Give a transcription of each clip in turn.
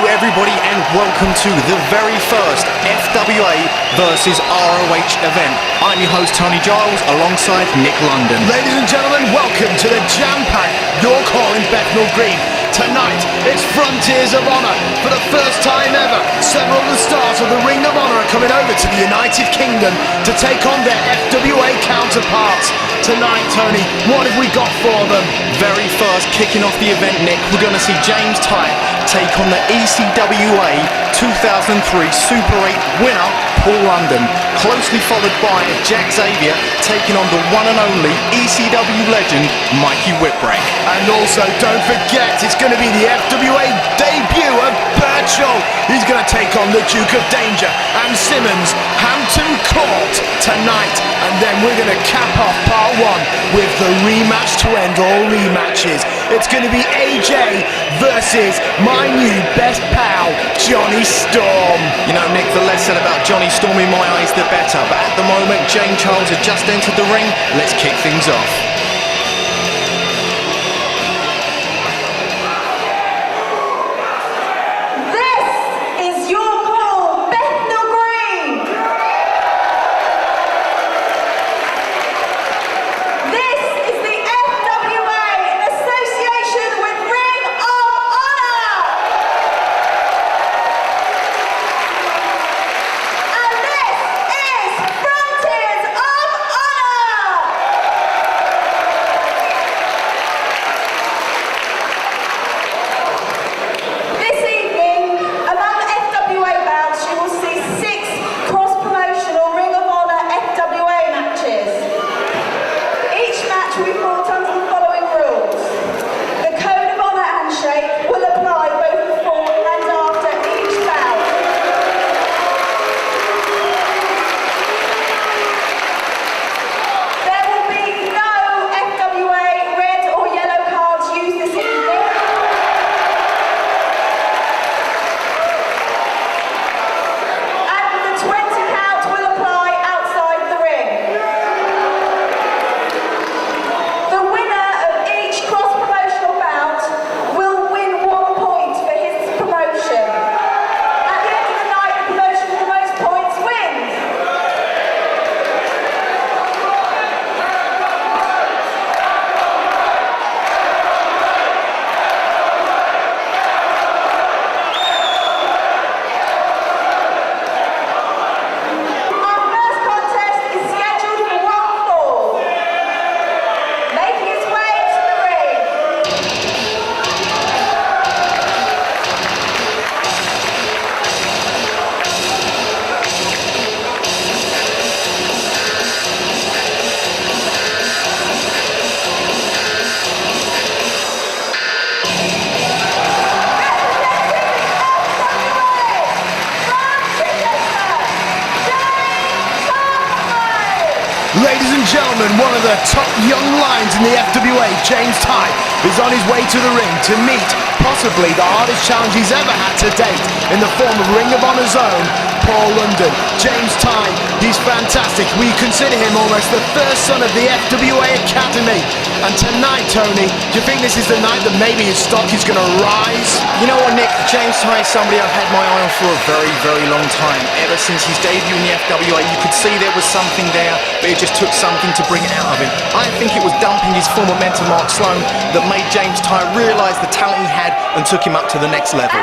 everybody and welcome to the very first FWA versus ROH event. I'm your host Tony Giles alongside Nick London. Ladies and gentlemen, welcome to the jam-packed York Hall in Bethnal Green. Tonight, it's Frontiers of Honor. For the first time ever, several of the stars of the Ring of Honor are coming over to the United Kingdom to take on their FWA counterparts. Tonight, Tony, what have we got for them? Very first kicking off the event, Nick, we're going to see James Tighe take on the ECWA 2003 Super 8 winner, Paul London, closely followed by Xavier taking on the one and only ECW legend, Mikey Whipwreck. And also, don't forget, it's going to be the FWA debut of Burchill. He's going to take on the Duke of Danger and Simmons, Hampton Court tonight. And then we're going to cap off part one with the rematch to end all rematches. It's going to be AJ versus my new best pal, Jonny Storm. You know, Nick, the less said about Jonny Storm in my eyes, the better. But at the moment, James Charles has just entered the ring. Let's kick things off. Ladies and gentlemen, one of the top young lions in the FWA, James Tighe, is on his way to the ring to meet possibly the hardest challenge he's ever had to date in the form of Ring of Honor's own Paul London. James Tighe, he's fantastic. We consider him almost the first son of the FWA Academy. And tonight, Tony, do you think this is the night that maybe his stock is going to rise? You know what, Nick? James Tighe is somebody I've had my eye on for a very, very long time. Ever since his debut in the FWA, you could see there was something there, but it just took something to bring it out of him. I think it was dumping his former mentor, Mark Sloan, that made James Tighe realise the talent he had and took him up to the next level.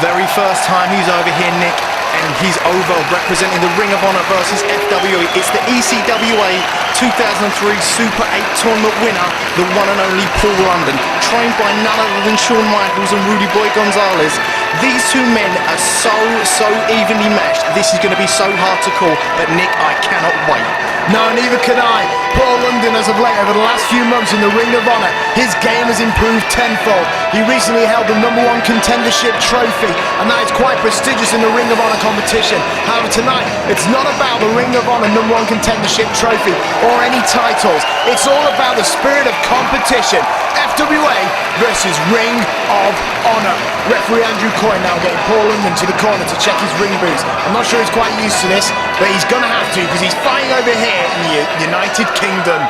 Very first time he's over here, Nick, and he's over representing the Ring of Honor versus FWA. It's the ECWA 2003 Super 8 tournament winner, the one and only Paul London, trained by none other than Shawn Michaels and Rudy Boy Gonzalez. These two men are so evenly matched. This is going to be so hard to call, but Nick, I cannot wait. No, neither can I. Paul London, as of late, over the last few months in the Ring of Honor, his game has improved tenfold. He recently held the #1 contendership trophy, and that is quite prestigious in the Ring of Honor competition. However, tonight, it's not about the Ring of Honor #1 contendership trophy or any titles. It's all about the spirit of competition. FWA versus Ring of Honor. Referee Andrew Coyne now getting Paul London to the corner to check his ring boots. I'm not sure he's quite used to this, but he's going to have to because he's fighting over here in the United Kingdom.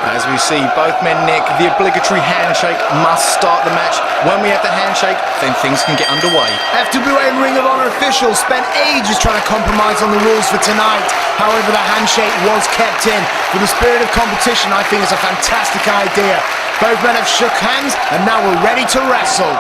As we see both men, Nick, the obligatory handshake must start the match. When we have the handshake, then things can get underway. FWA and Ring of Honor officials spent ages trying to compromise on the rules for tonight. However, the handshake was kept in. For the spirit of competition, I think it's a fantastic idea. Both men have shook hands, and now we're ready to wrestle.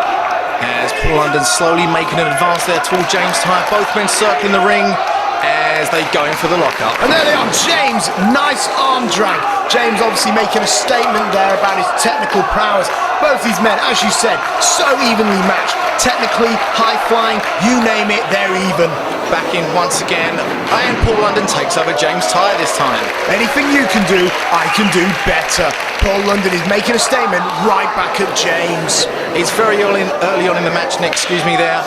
As Paul London slowly making an advance there toward James Tighe. Both men circling the ring as they go in for the lockup. And there they are, James, nice arm drag. James obviously making a statement there about his technical prowess. Both these men, as you said, so evenly matched. Technically, high flying, you name it, they're even. Back in once again, and Paul London takes over James Tighe this time. Anything you can do, I can do better. Paul London is making a statement right back at James. It's very early on in the match, Nick, excuse me there.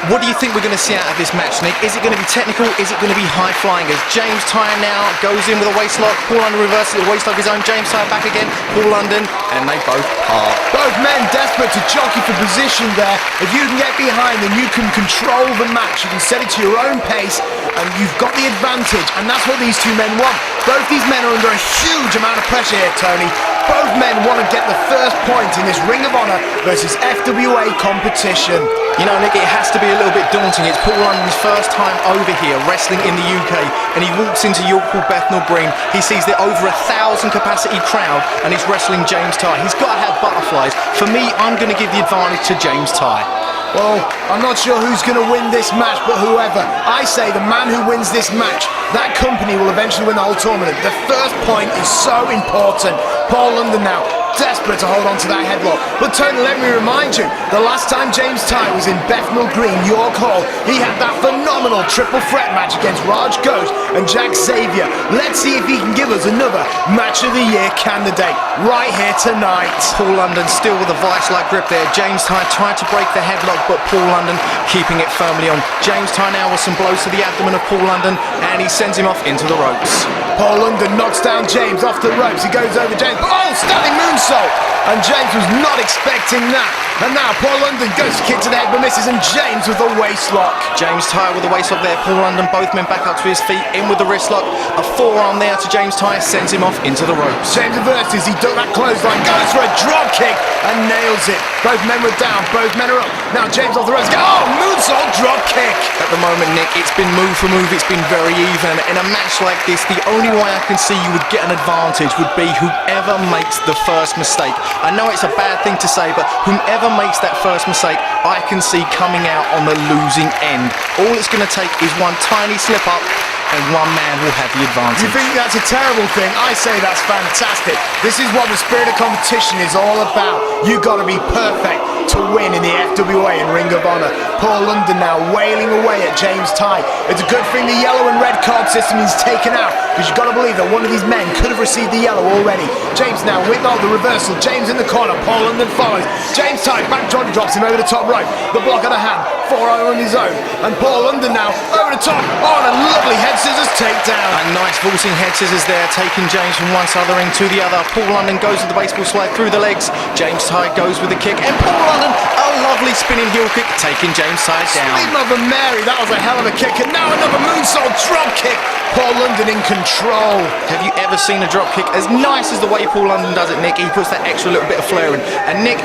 What do you think we're going to see out of this match, Nick? Is it going to be technical? Is it going to be high-flying? As James Tighe now goes in with a waistlock. Paul London reverses the waistlock of his own. James Tighe back again. Paul London, and they both part. Both men desperate to jockey for position there. If you can get behind, then you can control the match. You can set it to your own pace, and you've got the advantage. And that's what these two men want. Both these men are under a huge amount of pressure here, Tony. Both men want to get the first point in this Ring of Honor versus FWA competition. You know, Nick, it has to be a little bit daunting. It's Paul London's first time over here wrestling in the UK, and he walks into York Hall Bethnal Green. He sees the over 1,000 capacity crowd, and he's wrestling James Tighe. He's got to have butterflies. For me, I'm going to give the advantage to James Tighe. Well, I'm not sure who's going to win this match, but whoever. I say the man who wins this match, that company will eventually win the whole tournament. The first point is so important. Paul London now, desperate to hold on to that headlock. But Tony, let me remind you, the last time James Tighe was in Bethnal Green, York Hall, he had that phenomenal triple threat match against Ghosh and Xavier. Let's see if he can give us another match of the year candidate right here tonight. Paul London still with a vice-like grip there. James Tighe tried to break the headlock, but Paul London keeping it firmly on. James Tighe now with some blows to the abdomen of Paul London, and he sends him off into the ropes. Paul London knocks down James off the ropes. He goes over James. Oh, standing moonsault! And James was not expecting that. And now Paul London goes to kick to the head, but misses, and James with a waistlock. James Tighe with the waistlock there. Paul London, both men back up to his feet, in with the wristlock. A forearm there to James Tighe, sends him off into the ropes. James reverses, he ducked that clothesline, goes for a drop kick, and nails it. Both men were down, both men are up. Now James off the ropes, oh, moonsault drop kick. At the moment, Nick, it's been move for move, it's been very even. In a match like this, the only way I can see you would get an advantage would be whoever makes the first mistake. I know it's a bad thing to say, but whoever makes that first mistake, I can see coming out on the losing end. All it's going to take is one tiny slip up, and one man will have the advantage. You think that's a terrible thing? I say that's fantastic. This is what the spirit of competition is all about. You got to be perfect to win in the FWA and Ring of Honor. Paul London now wailing away at James Tighe. It's a good thing the yellow and red card system is taken out, because you've got to believe that one of these men could have received the yellow already. James now with the reversal. James in the corner. Paul London follows. James Tighe back Jody drops him over the top rope. The block of the hand. Forearm on his own. And Paul London now over the top. Oh, and a lovely head scissors takedown. A nice vaulting head scissors there, taking James from one side of the ring to the other. Paul London goes with the baseball slide through the legs. James Tighe goes with the kick, and Paul London, a lovely spinning heel kick, taking James Tighe down. Sweet Mother Mary, that was a hell of a kick, and now another moonsault drop kick. Paul London in control. Have you ever seen a drop kick as nice as the way Paul London does it, Nick? He puts that extra little bit of flair in. And Nick,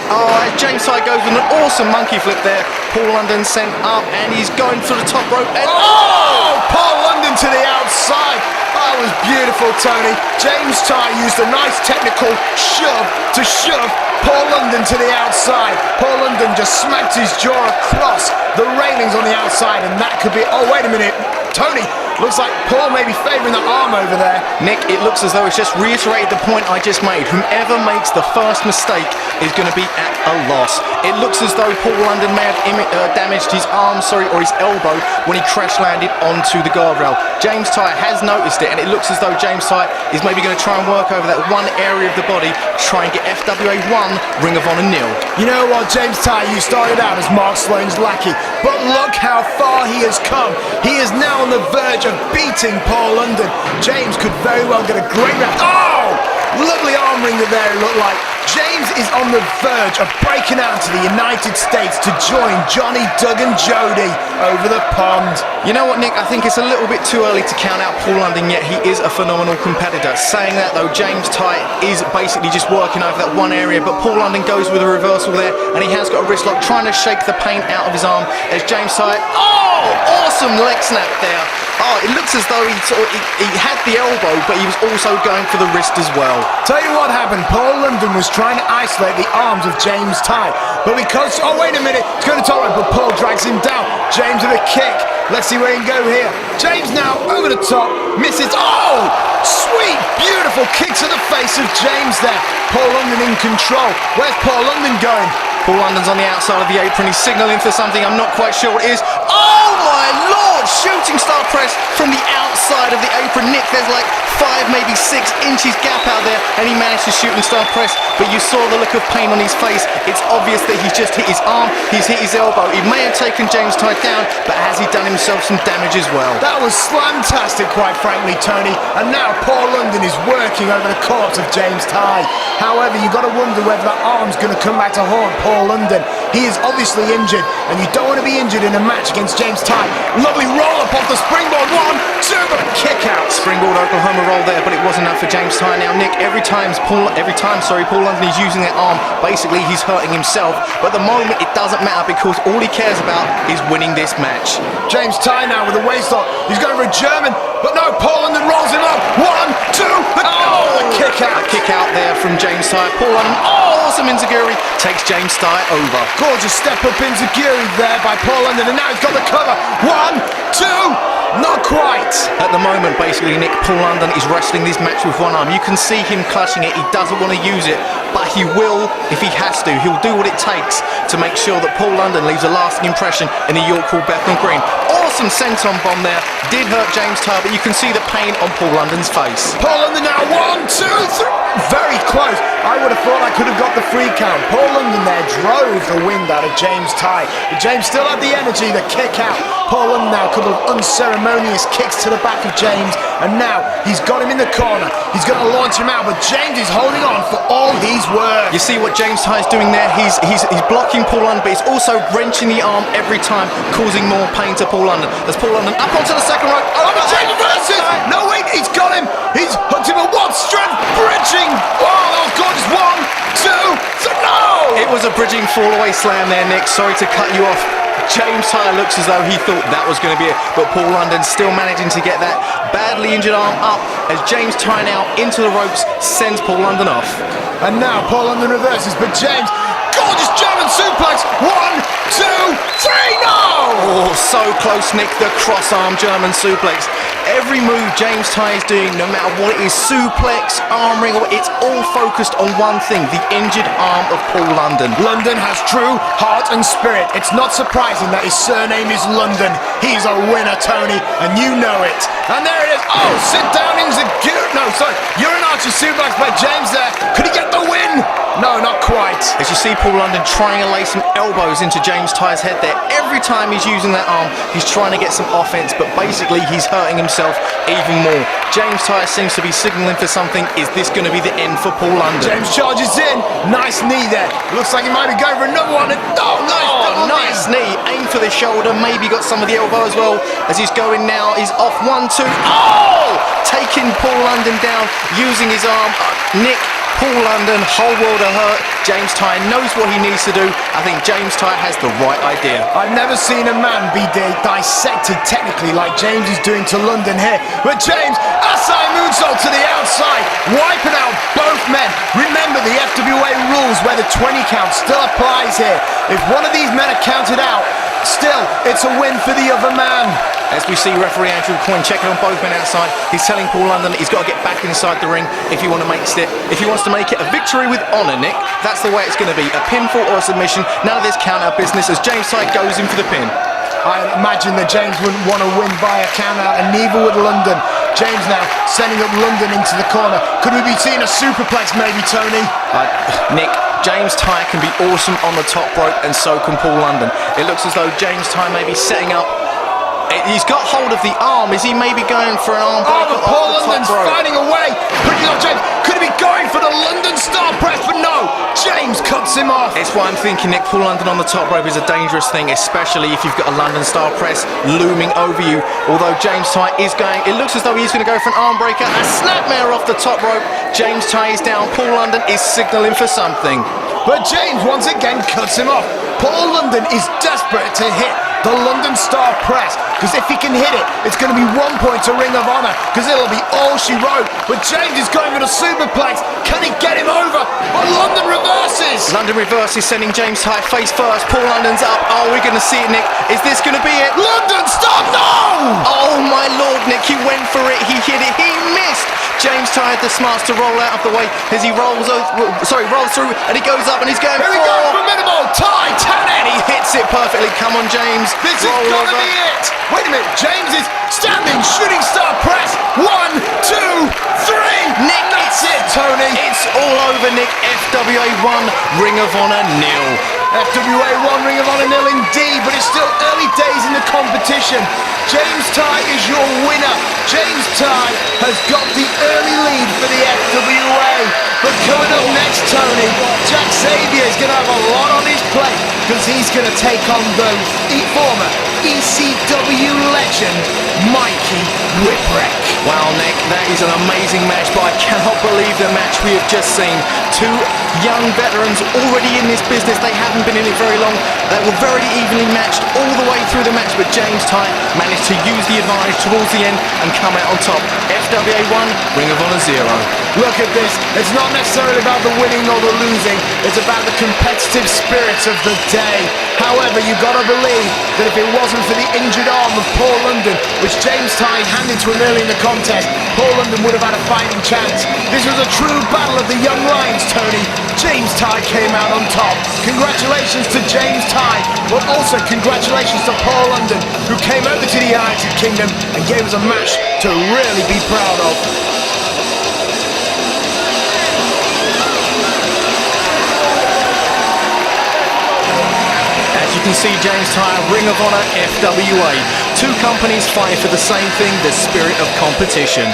James Tighe goes with an awesome monkey flip there. Paul London sent up, and he's going for the top rope. And Paul London to the outside. That was beautiful, Tony. James Tighe used a nice technical shove to shove Paul London to the outside. Paul London just smacked his jaw across the railings on the outside, and that could be... Oh, wait a minute. Tony, Looks like Paul may be favouring the arm over there. Nick, it looks as though it's just reiterated the point I just made. Whomever makes the first mistake is going to be at a loss. It looks as though Paul London may have damaged his arm, or his elbow when he crash landed onto the guardrail. James Tighe has noticed it, and it looks as though James Tighe is maybe going to try and work over that one area of the body, try and get FWA 1, Ring of Honor 0. You know what, James Tighe, you started out as Mark Sloan's lackey, but look how far he has come. He is now on the verge of beating Paul London. James could very well get a great rep. Oh! Lovely arm wringer there, it looked like. James is on the verge of breaking out to the United States to join Johnny, Doug and Jody over the pond. You know what, Nick? I think it's a little bit too early to count out Paul London yet. He is a phenomenal competitor. Saying that, though, James Tighe is basically just working over that one area, but Paul London goes with a reversal there, and he has got a wrist lock, trying to shake the pain out of his arm as James Tighe... Oh! Awesome leg snap there. Oh, it looks as though he had the elbow, but he was also going for the wrist as well. Tell you what happened, Paul London was trying to isolate the arms of James Tighe, but because, oh wait a minute, it's going to tolerate, but Paul drags him down. James with a kick. Let's see where he can go here. James now over the top, misses. Oh, sweet, beautiful kick to the face of James there. Paul London in control. Where's Paul London going? Paul London's on the outside of the apron. He's signalling for something. I'm not quite sure what it is. Oh my lord! Shooting star press from the outside of the apron. Nick, there's like 5, maybe 6 inches gap out there, and he managed to shooting star press, but you saw the look of pain on his face. It's obvious that he's just hit his arm, he's hit his elbow. He may have taken James Tighe down, but has he done himself some damage as well? That was slamtastic, quite frankly, Tony. And now Paul London is working over the corpse of James Tighe. However, you've got to wonder whether that arm's going to come back to haunt Paul London. He is obviously injured, and you don't want to be injured in a match against James Tighe. Lovely roll up off the springboard. 1, 2, kick out. Springboard Oklahoma roll there, but it wasn't enough for James Tighe. Now, Nick, every time Paul London is using that arm, basically he's hurting himself. But at the moment, it doesn't matter because all he cares about is winning this match. James Tighe now with a waist lock. He's going for a German, but no, Paul London rolls him up. 1, 2, the kick out. A kick out there from James Tighe. Paul London, awesome enziguri, takes James Tighe over. Gorgeous step up enziguri there by Paul London, and now he's got the cover. 1, 2. Not quite. At the moment, basically, Nick, Paul London is wrestling this match with one arm. You can see him clutching it. He doesn't want to use it, but he will if he has to. He'll do what it takes to make sure that Paul London leaves a lasting impression in the York Hall Bethnal Green. Awesome senton bomb there. Did hurt James Tighe, but you can see the pain on Paul London's face. Paul London now, 1, 2, 3. Very close. I would have thought I could have got the free count. Paul London there drove the wind out of James Tighe. But James still had the energy, the kick out. Paul London now, a couple of unceremonious kicks to the back of James, and now he's got him in the corner. He's going to launch him out, but James is holding on for all he's worth. You see what James Tighe's doing there? He's blocking Paul London, but he's also wrenching the arm every time, causing more pain to Paul London. As Paul London up onto the second rope. Oh, but James reverses! No, wait, he's got him! He's hooked him at one strength, bridging! Oh, that was gorgeous. 1, 2, 3, no! It was a bridging fall-away slam there, Nick. Sorry to cut you off. James Tighe looks as though he thought that was going to be it, but Paul London still managing to get that badly injured arm up as James Tighe now into the ropes sends Paul London off. And now Paul London reverses, but James, gorgeous German suplex. 1, 2, 3, no! Oh, so close, Nick, the cross-arm German suplex. Every move James Tighe is doing, no matter what it is, suplex, arm wringer, it's all focused on one thing, the injured arm of Paul London. London has true heart and spirit. It's not surprising that his surname is London. He's a winner, Tony, and you know it. And there it is. Oh, sit down enziguri. No, sorry. Urinarchi suplex by James there. Could he get the win? No, not quite. As you see Paul London trying to lay some elbows into James Tighe's head there. Every time he's using that arm, he's trying to get some offense, but basically he's hurting himself even more. James Tighe seems to be signaling for something. Is this going to be the end for Paul London? James charges in. Nice knee there. Looks like he might be going for another one. Nice knee. Aim for the shoulder. Maybe got some of the elbow as well. As he's going now, he's off 1, 2. Oh! Taking Paul London down using his arm. Nick, Paul London, whole world of hurt. James Tighe knows what he needs to do. I think James Tighe has the right idea. I've never seen a man be dissected technically like James is doing to London here. But James, Asai moonsault to the outside, wiping out both men. Remember the FWA rules where the 20 count still applies here. If one of these men are counted out, still, it's a win for the other man. As we see referee Andrew Coyne checking on both men outside, he's telling Paul London he's got to get back inside the ring if he wants to make it a victory with honour, Nick. That's the way it's going to be, a pinfall or a submission. None of this counter business as James Tighe goes in for the pin. I imagine that James wouldn't want to win via counter, and neither would London. James now sending up London into the corner. Could we be seeing a superplex maybe, Tony? Nick, James Tighe can be awesome on the top rope, and so can Paul London. It looks as though James Tighe may be setting up. He's got hold of the arm. Is he maybe going for an arm breaker? Oh, Paul London's finding a way. Pretty much James. Could he be going for the London Star Press? But no, James cuts him off. It's why I'm thinking, Nick, Paul London on the top rope is a dangerous thing, especially if you've got a London Star Press looming over you. Although James Tighe is going, it looks as though he's going to go for an arm breaker. A snapmare off the top rope. James Tighe is down. Paul London is signalling for something. But James once again cuts him off. Paul London is desperate to hit the London Star Press, because if he can hit it, it's going to be 1 point to Ring of Honor, because it'll be all she wrote. But James is going for the superplex. Can he get him over? But London reverses. London reverses, sending James Tighe face first. Paul London's up. Oh, we're going to see it, Nick. Is this going to be it? London, stop! No! Oh my lord, Nick, he went for it. He hit it. He missed. James Tighe had the smarts to roll out of the way as he rolls through, and he goes up and he's going Here he goes for minimal. Titanic! And he hits it perfectly. Come on, James. This is gonna be it. Wait a minute. James is standing. Shooting star press. 1, 2, 3. Nick, that's it, Tony. It's all over, Nick. FWA 1, Ring of Honor 0. FWA 1, Ring of Honor 0 indeed, but it's still early days in the competition. James Tighe is your winner. James Tighe has got the early lead for the FWA. But coming up next, Tony, Xavier is going to have a lot on his plate, because he's going to take on the former ECW legend, Mikey Whipwreck. Wow, Nick, that is an amazing match, but I cannot believe the match we have just seen. Two young veterans already in this business. They haven't been in it very long. They were very evenly matched all the way through the match, but James Tighe managed to use the advantage towards the end and come out on top. FWA 1, Ring of Honor 0. Look at this. It's not necessarily about the winning or the losing. It's about the competitive spirit of the day. However, you've got to believe that if it wasn't for the injured arm of Paul London, which James Tighe handed to him early in the contest, Paul London would have had a fighting chance. This was a true battle of the young lions, Tony. James Tighe came out on top. Congratulations to James Tighe, but also congratulations to Paul London, who came over to the United Kingdom and gave us a match to really be proud of. As you can see, James Tighe, Ring of Honor, FWA. Two companies fighting for the same thing, the spirit of competition.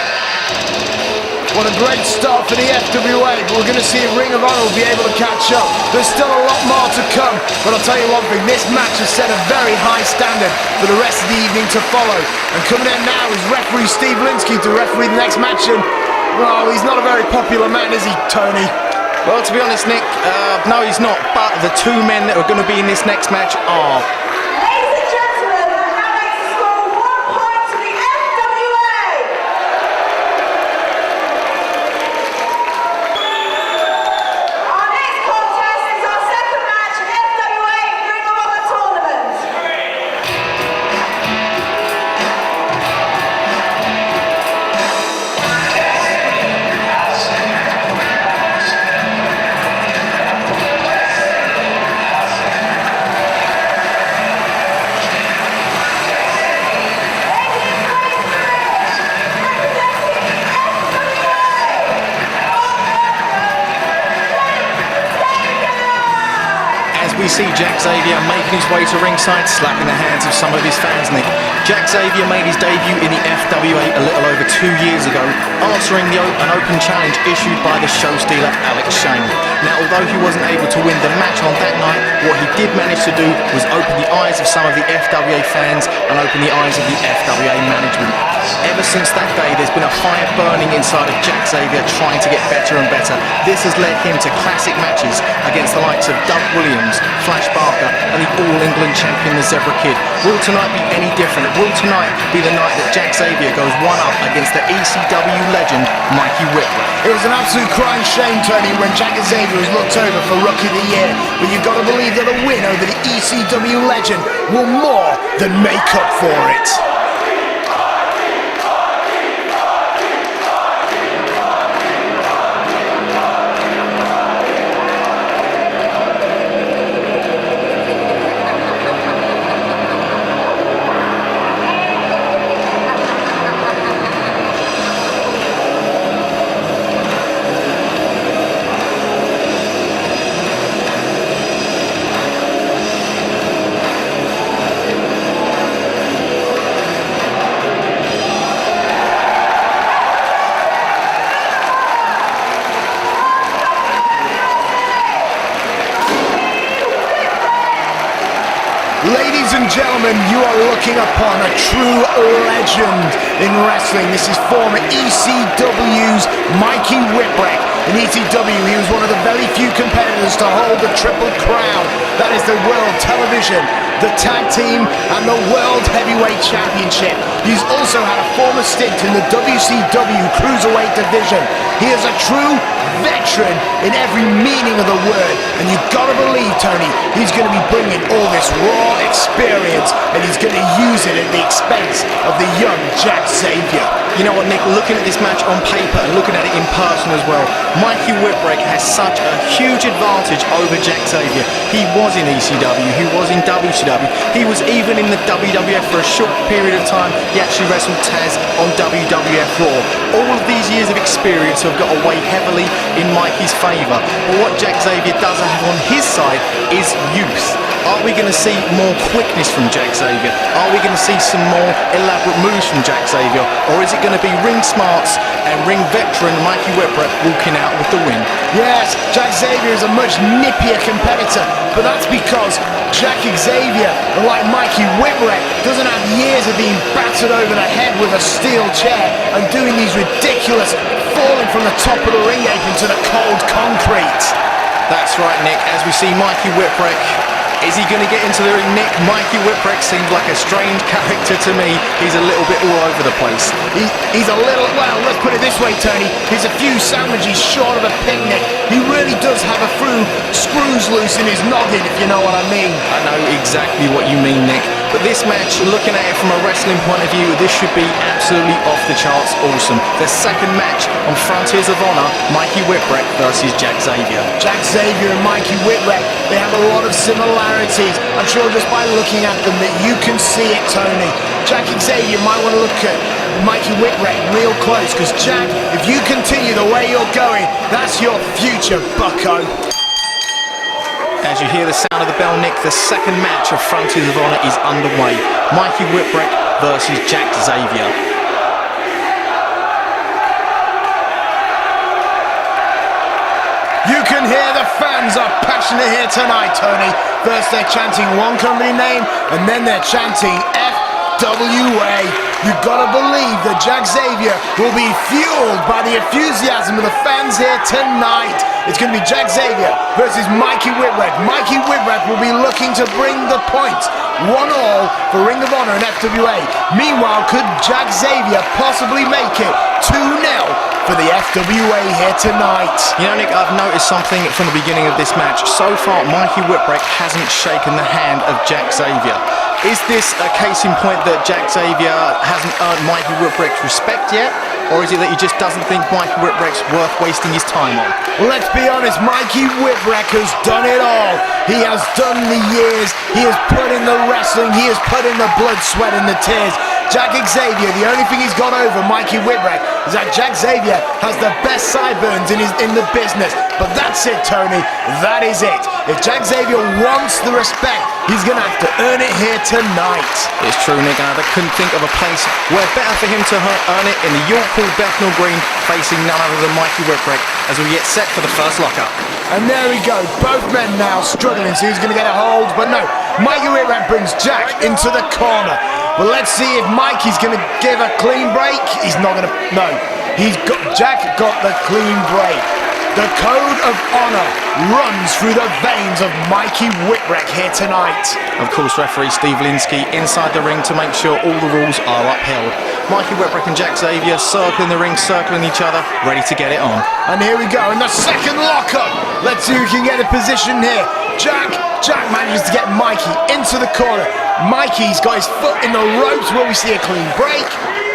What a great start for the FWA, but we're going to see if Ring of Honor will be able to catch up. There's still a lot more to come, but I'll tell you one thing, this match has set a very high standard for the rest of the evening to follow. And coming in now is referee Steve Linsky to referee the next match, and, well, he's not a very popular man, is he, Tony? Well, to be honest, Nick, no, he's not. But the two men that are going to be in this next match are... Ladies and gentlemen, now makes the score 1 point to the FWA. Our next contest is our second match in FWA Ring of Honor tournament. We see Xavier making his way to ringside, slapping the hands of some of his fans, Nick. Xavier made his debut in the FWA a little over 2 years ago, answering an open challenge issued by the show stealer Alex Shane. Now, although he wasn't able to win the match on that night, what he did manage to do was open the eyes of some of the FWA fans and open the eyes of the FWA management. Ever since that day, there's been a fire burning inside of Xavier, trying to get better and better. This has led him to classic matches against the likes of Doug Williams, Fleisch and the All England champion, the Zebra Kid. Will tonight be any different? Will tonight be the night that Jack Xavier goes one up against the ECW legend, Mikey Whipwreck? It was an absolute crying shame, Tony, when Jack Xavier was looked over for Rookie of the Year. But you've got to believe that a win over the ECW legend will more than make up for it. Ladies and gentlemen, you are looking upon a true legend in wrestling. This is former ECW's Mikey Whipwreck. In ECW, he was one of the very few competitors to hold the Triple Crown. That is the World Television, the Tag Team, and the World Heavyweight Championship. He's also had a former stint in the WCW Cruiserweight division. He is a true veteran in every meaning of the word, and you've got to believe, Tony, he's going to be bringing all this raw experience, and he's going to use it at the expense of the young Jack Xavier. You know what, Nick, looking at this match on paper and looking at it in person as well, Mikey Whipwreck has such a huge advantage over Jack Xavier. He was in ECW, he was in WCW, he was even in the WWF for a short period of time. He actually wrestled Taz on WWF Raw. All of these years of experience have got to weigh heavily in Mikey's favour. But what Jack Xavier does have on his side is youth. Are we going to see more quickness from Jack Xavier? Are we going to see some more elaborate moves from Jack Xavier? Or is it going to be ring smarts and ring veteran Mikey Whipwreck walking out with the win? Yes, Jack Xavier is a much nippier competitor, but that's because Jack Xavier, like Mikey Whipwreck, doesn't have years of being battered over the head with a steel chair and doing these ridiculous falling from the top of the ring apron to the cold concrete. That's right, Nick. As we see Mikey Whipwreck, is he going to get into the ring, Nick? Mikey Whipwreck seems like a strange character to me. He's a little bit all over the place. He's a little, well, let's put it this way, Tony. He's a few sandwiches short of a picnic. He really does have a few screws loose in his noggin, if you know what I mean. I know exactly what you mean, Nick. But this match, looking at it from a wrestling point of view, this should be absolutely off the charts awesome. The second match on Frontiers of Honor, Mikey Whipwreck versus Jack Xavier. Jack Xavier and Mikey Whipwreck, they have a lot of similarities. I'm sure just by looking at them that you can see it, Tony. Jack Xavier might want to look at Mikey Whipwreck real close, because Jack, if you continue the way you're going, that's your future, bucko. As you hear the sound of the bell, Nick, the second match of Frontiers of Honor is underway. Mikey Whipwreck versus Jack Xavier. You can hear the fans are passionate here tonight, Tony. First they're chanting one company name, and then they're chanting FWA. You've got to believe that Jack Xavier will be fueled by the enthusiasm of the fans here tonight. It's going to be Jack Xavier versus Mikey Whipwreck. Mikey Whipwreck will be looking to bring the points. 1-1 for Ring of Honor and FWA. Meanwhile, could Jack Xavier possibly make it 2-0 for the FWA here tonight? You know, Nick, I've noticed something from the beginning of this match. So far, Mikey Whipwreck hasn't shaken the hand of Jack Xavier. Is this a case in point that Jack Xavier hasn't earned Mikey Whipwreck's respect yet? Or is it that he just doesn't think Mikey Whipwreck's worth wasting his time on? Well, let's be honest, Mikey Whipwreck has done it all. He has done the years, he has put in the wrestling, he has put in the blood, sweat and the tears. Jack Xavier, the only thing he's got over Mikey Whipwreck is that Jack Xavier has the best sideburns in the business. But that's it, Tony. That is it. If Jack Xavier wants the respect, he's going to have to earn it here tonight. It's true, Nick, and I couldn't think of a place where better for him to earn it in the York Hall Bethnal Green, facing none other than Mikey Whipwreck as we get set for the first lockup. And there we go. Both men now struggling, so he's going to get a hold. But no, Mikey Whipwreck brings Jack into the corner. But let's see if Mikey's going to give a clean break. He's not going to. No, Jack got the clean break. The code of honor runs through the veins of Mikey Whipwreck here tonight. Of course, referee Steve Linsky inside the ring to make sure all the rules are upheld. Mikey Whipwreck and Jack Xavier circling the ring, circling each other, ready to get it on. And here we go in the second lockup. Let's see who can get a position here. Jack manages to get Mikey into the corner. Mikey's got his foot in the ropes. Will we see a clean break?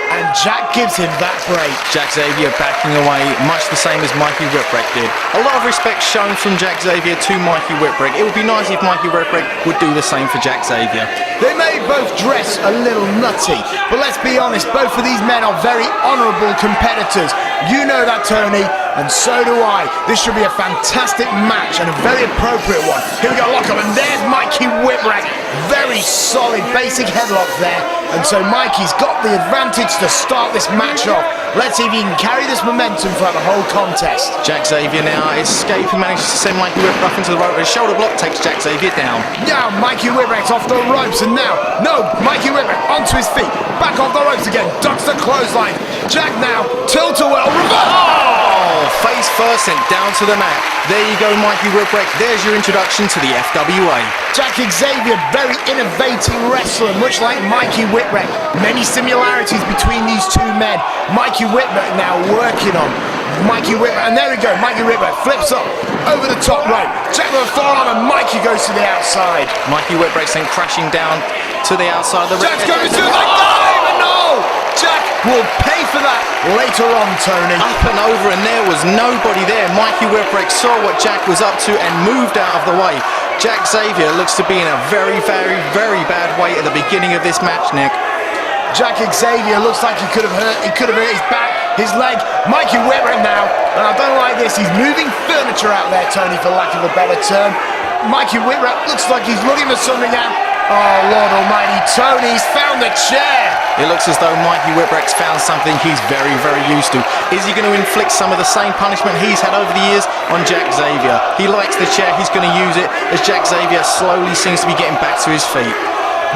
And Jack gives him that break. Jack Xavier backing away, much the same as Mikey Whipwreck did. A lot of respect shown from Jack Xavier to Mikey Whipwreck. It would be nice if Mikey Whipwreck would do the same for Jack Xavier. They may both dress a little nutty, but let's be honest, both of these men are very honourable competitors. You know that, Tony, and so do I. This should be a fantastic match and a very appropriate one. Here we go, lock up, and there's Mikey Whipwreck. Very solid basic headlock there, and so Mikey's got the advantage to start this match off. Let's see if he can carry this momentum throughout the whole contest. Jack Xavier now escaping, manages to send Mikey Whipwreck into the rope. His shoulder block takes Jack Xavier down. Now Mikey Whipwreck's off the ropes, and now, no, Mikey Whipwreck onto his feet, back off the ropes again, ducks the clothesline. Jack now, tilt-a-whirl, reverse! Oh, face first sent down to the mat. There you go, Mikey Whipwreck. There's your introduction to the FWA. Jack Xavier, very innovating wrestler, much like Mikey Whipwreck. Many similarities between these two men. Mikey Whipwreck now working on Mikey Whipwreck, and there we go, Mikey Whipwreck flips up over the top rope. Jack with a forearm, and Mikey goes to the outside. Mikey Whipwreck sent crashing down to the outside of the ring. Jack's going to the dive, and no! Jack will pay for that later on, Tony. Up and over, and there was nobody there. Mikey Whipwreck saw what Jack was up to and moved out of the way. Jack Xavier looks to be in a very, very, very bad way at the beginning of this match, Nick. Jack Xavier looks like he could have hurt his back, his leg. Mikey Whipwreck now, and I don't like this, he's moving furniture out there, Tony, for lack of a better term. Mikey Whipwreck looks like he's looking for something out. Oh, Lord Almighty, Tony's found the chair. It looks as though Mikey Whipwreck's found something he's very, very used to. Is he going to inflict some of the same punishment he's had over the years on Jack Xavier? He likes the chair, he's going to use it as Jack Xavier slowly seems to be getting back to his feet.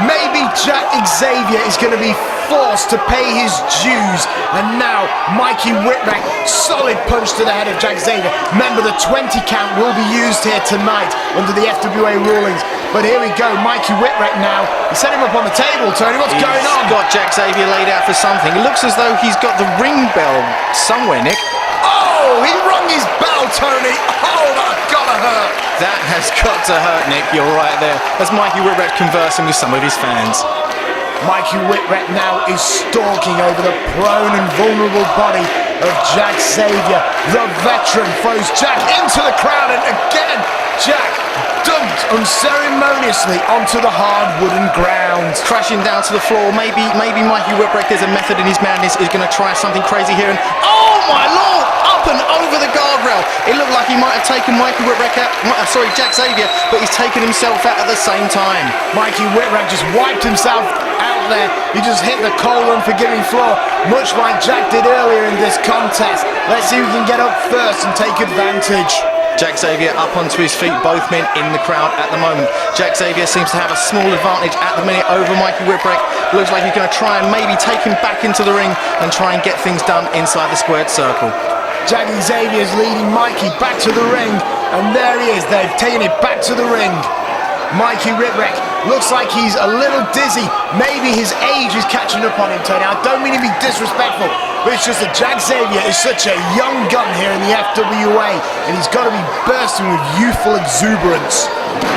Maybe Jack Xavier is going to be forced to pay his dues. And now, Mikey Whipwreck, solid punch to the head of Jack Xavier. Remember, the 20 count will be used here tonight under the FWA rulings. But here we go, Mikey Whipwreck now. He set him up on the table, Tony. What's going on? He's got Jack Xavier laid out for something. It looks as though he's got the ring bell somewhere, Nick. Oh, he rung his bell, Tony. Oh, that's gotta hurt. That has got to hurt, Nick. You're right there. As Mikey Whipwreck conversing with some of his fans. Mikey Whipwreck now is stalking over the prone and vulnerable body of Jack Xavier. The veteran throws Jack into the crowd, and again, Jack dumped unceremoniously onto the hard wooden ground. Crashing down to the floor. Maybe Mikey Whipwreck, there's a method in his madness, is going to try something crazy here. And oh my Lord! Up and over the guardrail. It looked like he might have taken Mikey Whipwreck out. Jack Xavier, but he's taken himself out at the same time. Mikey Whipwreck just wiped himself out there. He just hit the cold, unforgiving floor, much like Jack did earlier in this contest. Let's see who can get up first and take advantage. Jack Xavier up onto his feet, both men in the crowd at the moment. Jack Xavier seems to have a small advantage at the minute over Mikey Whipwreck. Looks like he's going to try and maybe take him back into the ring and try and get things done inside the squared circle. Jack Xavier's leading Mikey back to the ring, and there he is. They've taken it back to the ring. Mikey Whipwreck looks like he's a little dizzy. Maybe his age is catching up on him, Tony. I don't mean to be disrespectful, but it's just that Jack Xavier is such a young gun here in the FWA, and he's got to be bursting with youthful exuberance.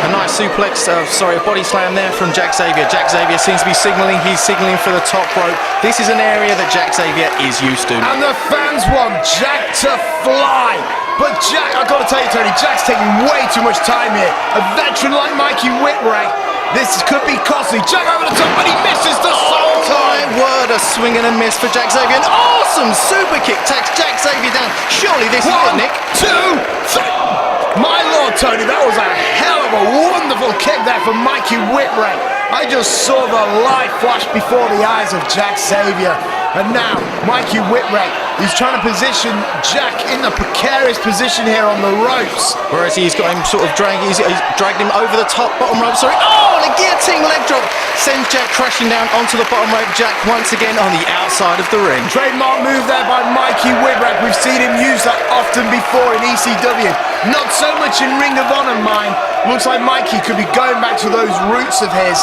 A nice suplex, a body slam there from Jack Xavier. Jack Xavier seems to be signaling. He's signaling for the top rope. This is an area that Jack Xavier is used to. And the fans want Jack to fly. But Jack, I've got to tell you, Tony, Jack's taking way too much time here. A veteran like Mikey Whipwreck, this could be costly. Jack over the top, but he misses the soul time. My word, a swing and a miss for Jack Xavier. An awesome super kick takes Jack Xavier down. Surely this is it, Nick. 1, 2, 3. My Lord, Tony, that was a hell of a wonderful kick there for Mikey Whipwreck. I just saw the light flash before the eyes of Jack Xavier. And now, Mikey Whipwreck He's trying to position Jack in a precarious position here on the ropes. Whereas he's got him sort of he's dragged him over the top, bottom rope, sorry. Oh, and a guillotine leg drop sends Jack crashing down onto the bottom rope. Jack once again on the outside of the ring. Trademark move there by Mikey Whipwreck. We've seen him use that often before in ECW. Not so much in Ring of Honor, mine. Looks like Mikey could be going back to those roots of his.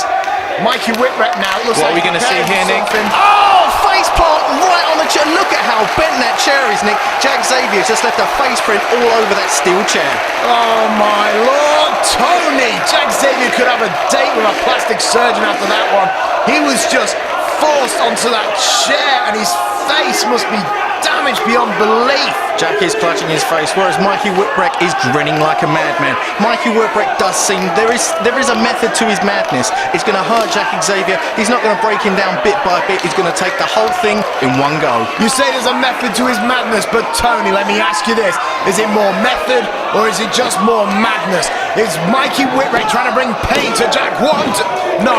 Mikey Whipwreck now. Looks what like are we going to see here, Nick? Oh! Face plant right on the chair. Look at how bent that chair is, Nick. Jack Xavier just left a face print all over that steel chair. Oh my Lord, Tony! Jack Xavier could have a date with a plastic surgeon after that one. He was just forced onto that chair and his face must be damaged beyond belief. Jack is clutching his face, whereas Mikey Whipwreck is grinning like a madman. Mikey Whipwreck does seem there is a method to his madness. It's going to hurt Jack Xavier. He's not going to break him down bit by bit. He's going to take the whole thing in one go. You say there's a method to his madness, but Tony, let me ask you this: is it more method or is it just more madness? Is Mikey Whipwreck trying to bring pain to Jack? No,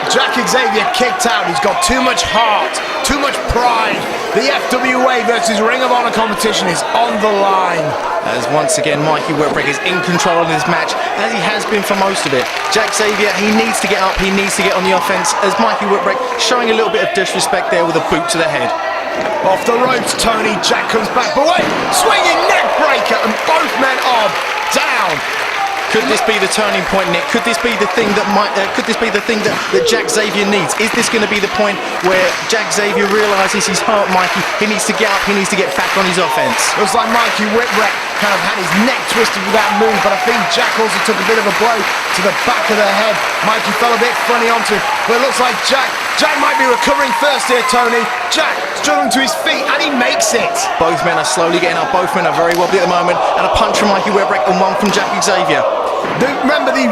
Jack Xavier kicked out. He's got too much heart, too much pride. The FWA versus Ring of Honor competition is on the line. As once again, Mikey Whipwreck is in control of this match, as he has been for most of it. Jack Xavier, he needs to get up, he needs to get on the offense, as Mikey Whipwreck showing a little bit of disrespect there with a boot to the head. Off the ropes, Tony. Jack comes back, but wait, swinging neck breaker, and both men are down. Could this be the turning point, Nick? Could this be the thing that that Jack Xavier needs? Is this going to be the point where Jack Xavier realises he's hurt Mikey? He needs to get up. He needs to get back on his offense. Looks like Mikey Whipwreck kind of had his neck twisted with that move, but I think Jack also took a bit of a blow to the back of the head. Mikey fell a bit funny onto him, but it looks like Jack might be recovering first here, Tony. Jack struggling to his feet, and he makes it. Both men are slowly getting up. Both men are very wobbly at the moment, and a punch from Mikey Whipwreck and one from Jack Xavier. Remember the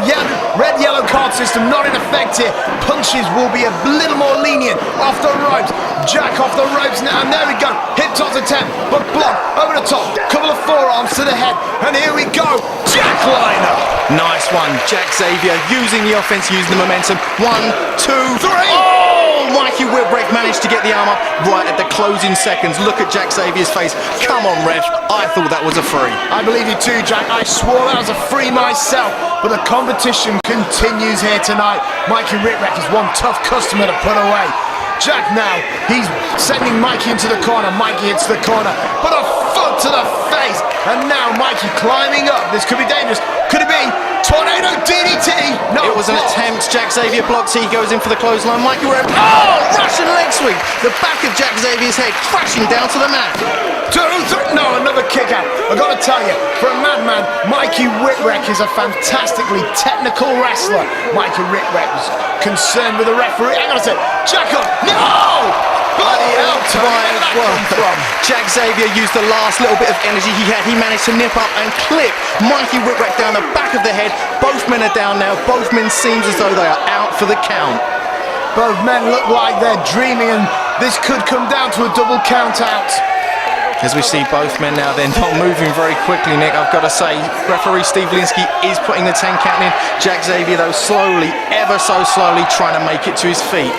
red-yellow card system not in effect here. Punches will be a little more lenient. Off the ropes. Jack off the ropes now. And there we go. Hip toss attempt. But block over the top. Couple of forearms to the head. And here we go. Jack liner. Nice one. Jack Xavier using the offense, using the momentum. 1, 2, 3. Oh! Mikey Whipwreck managed to get the arm up right at the closing seconds. Look at Jack Xavier's face. Come on, ref. I thought that was a free. I believe you too, Jack. I swore that was a free myself. But the competition continues here tonight. Mikey Whipwreck is one tough customer to put away. Jack now, he's sending Mikey into the corner. Mikey hits the corner, but a foot to the face. And now Mikey climbing up. This could be dangerous. Could it be tornado DDT? No, it was an attempt. Jack Xavier blocks. He goes in for the clothesline. Mikey Whipwreck. Oh, Russian leg sweep. The back of Jack Xavier's head crashing down to the mat. 2, 3. No, another kick out. I gotta tell you, for a madman, Mikey Whipwreck is a fantastically technical wrestler. Mikey Whipwreck was concerned with the referee. Hang on a sec. Jack up. No! Bloody hell, where did that come from? Jack Xavier used the last little bit of energy he had. He managed to nip up and clip Mikey Whipwreck down the back of the head. Both men are down now. Both men seems as though they are out for the count. Both men look like they're dreaming, and this could come down to a double count out. As we see both men now, they're not moving very quickly, Nick. I've got to say, referee Steve Linsky is putting the 10 count in. Jack Xavier, though, slowly, ever so slowly, trying to make it to his feet.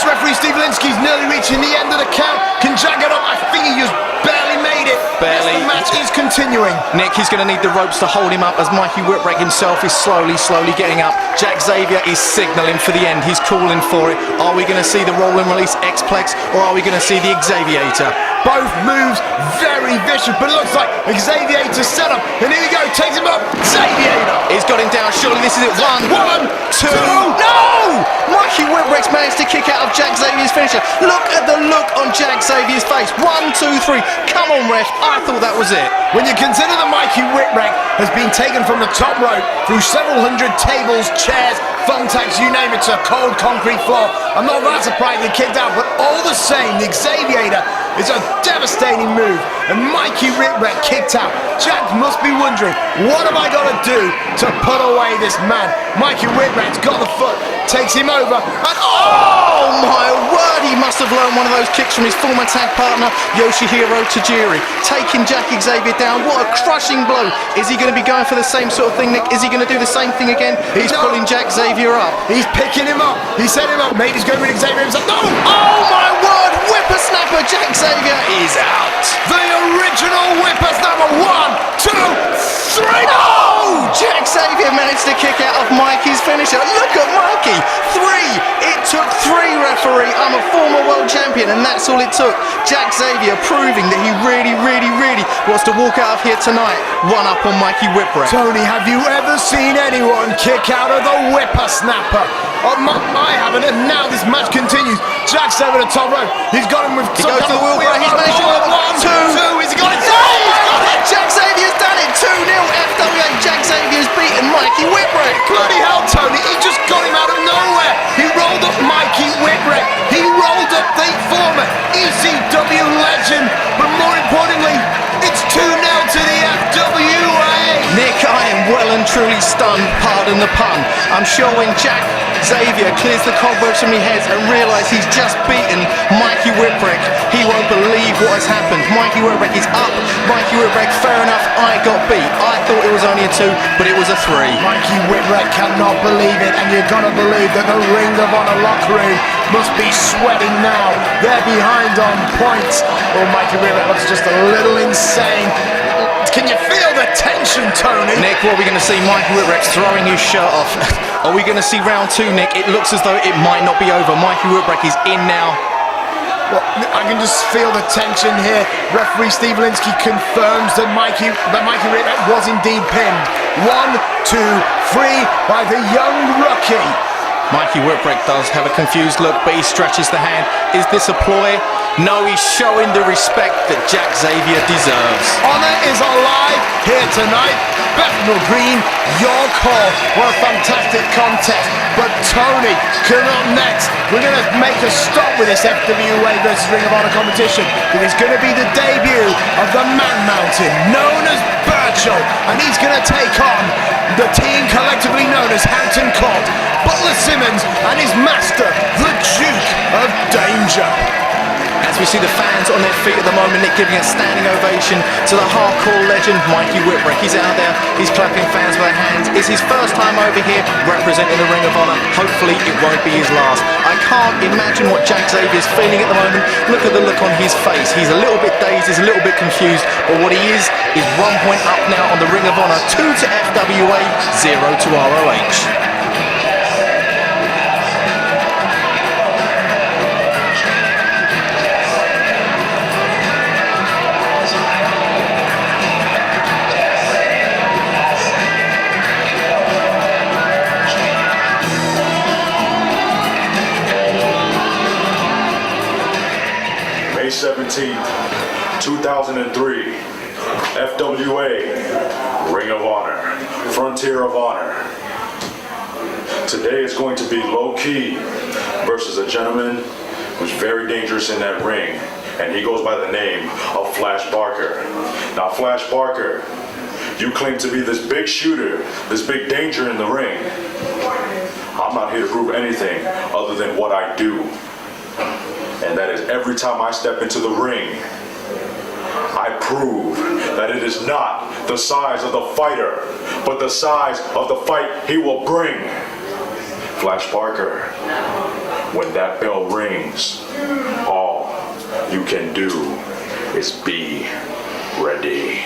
Referee Steve Linsky's nearly reaching the end of the count. Can Jack get up? I think he just barely made it. Barely. Yes, the match is continuing. Nick, he's going to need the ropes to hold him up as Mikey Whipwreck himself is slowly getting up. Jack Xavier is signalling for the end. He's calling for it. Are we going to see the roll and release X-Plex, or are we going to see the Xaviator? Both moves very vicious, but it looks like Xaviator set up. And here we go, takes him up. Xaviator. He's got him down. Surely this is it. 1, 2. No! Mikey Whipwreck's managed to kick out of Jack Xavier's finisher. Look at the look on Jack Xavier's face. 1, 2, 3. Come on, ref. I thought that was it. When you consider that Mikey Whipwreck has been taken from the top rope through several hundred tables, chairs, thumbtacks, you name it, to a cold concrete floor, I'm not that surprised he kicked out, but all the same, the Xaviator is a devastating move, and Mikey Whipwreck kicked out. Jack must be wondering, what have I got to do to put away this man? Mikey Whipwreck's got the foot, takes him over, and oh my word, he must have learned one of those kicks from his former tag partner, Yoshihiro Tajiri, taking Jack Xavier down. What a crushing blow. Is he going to be going for the same sort of thing, Nick? Is he going to do the same thing again? He's pulling Jack Xavier up. He's picking him up. He set him up. Maybe he's going with Xavier himself. No! Oh my word! whippersnapper Jack Xavier is out. The original whippersnapper. 1, 2, 3. Oh! Jack Xavier managed to kick out of Mikey's finisher. Look at Mikey. 3. It took 3, referee. I'm a former world champion, and that's all it took. Jack Xavier proving that he really wants to walk out of here tonight. 1 up on Mikey Whipwreck. Tony, have you ever seen anyone kick out of the whippersnapper? I haven't, and now this match continues. Jack's over the top rope. He's got him with. He goes to the wheelbarrow. He's managed to win. 1, 2. He's got it. He's got it. Jack Xavier's done it. 2-0 FWA. Jack Xavier's beaten Mikey Whipwreck. Bloody hell, Tony! He just got him out of nowhere. He rolled up Mikey Whipwreck. He rolled up the former ECW legend. But more importantly, it's 2-0 to the FWA. Nick, I am well and truly stunned, pardon the pun. I'm sure when Jack Xavier clears the cobwebs from his head and realises he's just beaten Mikey Whipwreck, he won't believe what has happened. Mikey Whipwreck is up. Mikey Whipwreck, fair enough, I got beat. I thought it was only a 2, but it was a 3. Mikey Whipwreck cannot believe it, and you've got to believe that the Ring of Honor locker room must be sweating now. They're behind on points. Oh, Mikey Whipwreck looks just a little insane. Can you feel the tension, Tony? Nick, what are we going to see? Mikey Whipwreck's throwing his shirt off. Are we going to see round 2, Nick? It looks as though it might not be over. Mikey Whipwreck is in now. Well, I can just feel the tension here. Referee Steve Linsky confirms that Mikey Whipwreck was indeed pinned. 1, 2, 3 by the young rookie. Mikey Whipwreck does have a confused look, but he stretches the hand. Is this a ploy? No, he's showing the respect that Jack Xavier deserves. Honor is alive here tonight. Bethnal Green, your call. What a fantastic contest. But Tony, coming up next, we're going to make a stop with this FWA versus Ring of Honor competition. It's going to be the debut of the Man Mountain, known as Burchill. And he's going to take on the team collectively known as Hampton Court, Butler Simmons and his master, the Duke of Danger. As we see the fans on their feet at the moment, Nick giving a standing ovation to the hardcore legend Mikey Whipwreck. He's out there, he's clapping fans with their hands. It's his first time over here representing the Ring of Honor. Hopefully it won't be his last. I can't imagine what Jack Xavier's feeling at the moment. Look at the look on his face. He's a little bit dazed, he's a little bit confused, but what he is 1 point up now on the Ring of Honor. 2 to FWA, 0 to ROH. May 17th, 2003, FWA, Ring of Honor, Frontier of Honor. Today is going to be low-key versus a gentleman who's very dangerous in that ring, and he goes by the name of Fleisch Barker. Now, Fleisch Barker, you claim to be this big shooter, this big danger in the ring. I'm not here to prove anything other than what I do. And that is every time I step into the ring, I prove that it is not the size of the fighter, but the size of the fight he will bring. Fleisch Barker, when that bell rings, all you can do is be ready.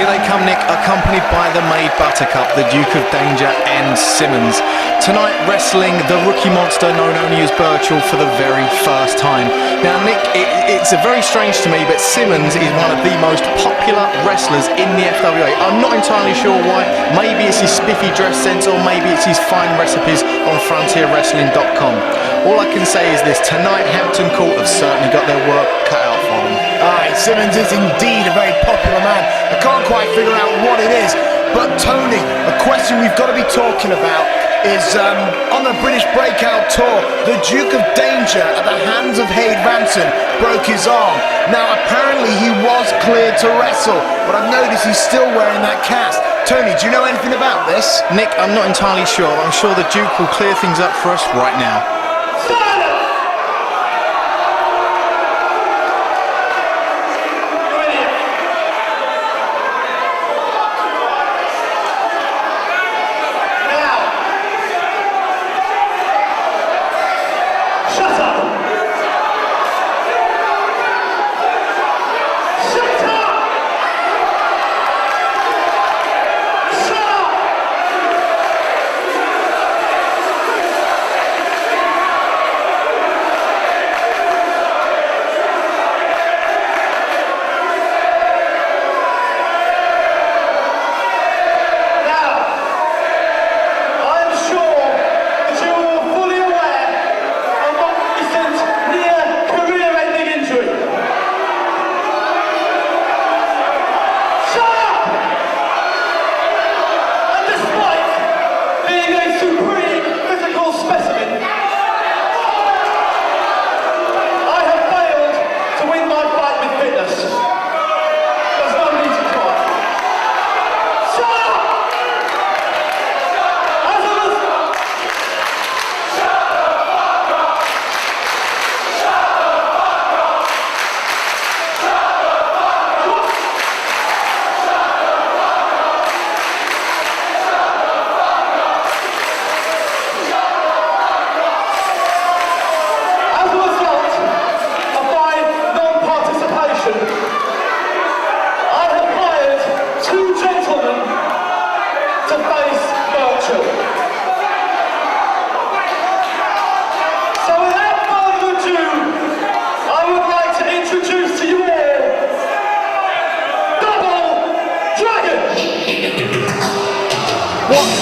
Here they come, Nick, accompanied by the maid Buttercup, the Duke of Danger and Simmons. Tonight wrestling the rookie monster known only as Burchill for the very first time. Now Nick, it's very strange to me, but Simmons is one of the most popular wrestlers in the FWA. I'm not entirely sure why. Maybe it's his spiffy dress sense, or maybe it's his fine recipes on frontierwrestling.com. All I can say is this: tonight Hampton Court have certainly got their work cut out for them. Aye, Simmons is indeed a very popular man. I can't quite figure out what it is, but Tony, a question we've got to be talking about is on the British Breakout Tour, the Duke of Danger at the hands of Haid Ranson broke his arm. Now apparently he was cleared to wrestle, but I've noticed he's still wearing that cast. Tony, do you know anything about this? Nick, I'm not entirely sure. I'm sure the Duke will clear things up for us right now.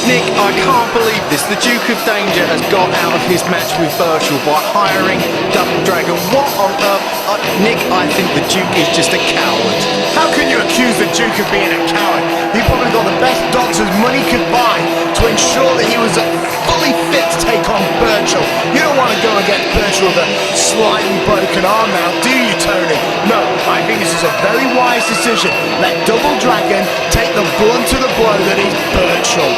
Nick, I can't believe this. The Duke of Danger has got out of his match with Burchill by hiring Double Dragon. What on earth? Nick, I think the Duke is just a coward. How can you accuse the Duke of being a coward? He probably got the best doctors money could buy to ensure that he was fully fit to take on Burchill. You don't want to go against Burchill with a slightly broken arm now, do you, Tony? No, I think this is a very wise decision. Let Double Dragon take the blunt of the blow that is Burchill.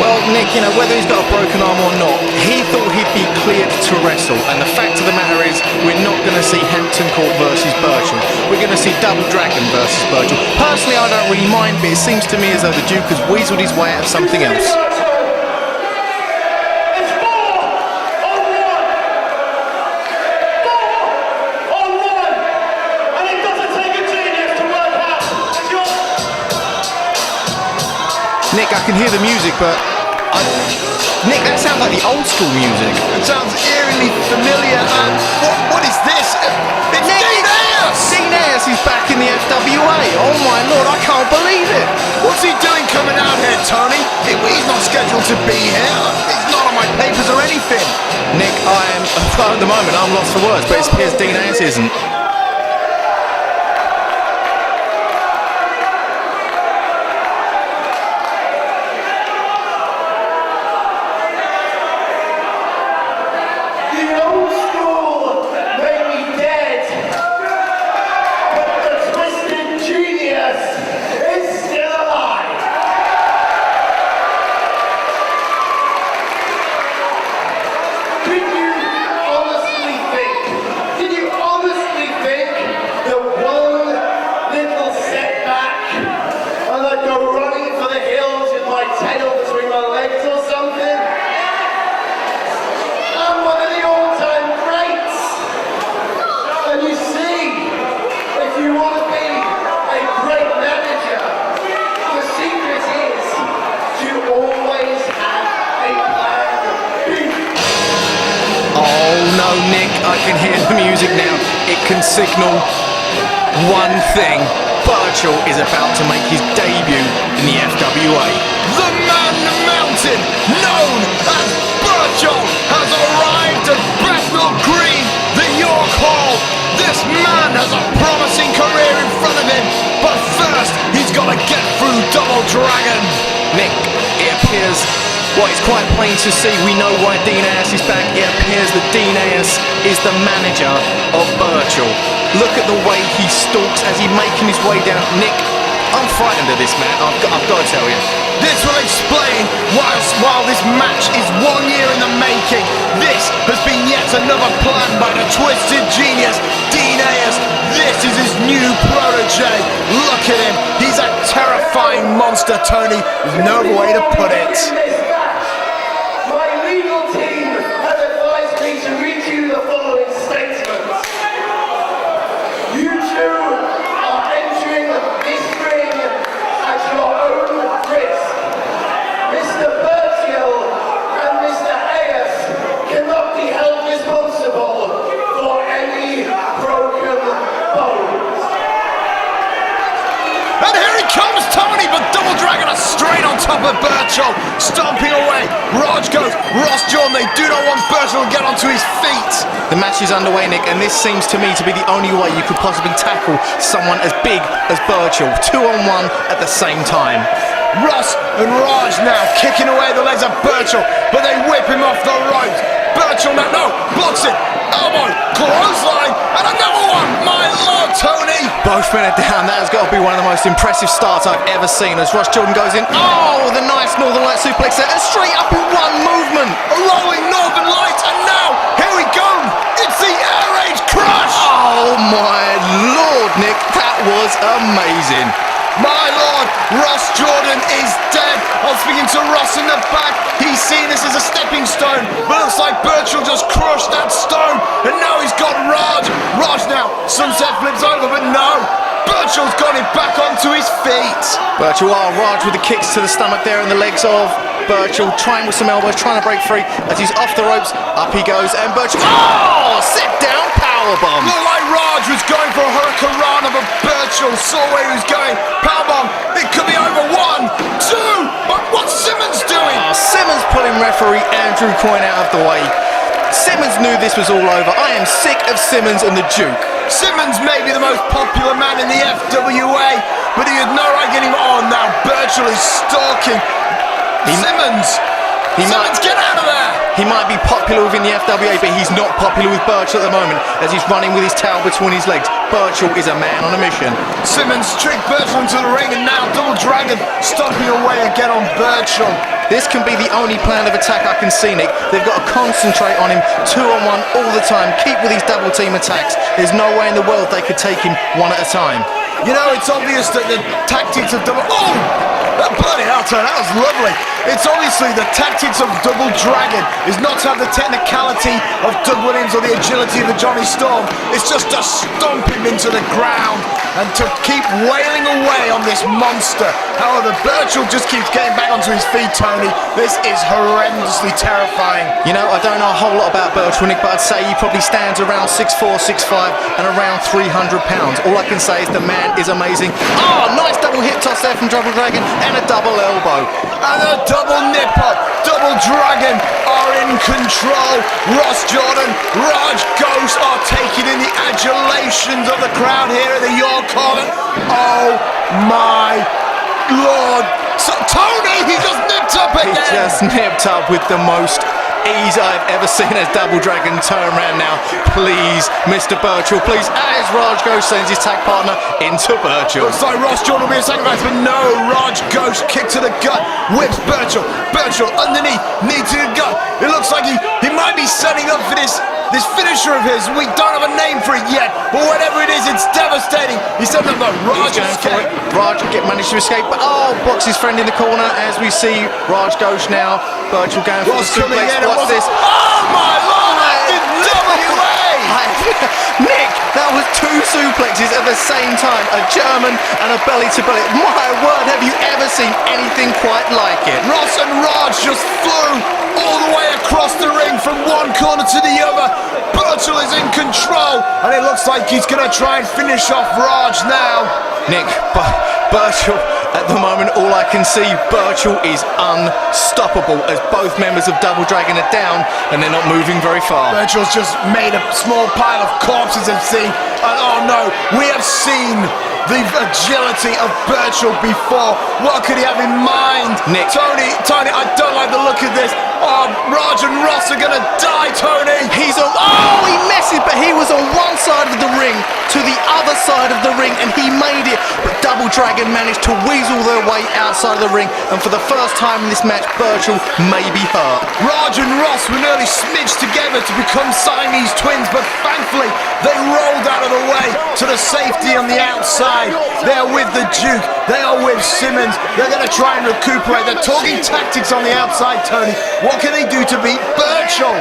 Well, Nick, you know, whether he's got a broken arm or not, he thought he'd be cleared to wrestle, and the fact of the matter is, we're not going to see Hampton Court versus Burchill. We're going to see Double Dragon versus Burchill. Personally, I don't really mind, but it seems to me as though the Duke has weaseled his way out of something else. Nick, I can hear the music, but Nick, that sounds like the old school music. It sounds eerily familiar. What is this? It's Dean Ayass! Dean Ayass is back in the FWA. Oh my lord, I can't believe it. What's he doing coming out here, Tony? He's not scheduled to be here. He's not on my papers or anything. Nick, at the moment, I'm lost for words, but it appears Dean Ayass isn't. I'm one of the all-time know, Nick, I can hear the music now. It can signal one thing. Burchill is about to make his debut in the FWA. The man, the mountain, known as Burchill, has arrived at Bethnal Green, the York Hall. This man has a promising career in front of him, but first he's got to get through Double Dragon. Nick, it appears, well, it's quite plain to see, we know why Dean Ayass is back. It appears that Dean Ayass is the manager of Burchill. Look at the way he stalks as he's making his way down. Nick, I'm frightened of this man, I've got to tell you. This will explain while this match is 1 year in the making. This has been yet another plan by the twisted genius, Dean Ayass. This is his new protege. Look at him. He's a terrifying monster, Tony. There's no other way to put it. My legal team has advised me to read you the following statement. You two are entering this ring at your own risk. Mr. Burchill and Mr. Ayass cannot be held responsible for any broken bones. And here he comes, Tony, but Double Dragon are straight on top of Burchill, stomping away. Raj goes, Ross John, they do not want Burchill to get onto his feet. The match is underway, Nick, and this seems to me to be the only way you could possibly tackle someone as big as Burchill. 2-on-1 at the same time. Ross and Raj now kicking away the legs of Burchill, but they whip him off the ropes. Burchill now, no, blocks it. Elbow, clothesline, and another one. My lord, Tony. Both men are down. That has got to be one of the most impressive starts I've ever seen as Ross Jordan goes in. Oh, the nice Northern Light suplex there, and straight up in one movement. A rolling Northern Light, and now, here we go. It's the Air Raid Crush. Oh my lord, Nick, that was amazing. My lord, Ross Jordan is dead. I'm speaking to Ross in the back. He's seen this as a stepping stone, but looks like Burchill just crushed that stone, and now he's got Raj. Raj now, sunset flips over, but no. Burchill's got him back onto his feet. Burchill, Raj with the kicks to the stomach there and the legs of Burchill, trying with some elbows, trying to break free as he's off the ropes. Up he goes, and Burchill, oh, sit down powerbomb. Looked like Raj was going for a hurricanrana, but Burchill saw where he was going. Powerbomb, it could be over. 1, 2, but what's Simmons doing? Simmons pulling referee Andrew Coyne out of the way. Simmons knew this was all over. I am sick of Simmons and the Duke. Simmons may be the most popular man in the FWA, but he had no right getting him on. Now Burchill is stalking Simmons. Simmons, get out of there! He might be popular within the FWA, but he's not popular with Burchill at the moment as he's running with his towel between his legs. Burchill is a man on a mission. Simmons tricked Burchill into the ring, and now Double Dragon stomping away again on Burchill. This can be the only plan of attack I can see, Nick. They've got to concentrate on him 2-on-1 all the time. Keep with these double team attacks. There's no way in the world they could take him one at a time. You know, it's obvious that the tactics of Double... Oh! That bloody hell, Tony, that was lovely. It's obviously the tactics of Double Dragon is not to have the technicality of Doug Williams or the agility of a Jonny Storm. It's just to stomp him into the ground and to keep wailing away on this monster. However, Burchill just keeps getting back onto his feet, Tony. This is horrendously terrifying. You know, I don't know a whole lot about Burchill, Nick, but I'd say he probably stands around 6'4", 6'5", and around 300 pounds. All I can say is the man is amazing. Oh, nice double hip toss there from Double Dragon, and a double elbow. And a double nipper. Double Dragon are in control. Ross Jordan, Raj Ghosh are taking in the adulations of the crowd here at the York Hall. Oh my lord. So, Tony, he just nipped up again. He just nipped up with the most ease I've ever seen as Double Dragon turn around now. Please, Mr. Burchill, please, as Raj Ghosh sends his tag partner into Burchill. Looks like Ross Jordan will be a sacrifice, but no, Raj Ghosh kick to the gut, whips Burchill. Burchill underneath, knee to the gut. It looks like he might be setting up for this finisher of his. We don't have a name for it yet, but whatever it is, it's devastating. He's setting up the Raj escape. Raj managed to escape, but blocks his friend in the corner as we see Raj Ghosh now. Burchill going for the suplex. What's this? Oh my lord, that's FWA! Nick, that was 2 suplexes at the same time, a German and a belly to belly. My word, have you ever seen anything quite like it? Ross and Raj just flew all the way across the ring from one corner to the other. and it looks like he's going to try and finish off Raj now. Nick, Burchill, at the moment, all I can see, Burchill is unstoppable as both members of Double Dragon are down and they're not moving very far. Burchill's just made a small pile of corpses, and oh no, we have seen the agility of Burchill before. What could he have in mind? Nick. Tony, I don't like the look of this. Oh, Raj and Ross are going to die, Tony. He's on, oh, he messes, but he was on one side of the ring to the other side of the ring and he made it, but Double Dragon managed to weasel their way outside of the ring, and for the first time in this match, Burchill may be hurt. Raj and Ross were nearly smidged together to become Siamese twins, but thankfully they rolled out of the way to the safety on the outside. They're with the Duke, they are with Simmons, they're going to try and recuperate. They're talking tactics on the outside, Tony. What can they do to beat Burchill?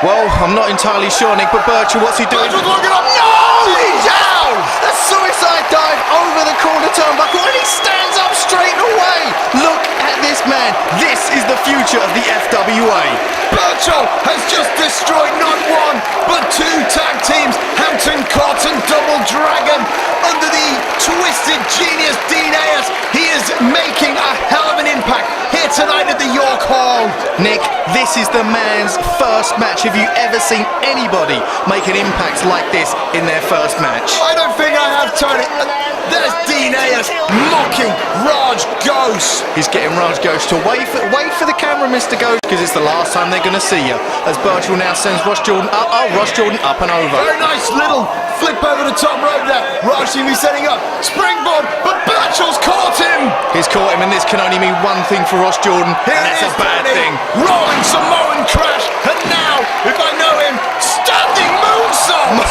Well, I'm not entirely sure, Nick, but Burchill, what's he doing? Burchill's looking up. No! He's down! A suicide dive over the corner turnbuckle and he stands up straight away. Look at this man. This is the future of the FWA. Burchill has just destroyed not one, but two tag teams, Hampton Court and Double Dragon. Under the twisted genius Dean Ayass, he is making a hell of an impact here tonight at the York Hall. Nick, this is the man's first match. Have you ever seen anybody make an impact like this in their first match? I don't think I have, Tony. There's Dean Ayass mocking Raj Ghosh. He's getting Raj Ghosh to wait for the camera, Mr. Ghosh, because it's the last time they're going to see you. As Burchill now sends Ross Jordan up. Oh, Ross Jordan up and over. Very nice little flip over the top rope there. Raj seems to be setting up. Springboard, but Burchill's caught him. He's caught him, and this can only mean one thing for Ross Jordan, and that's a bad thing. Rolling Samoan crash, and now, if I know him, standing moonsault.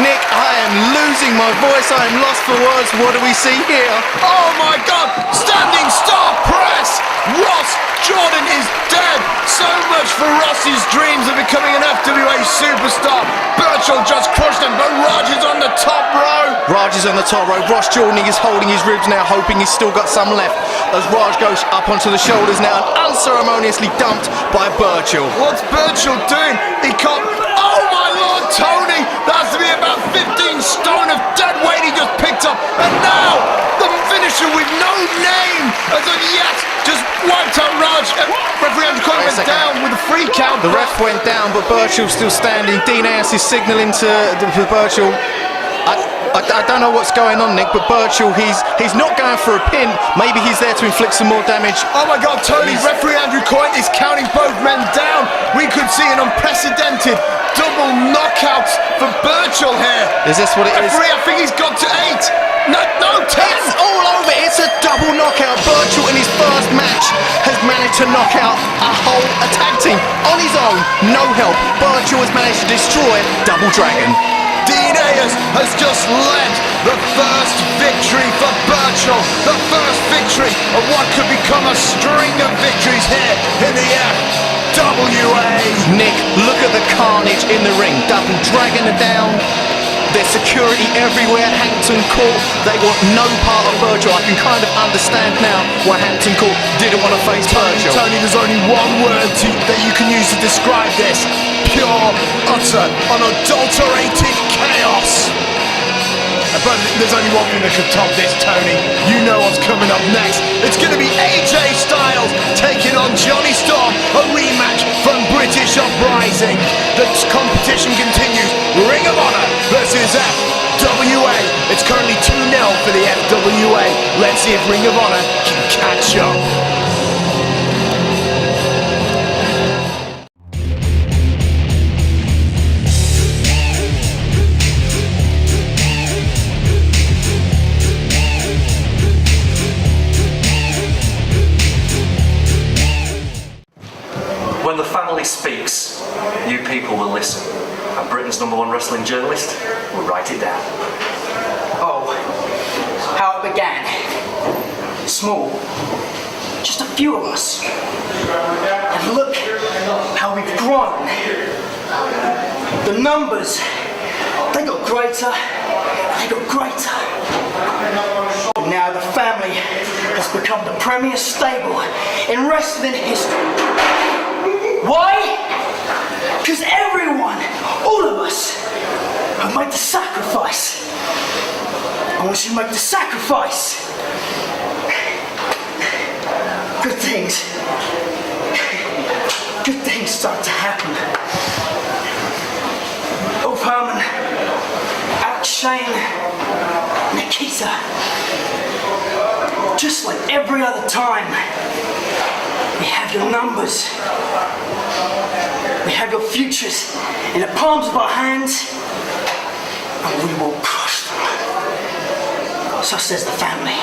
Nick, I am losing my voice. I am lost for words. What do we see here? Oh my God! Standing star press. Ross Jordan is dead. So much for Ross's dreams of becoming an FWA superstar. Burchill just crushed him, but Raj is on the top row. Raj is on the top row. Ross Jordan is holding his ribs now, hoping he's still got some left. As Raj goes up onto the shoulders now and unceremoniously dumped by Burchill. What's Burchill doing? He can't. Oh my Lord, Tony! That has to be about 15 stone of dead weight he just picked up. And now, the finisher with no name as of yet just wiped out Raj. Referee Andrew Coyne went down with a free count. The ref went down, but Burchill's still standing. Dean Ayass is signalling to Burchill. I don't know what's going on, Nick, but Burchill, he's not going for a pin. Maybe he's there to inflict some more damage. Oh my God, Tony, referee Andrew Coyne is counting both men down. We could see an unprecedented double knockout for Burchill here. Is this what it is? Referee, I think he's got to 8. No, 10. It's all over. It's a double knockout. Burchill in his first match has managed to knock out a tag team on his own. No help. Burchill has managed to destroy Double Dragon. Dean Ayass has just led the first victory for Burchill. The first victory of what could become a string of victories here in the FWA. Nick, look at the carnage in the ring. Double Dragon are down. There's security everywhere. Hampton Court, they want no part of Burchill. I can kind of understand now why Hampton Court didn't want to face Burchill. Tony, there's only one word that you can use to describe this. Pure, utter, unadulterated chaos. But there's only one thing that could top this, Tony. You know what's coming up next. It's going to be AJ Styles taking on Jonny Storm, a rematch from British Uprising. The competition continues. Ring of Honor versus FWA. It's currently 2-0 for the FWA. Let's see if Ring of Honor can catch up. When the family speaks, you people will listen. And Britain's #1 wrestling journalist will write it down. Oh, how it began. Small. Just a few of us. And look how we've grown. The numbers, they got greater. They got greater. And now the family has become the premier stable in wrestling history. Why? Because everyone, all of us, have made make the sacrifice. Good things start to happen. Both Herman, Alex Shane, Nikita. Just like every other time, we have your numbers. We have your futures in the palms of our hands, and we will crush them. So says the family.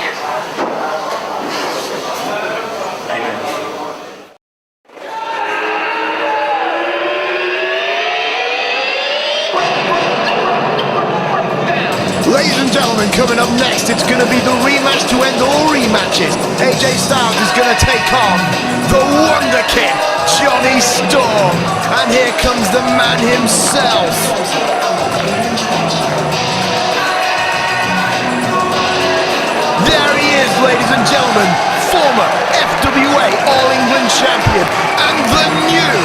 Amen. Ladies and gentlemen, coming up next, it's going to be the rematch to end all rematches. AJ Styles is going to take on the Wonder Kid, Jonny Storm. And here comes the man himself. There he is, ladies and gentlemen, former FWA All-England Champion and the new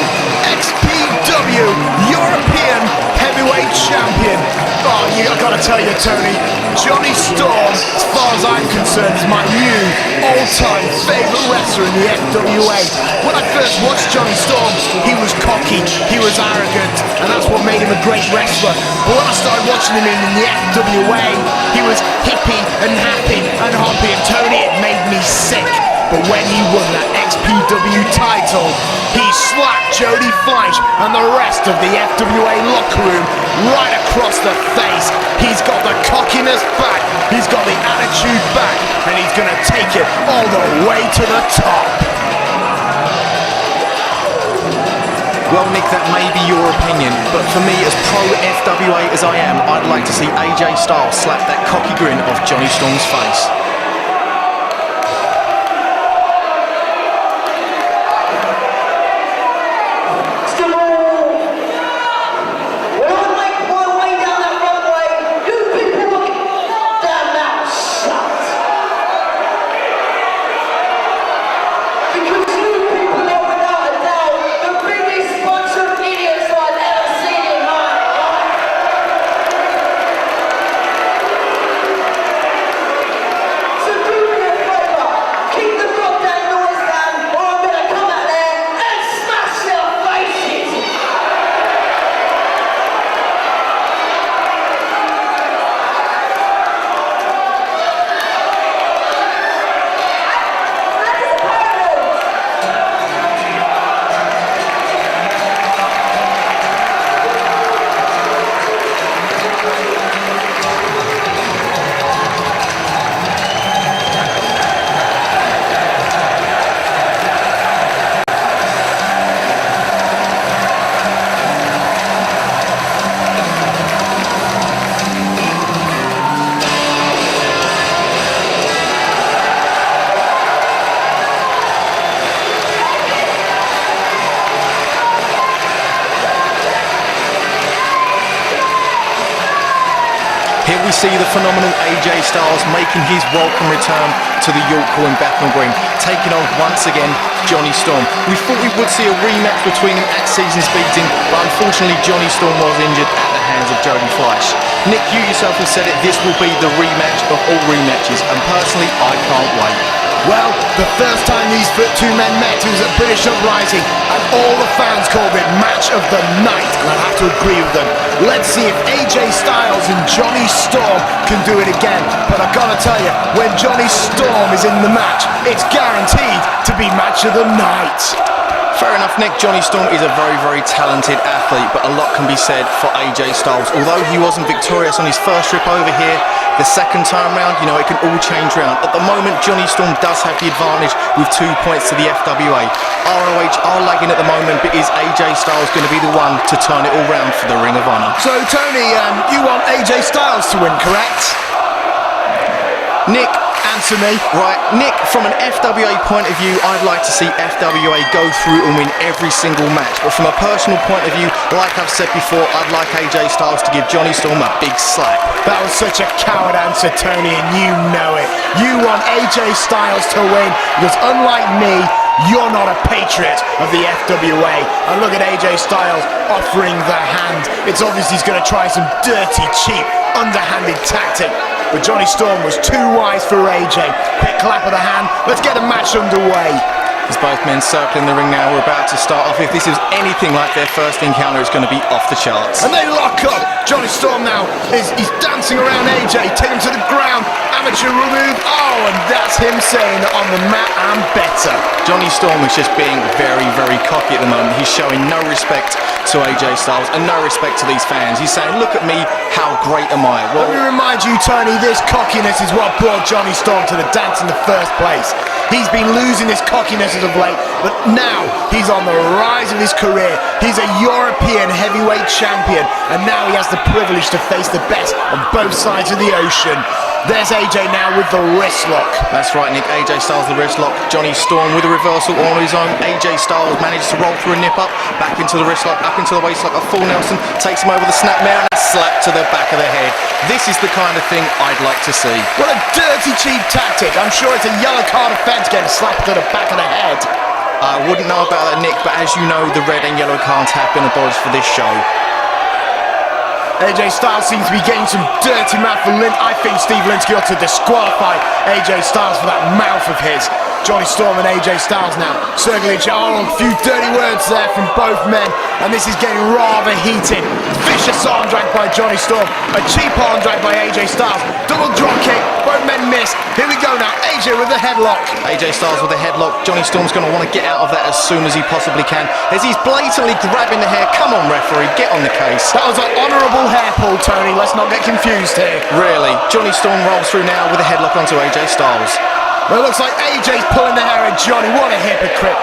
XPW European Heavyweight Champion. Oh, I gotta tell you, Tony, Jonny Storm, as far as I'm concerned, is my new all-time favourite wrestler in the FWA. When I first watched Jonny Storm, he was cocky, he was arrogant, and that's what made him a great wrestler. But when I started watching him in the FWA, he was hippie and happy and hoppy, and Tony, it made me sick. But when he won that XPW title, he slapped Jody, Fleisch and the rest of the FWA locker room right across the face. He's got the cockiness back, he's got the attitude back, and he's going to take it all the way to the top. Well, Nick, that may be your opinion, but for me, as pro FWA as I am, I'd like to see AJ Styles slap that cocky grin off Jonny Storm's face. Here we see the phenomenal AJ Styles making his welcome return to the York Hall in Bethnal Green, taking on once again Jonny Storm. We thought we would see a rematch between them at season's beating, but unfortunately Jonny Storm was injured at the hands of Jody Fleisch. Nick, you yourself have said it, this will be the rematch of all rematches, and personally I can't wait. Well, the first time these two men met, it was at British Uprising, and all the fans called it match of the night, and I have to agree with them. Let's see if AJ Styles and Jonny Storm can do it again. But I gotta tell you, when Jonny Storm is in the match, it's guaranteed to be match of the night. Fair enough, Nick. Jonny Storm is a very, very talented athlete, but a lot can be said for AJ Styles. Although he wasn't victorious on his first trip over here, the second time round, you know, it can all change round. At the moment, Jonny Storm does have the advantage with 2 points to the FWA. ROH are lagging at the moment, but is AJ Styles going to be the one to turn it all round for the Ring of Honor? So, Tony, you want AJ Styles to win, correct? Nick, answer me. Right, Nick, from an FWA point of view, I'd like to see FWA go through and win every single match. But from a personal point of view, like I've said before, I'd like AJ Styles to give Jonny Storm a big slap. That was such a coward answer, Tony, and you know it. You want AJ Styles to win because, unlike me, you're not a patriot of the FWA. And look at AJ Styles offering the hand. It's obvious he's going to try some dirty, cheap, underhanded tactic. but Jonny Storm was too wise for AJ. Quick clap of the hand, let's get the match underway. As both men circling the ring now, we're about to start off. If this is anything like their first encounter, it's going to be off the charts. And they lock up. Jonny Storm now he's dancing around AJ, take him to the ground. Amateur remove. Oh, and that's him saying that on the mat I'm better. Jonny Storm is just being very, very cocky at the moment. He's showing no respect to AJ Styles and no respect to these fans. He's saying, look at me, how great am I? Well, let me remind you, Tony, this cockiness is what brought Jonny Storm to the dance in the first place. He's been losing his cockiness as of late, but now he's on the rise of his career. He's a European heavyweight champion, and now he has the privilege to face the best on both sides of the ocean. There's AJ now with the wrist lock. That's right, Nick. AJ Styles the wrist lock. Jonny Storm with a reversal all on his own. AJ Styles manages to roll through a nip up, back into the wrist lock, up into the waist lock, a full Nelson, takes him over the snapmare and a slap to the back of the head. This is the kind of thing I'd like to see. What a dirty, cheap tactic. I'm sure it's a yellow card offence getting slapped to the back of the head. I wouldn't know about that, Nick, but as you know, the red and yellow cards have been abolished for this show. AJ Styles seems to be getting some dirty mouth from Lynn. I think Steve Linsky ought to disqualify AJ Styles for that mouth of his. Jonny Storm and AJ Styles now circling each other. A few dirty words there from both men, and this is getting rather heated. Vicious arm drag by Jonny Storm, a cheap arm drag by AJ Styles. Double drop kick, both men miss. Here we go now, AJ with the headlock. AJ Styles with the headlock. Jonny Storm's going to want to get out of that as soon as he possibly can, as he's blatantly grabbing the hair. Come on, referee, get on the case. That was an honourable hair pull, Tony. Let's not get confused here. Really? Jonny Storm rolls through now with a headlock onto AJ Styles. Well, it looks like AJ's pulling the hair of Jonny. What a hypocrite.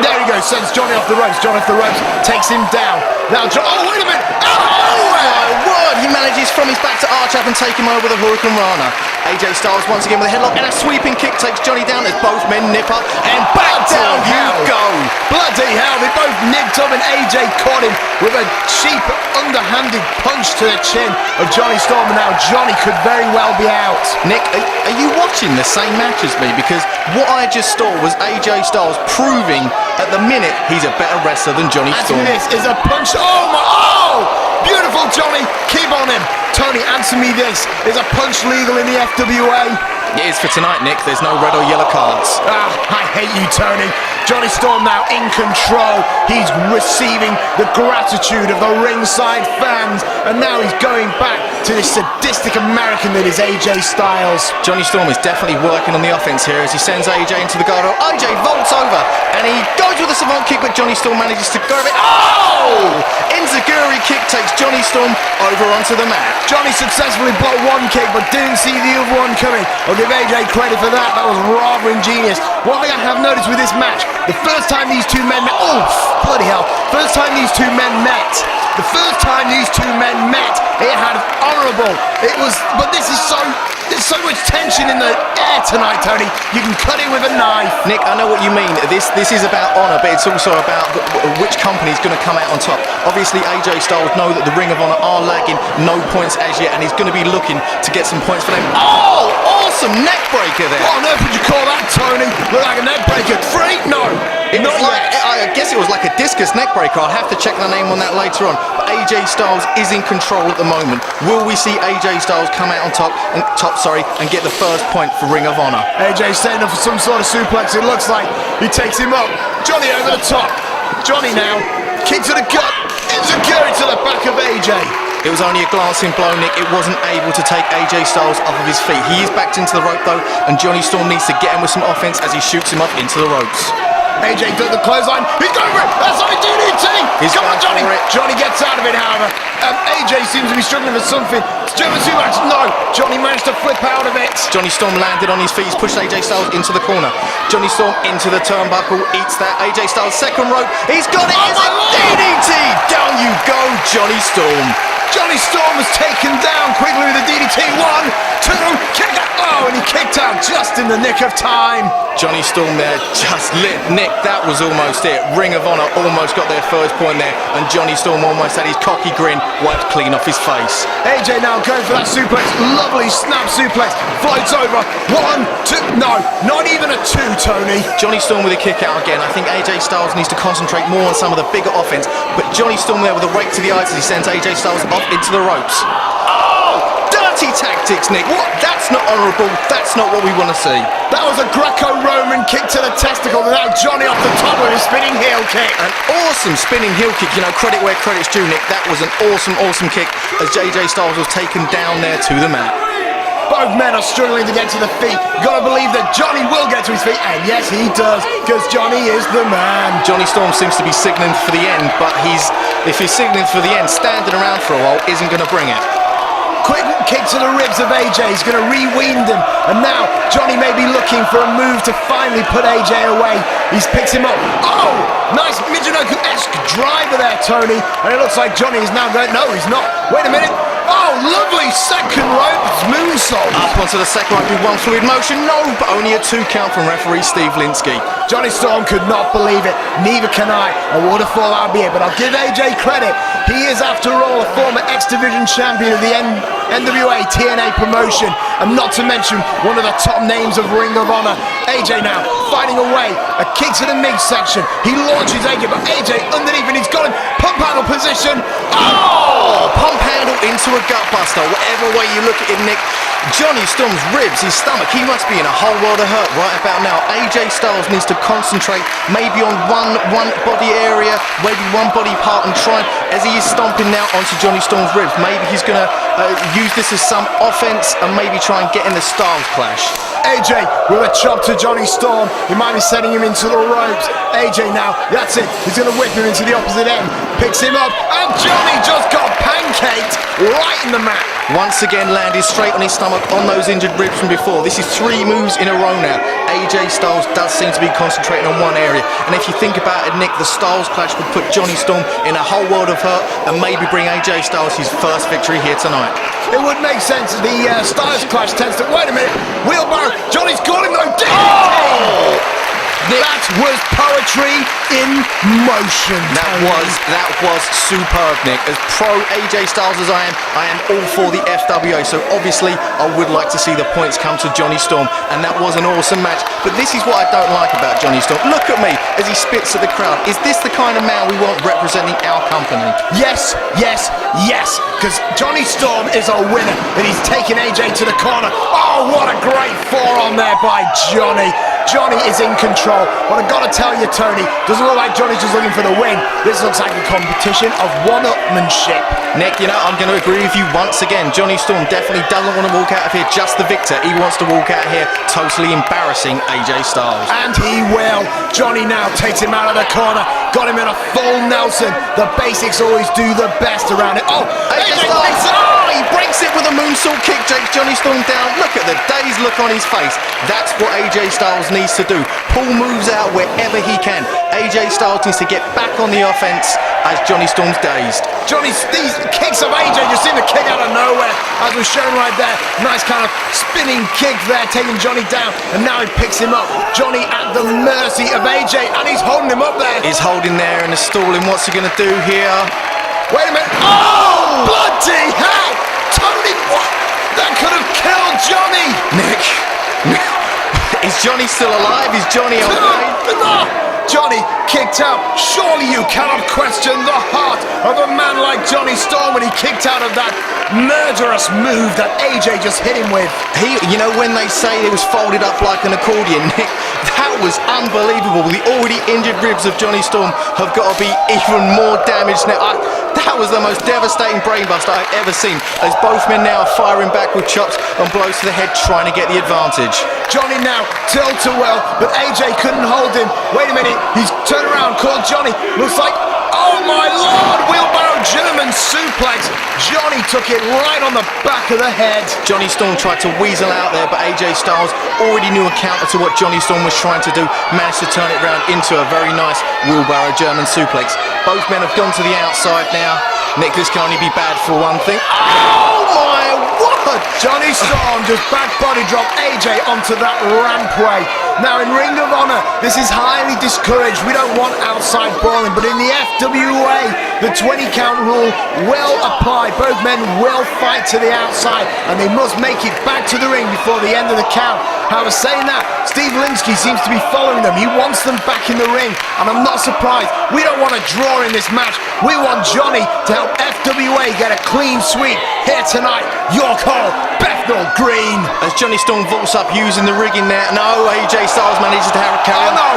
There he goes, sends Jonny off the ropes. Jonny off the ropes, takes him down. Now, oh, wait a minute. Oh, my word. He manages from his back to arch up and take him over the Hurricane Rana. AJ Styles once again with a headlock and a sweeping kick takes Jonny down as both men nip up and back down you go. Bloody hell, they both nipped up and AJ caught him with a cheap underhanded punch to the chin of Jonny Storm, and now Jonny could very well be out. Nick, are you watching the same match as me? Because what I just saw was AJ Styles proving at the minute he's a better wrestler than Jonny Storm. This is a punch. Oh my, oh! Beautiful, Jonny. Keep on him. Tony, answer me this. Is a punch legal in the FWA? It is for tonight, Nick. There's no red or yellow cards. I hate you, Tony. Jonny Storm now in control. He's receiving the gratitude of the ringside fans, and now he's going back to this sadistic American that is AJ Styles. Jonny Storm is definitely working on the offense here as he sends AJ into the guardrail. AJ vaults over, and he goes with a savant kick, but Jonny Storm manages to grab it. Oh! Enziguri kick takes Jonny Storm over onto the mat. Jonny successfully blocked one kick, but didn't see the other one coming. I'll give AJ credit for that. That was rather ingenious. One thing I have noticed with this match, the first time these two men met, oh, bloody hell, first time these two men met, it had honourable, it was, but this is there's so much tension in the air tonight, Tony. You can cut it with a knife. Nick, I know what you mean. This is about honour, but it's also about which company is going to come out on top. Obviously, AJ Styles know that the Ring of Honor are lagging no points as yet, and he's going to be looking to get some points for them. Oh, awesome neck breaker there. What on earth would you call that, Tony? Look like a neck breaker. Free? No. I guess it was like a discus neck breaker. I'll have to check the name on that later on. But AJ Styles is in control at the moment. Will we see AJ Styles come out on top and get the first point for Ring of Honor? AJ setting up for some sort of suplex. It looks like he takes him up. Jonny over the top. Jonny now. Kick to the gut. Insecurity to the back of AJ. It was only a glancing blow, Nick. It wasn't able to take AJ Styles off of his feet. He is backed into the rope though, and Jonny Storm needs to get him with some offense as he shoots him up into the ropes. AJ does the clothesline. He's going for it. That's on a DDT. Come on, Jonny. Jonny gets out of it, however. AJ seems to be struggling with something. German suplex. No. Jonny managed to flip out of it. Jonny Storm landed on his feet. He's pushed AJ Styles into the corner. Jonny Storm into the turnbuckle. Eats that. AJ Styles second rope. He's got it. It's a DDT. Down you go, Jonny Storm. Jonny Storm was taken down quickly with a DDT. 1, 2, kick out. Oh, and he kicked out just in the nick of time. Jonny Storm there just lit. Nick, that was almost it. Ring of Honor almost got their first point there, and Jonny Storm almost had his cocky grin wiped clean off his face. AJ now going for that suplex. Lovely snap suplex. Floats over. 1, 2. No, not even a 2, Tony. Jonny Storm with a kick out again. I think AJ Styles needs to concentrate more on some of the bigger offense, but Jonny Storm there with a rake to the eyes as he sends AJ Styles off into the ropes. Oh! Dirty dirty tactics, Nick. What? That's not honourable. That's not what we want to see. That was a Greco-Roman kick to the testicle, and now Johnny off the top with a spinning heel kick. An awesome spinning heel kick. You know, credit where credit's due, Nick. That was an awesome kick as JJ Styles was taken down there to the mat. Both men are struggling to get to the feet. Gotta believe that Johnny will get to his feet, and yes, he does, because Johnny is the man. Jonny Storm seems to be signalling for the end, but if he's signalling for the end, standing around for a while isn't going to bring it. Quick kick to the ribs of AJ. He's going to rewind him, and now Johnny may be looking for a move to finally put AJ away. He's picked him up. Oh, nice Michinoku-esque driver there, Tony. And it looks like Johnny is now going. No, he's not. Wait a minute. Oh, lovely second rope moonsault. Up onto the second rope with one fluid motion. No, but only a 2 count from referee Steve Linsky. Jonny Storm could not believe it. Neither can I. I would have thought I'd be it, but I'll give AJ credit. He is, after all, a former X-Division champion of the NWA TNA promotion, and not to mention one of the top names of Ring of Honor. AJ now fighting away. A kick to the midsection. He launches AJ, but AJ underneath, and he's got him pump handle position. Oh! Pump handle into a gut buster. Whatever way you look at it, Nick. Jonny Storm's ribs, his stomach, he must be in a whole world of hurt right about now. AJ Styles needs to concentrate maybe on one body area, maybe one body part, and try, as he is stomping now onto Jonny Storm's ribs, maybe he's going to use this as some offense and maybe try and get in the Styles clash. AJ with a chop to Jonny Storm. He might be setting him into the ropes. AJ now, that's it. He's going to whip him into the opposite end. Picks him up, and Johnny just got pancaked right in the mat. Once again landed straight on his stomach on those injured ribs from before. This is 3 moves in a row now. AJ Styles does seem to be concentrating on one area. And if you think about it, Nick, the Styles clash would put Jonny Storm in a whole world of hurt and maybe bring AJ Styles his first victory here tonight. It would make sense. The Styles clash tends to... Wait a minute. Wheelbarrow. Johnny's got him though. Oh! That was poetry in motion. That was superb, Nick. As pro AJ Styles as I am all for the FWA. So obviously, I would like to see the points come to Jonny Storm, and that was an awesome match. But this is what I don't like about Jonny Storm. Look at me as he spits at the crowd. Is this the kind of man we want representing our company? Yes, yes, yes. Because Jonny Storm is a winner, and he's taking AJ to the corner. Oh, what a great forearm there by Johnny. Johnny is in control, but I've got to tell you, Tony, doesn't look like Johnny's just looking for the win. This looks like a competition of one-upmanship. Nick, you know, I'm going to agree with you once again. Jonny Storm definitely doesn't want to walk out of here just the victor. He wants to walk out here totally embarrassing AJ Styles. And he will. Johnny now takes him out of the corner. Got him in a full Nelson. The basics always do the best around it. Oh, AJ breaks it. Oh, he breaks it with a moonsault kick. Takes Jonny Storm down. Look at the dazed look on his face. That's what AJ Styles needs to do. Pull moves out wherever he can. AJ Styles needs to get back on the offense as Jonny Storm's dazed. These kicks of AJ just seem to kick out of nowhere, as was shown right there. Nice kind of spinning kick there, taking Johnny down, and now he picks him up. Johnny at the mercy of AJ, and he's holding him up there. He's holding there and stalling. What's he going to do here? Wait a minute. Oh, bloody hell! Tony, what? That could have killed Johnny. Nick. Is Johnny still alive? Is Johnny alive? No! Johnny kicked out. Surely you cannot question the heart of a man like Jonny Storm when he kicked out of that murderous move that AJ just hit him with. You know, when they say it was folded up like an accordion, Nick, that was unbelievable. The already injured ribs of Jonny Storm have got to be even more damaged now. That was the most devastating brainbuster I've ever seen, as both men now are firing back with chops and blows to the head, trying to get the advantage. Johnny now tilted well, but AJ couldn't hold him. Wait a minute, he's turned around, called Johnny. Looks like, oh my lord, wheelbarrow German suplex. Johnny took it right on the back of the head. Jonny Storm tried to weasel out there, but AJ Styles already knew a counter to what Jonny Storm was trying to do, managed to turn it round into a very nice wheelbarrow German suplex. Both men have gone to the outside now. Nick, this can only be bad for one thing. Oh my word! Jonny Storm just back body dropped AJ onto that rampway. Now in Ring of Honor, this is highly discouraged. We don't want outside brawling, but in the FWA, the 20 count rule will apply. Both men will fight to the outside, and they must make it back to the ring before the end of the count. However, saying that, Steve Linsky seems to be following them. He wants them back in the ring, and I'm not surprised. We don't want a draw in this match. We want Johnny to help FWA get a clean sweep here tonight. Your call, Bethnal Green. As Jonny Storm vaults up using the rigging there. No, AJ Styles manages to have a carry. Oh no!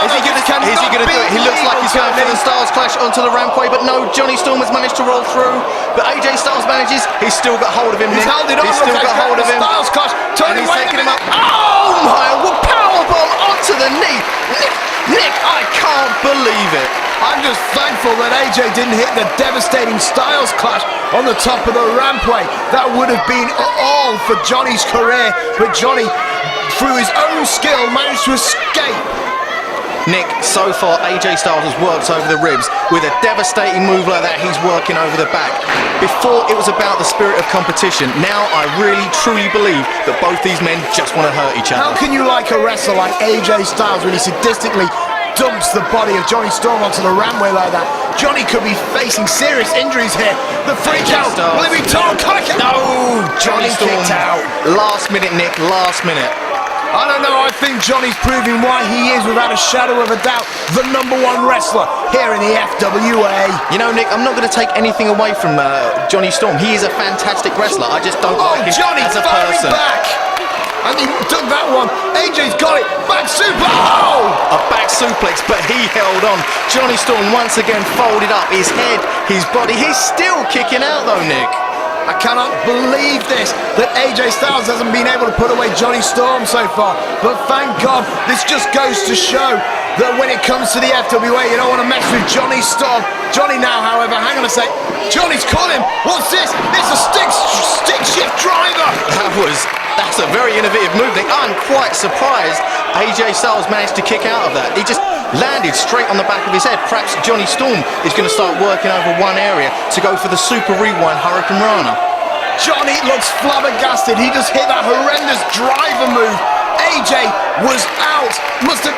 Is he going to do it? He looks like he's going for the Styles Clash onto the rampway, but no, Jonny Storm has managed to roll through. But AJ Styles manages. He's still got hold of him. He's held it on. He's still got hold of him. Styles Clash. And he's taking him up. Oh my! Well, powerbomb onto the knee. Nick, I can't believe it. I'm just thankful that AJ didn't hit the devastating Styles Clash on the top of the rampway. That would have been all for Johnny's career, but Johnny, through his own skill, managed to escape. Nick, so far AJ Styles has worked over the ribs. With a devastating move like that, he's working over the back. Before, it was about the spirit of competition. Now I really truly believe that both these men just want to hurt each other. How can you like a wrestler like AJ Styles when he sadistically dumps the body of Jonny Storm onto the rampway like that? Johnny could be facing serious injuries here. The freak out. Will he be torn? No, Johnny Storm kicked out. Last minute, Nick, last minute. I don't know, I think Johnny's proving why he is, without a shadow of a doubt, the #1 wrestler here in the FWA. You know, Nick, I'm not going to take anything away from Jonny Storm. He is a fantastic wrestler. I just don't like him Johnny as a firing person. back! And he took that one. AJ's got it. Back suplex. Oh! A back suplex, but he held on. Jonny Storm once again folded up his head, his body. He's still kicking out though, Nick. I cannot believe this, that AJ Styles hasn't been able to put away Jonny Storm so far. But thank God, this just goes to show that when it comes to the FWA, you don't want to mess with Jonny Storm. Johnny now, however, hang on a sec. Johnny's caught him. What's this? It's a stick shift driver. That's a very innovative move, Nick. I'm quite surprised AJ Styles managed to kick out of that. He just landed straight on the back of his head. Perhaps Jonny Storm is going to start working over one area to go for the Super Rewind Hurricane Rana. Johnny looks flabbergasted. He just hit that horrendous driver move. AJ was out.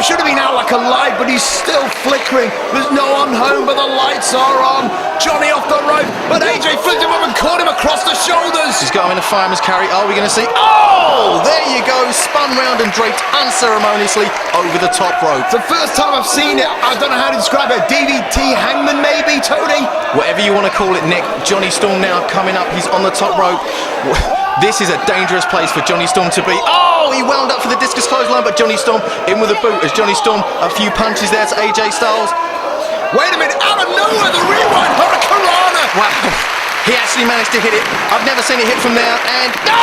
Should have been out like a light, but he's still flickering. There's no one home, but the lights are on. Johnny off the rope, but AJ flipped him up and caught him across the shoulders. He's got him in a fireman's carry. Are we going to see? Oh, there you go. Spun round and draped unceremoniously over the top rope. It's the first time I've seen it. I don't know how to describe it. DVT hangman maybe, Tony? Whatever you want to call it, Nick. Jonny Storm now coming up. He's on the top rope. This is a dangerous place for Jonny Storm to be. Oh, he wound up for the discus clothesline, but Jonny Storm in with a boot as Jonny Storm a few punches there to AJ Styles. Wait a minute, out of nowhere, the rewind Hurricane Rana. Wow, he actually managed to hit it. I've never seen it hit from there, and no!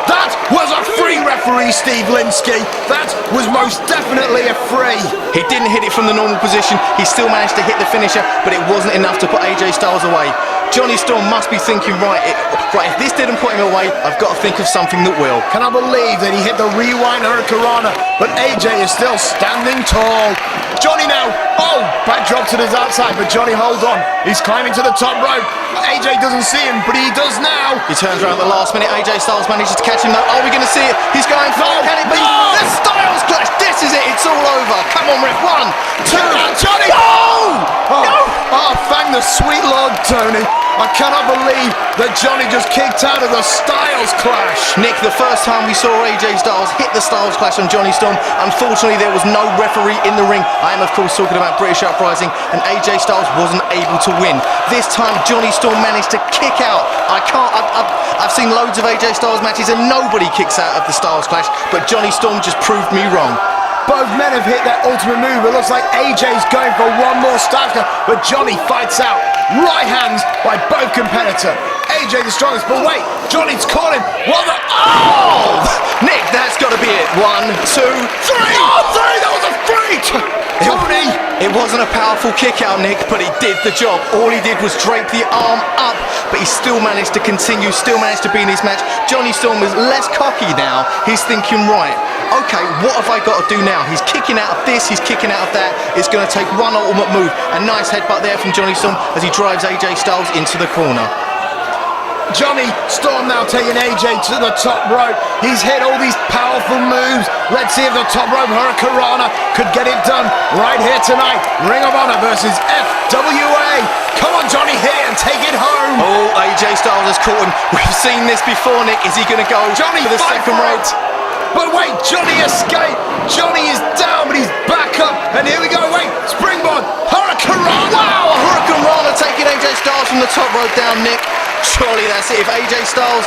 That was a free, referee Steve Linsky. That was most definitely a free. He didn't hit it from the normal position. He still managed to hit the finisher, but it wasn't enough to put AJ Styles away. Jonny Storm must be thinking, right, if this didn't put him away, I've got to think of something that will. Can I believe that he hit the rewind Hurricane Rana, but AJ is still standing tall. Johnny now, backdrop to his outside, but Johnny holds on. He's climbing to the top rope. AJ doesn't see him, but he does now. He turns around at the last minute. AJ Styles manages to catch him though. Are we going to see it? He's going for it. Can it be? No! The Styles Clash. This is it. It's all over. Come on, ref. 1, 2. Johnny! Oh, thank the sweet Lord, Tony. I cannot believe that Johnny just kicked out of the Styles Clash. Nick, the first time we saw AJ Styles hit the Styles Clash on Jonny Storm, unfortunately there was no referee in the ring. I am of course talking about British Uprising, and AJ Styles wasn't able to win. This time Jonny Storm managed to kick out. I've seen loads of AJ Styles matches and nobody kicks out of the Styles Clash, but Jonny Storm just proved me wrong. Both men have hit their ultimate move. It looks like AJ's going for one more Styles Clash, but Johnny fights out. Right hands by both competitor. AJ the strongest, but wait, Johnny's caught him. What the? Oh! Nick, that's got to be it. 1, 2, 3. Oh, 3! That was a freak! Tony! It wasn't a powerful kick out, Nick, but he did the job. All he did was drape the arm up, but he still managed to continue, still managed to be in this match. Jonny Storm is less cocky now. He's thinking, right, okay, what have I got to do now? He's kicking out of this, he's kicking out of that. It's going to take one ultimate move. A nice headbutt there from Jonny Storm as he drives AJ Styles into the corner. Jonny Storm now taking AJ to the top rope. He's hit all these powerful moves. Let's see if the top rope Hurricanrana could get it done right here tonight. Ring of Honor versus FWA. Come on, Jonny, hit it and take it home. Oh, AJ Styles has caught him. We've seen this before, Nick. Is he going to go Jonny, for the fight second for rope? it. But wait, Jonny escaped. Jonny is down, but he's back up. And here we go. Wait, springboard. Hurricanrana. Wow, a Hurricanrana taking AJ Styles from the top rope down, Nick. Surely that's it. If AJ Styles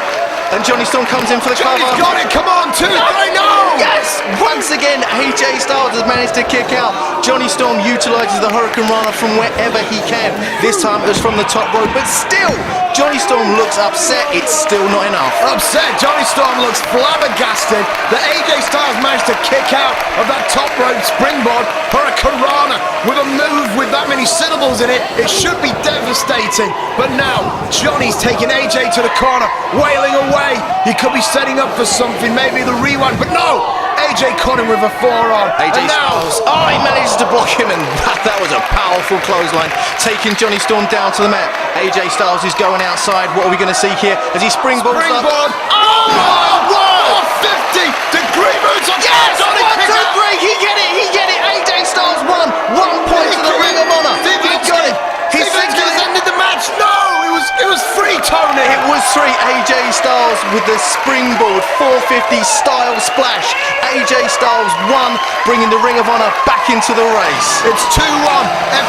and Jonny Storm comes in for the Jonny's cover. got it. Come on, 2, 3, no. Yes! Once again, AJ Styles has managed to kick out. Jonny Storm utilises the Hurricanrana from wherever he can. This time it was from the top rope, but still, Jonny Storm looks upset. It's still not enough. Upset. Jonny Storm looks flabbergasted that AJ Styles managed to kick out of that top rope springboard Hurricanrana with a move with that many syllables in it. It should be devastating. But now, Jonny's taking AJ to the corner, wailing away. He could be setting up for something, maybe the rewind, but no! AJ caught him with a forearm. AJ and now, Styles, he manages to block him, and that was a powerful clothesline, taking Jonny Storm down to the mat. AJ Styles is going outside. What are we going to see here as he springboards up? Oh my word! 50-degree moves on Jonny. 1, 2, 3, he get it. AJ Styles won. 1 point to the Ring of Honor. He got it. He thinks he's ended the match. No, it was 3, Tony. It was 3. AJ Styles with the springboard 450 style splash. AJ Styles won, bringing the Ring of Honor back into the race. It's 2-1.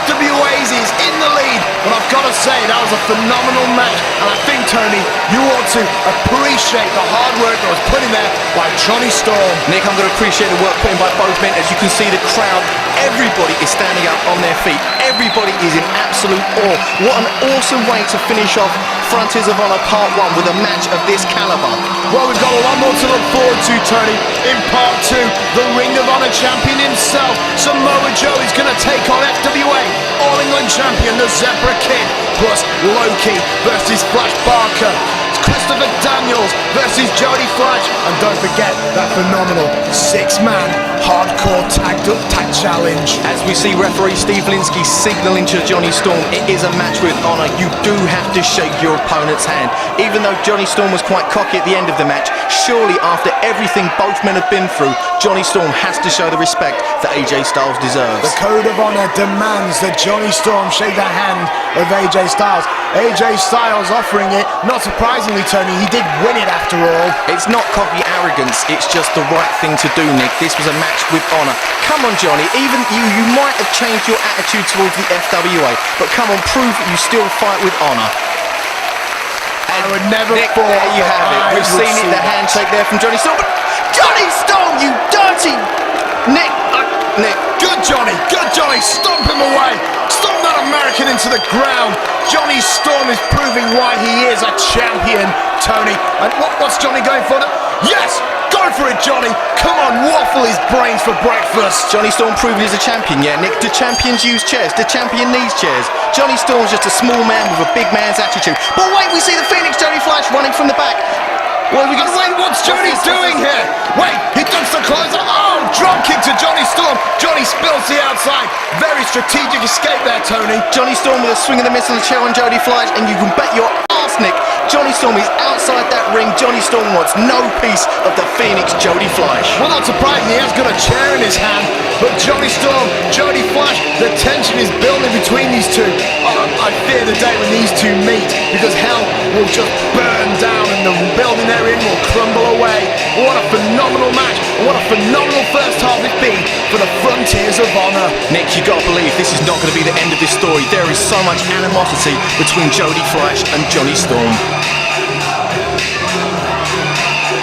FWA's is in the lead. But I've got to say, that was a phenomenal match. And I think, Tony, you ought to appreciate the hard work that was put in there by Jonny Storm. Nick, I'm going to appreciate the work put in by both men. As you can see, the crowd, everybody is standing up on their feet. Everybody is in absolute awe. What an awesome way to finish off Frontiers of Honor Part 1 with a match of this caliber. Well, we've got a lot more to look forward to, Tony. In Part 2, the Ring of Honor champion himself, Samoa Joe, is going to take on FWA All England champion, the Zebra Kid, plus Loki versus Fleisch Barker. Christopher Daniels versus Jody Fleisch, and don't forget that phenomenal 6-man hardcore tag challenge. As we see referee Steve Linsky signalling to Jonny Storm, it is a match with honor. You do have to shake your opponent's hand. Even though Jonny Storm was quite cocky at the end of the match, surely after everything both men have been through, Jonny Storm has to show the respect that AJ Styles deserves. The Code of Honor demands that Jonny Storm shake the hand of AJ Styles. AJ Styles offering it, not surprisingly, Tony, he did win it after all. It's not cocky arrogance, it's just the right thing to do, Nick. This was a match with honor. Come on, Jonny, even you might have changed your attitude towards the FWA, but come on, prove that you still fight with honor. I would never Nick, fall. there you have it. We've seen it, the handshake there from Jonny Storm. But Jonny Storm, you dirty Nick. Good Jonny, stomp him away. Stomp that American into the ground. Jonny Storm is proving why he is a champion, Tony. And what's Jonny going for? Yes! Go for it, Jonny! Come on, waffle his brains for breakfast. Jonny Storm proving he's a champion, yeah, Nick. Do champions use chairs? Do champion needs chairs? Jonny Storm's just a small man with a big man's attitude. But wait, we see the Phoenix Jody Fleisch running from the back. Well, we got to wait. What's Jody doing here? Wait, he dumps the clothes. Oh, drop kick to Jonny Storm. Jonny spills the outside. Very strategic escape there, Tony. Jonny Storm with a swing and a miss on the chair on Jody Fleisch, and you can bet your ass, Nick, Jonny Storm is outside that ring. Jonny Storm wants no piece of the Phoenix Jody Fleisch. Well, not surprising, he has got a chair in his hand. But Jonny Storm, Jody Fleisch, the tension is building between these two. Oh, I fear the day when these two meet, because hell will just burn down and the building they're in will crumble away. What a phenomenal match, and what a phenomenal first half it's been for the Frontiers of Honor. Nick, you gotta believe this is not gonna be the end of this story. There is so much animosity between Jody Fleisch and Jonny Storm.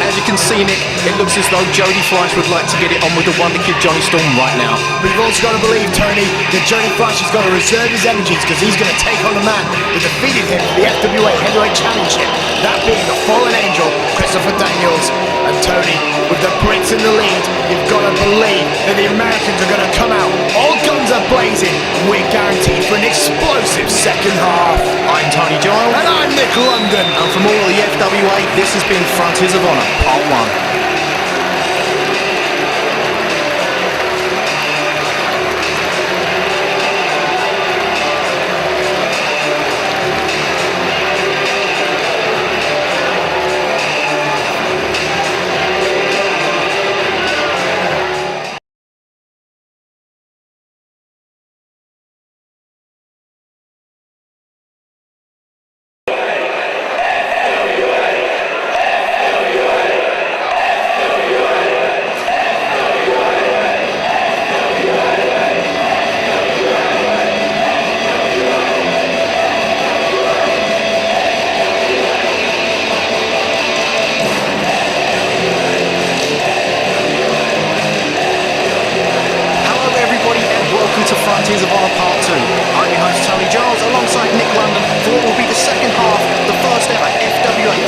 As you can see, Nick, it looks as though Jody Fleisch would like to get it on with the Wonder Kid Jonny Storm right now. But you've also got to believe, Tony, that Jody Fleisch has got to reserve his energies, because he's going to take on the man who defeated him for the FWA Heavyweight Championship, that being the fallen angel, Christopher Daniels. And Tony, with the Brits in the lead, you've got to believe that the Americans are going to come out. All guns are blazing, and we're guaranteed for an explosive second half. I'm Tony Giles. And I'm Nick London. And from all of the FWA, this has been Frontiers of Honor, Part 1.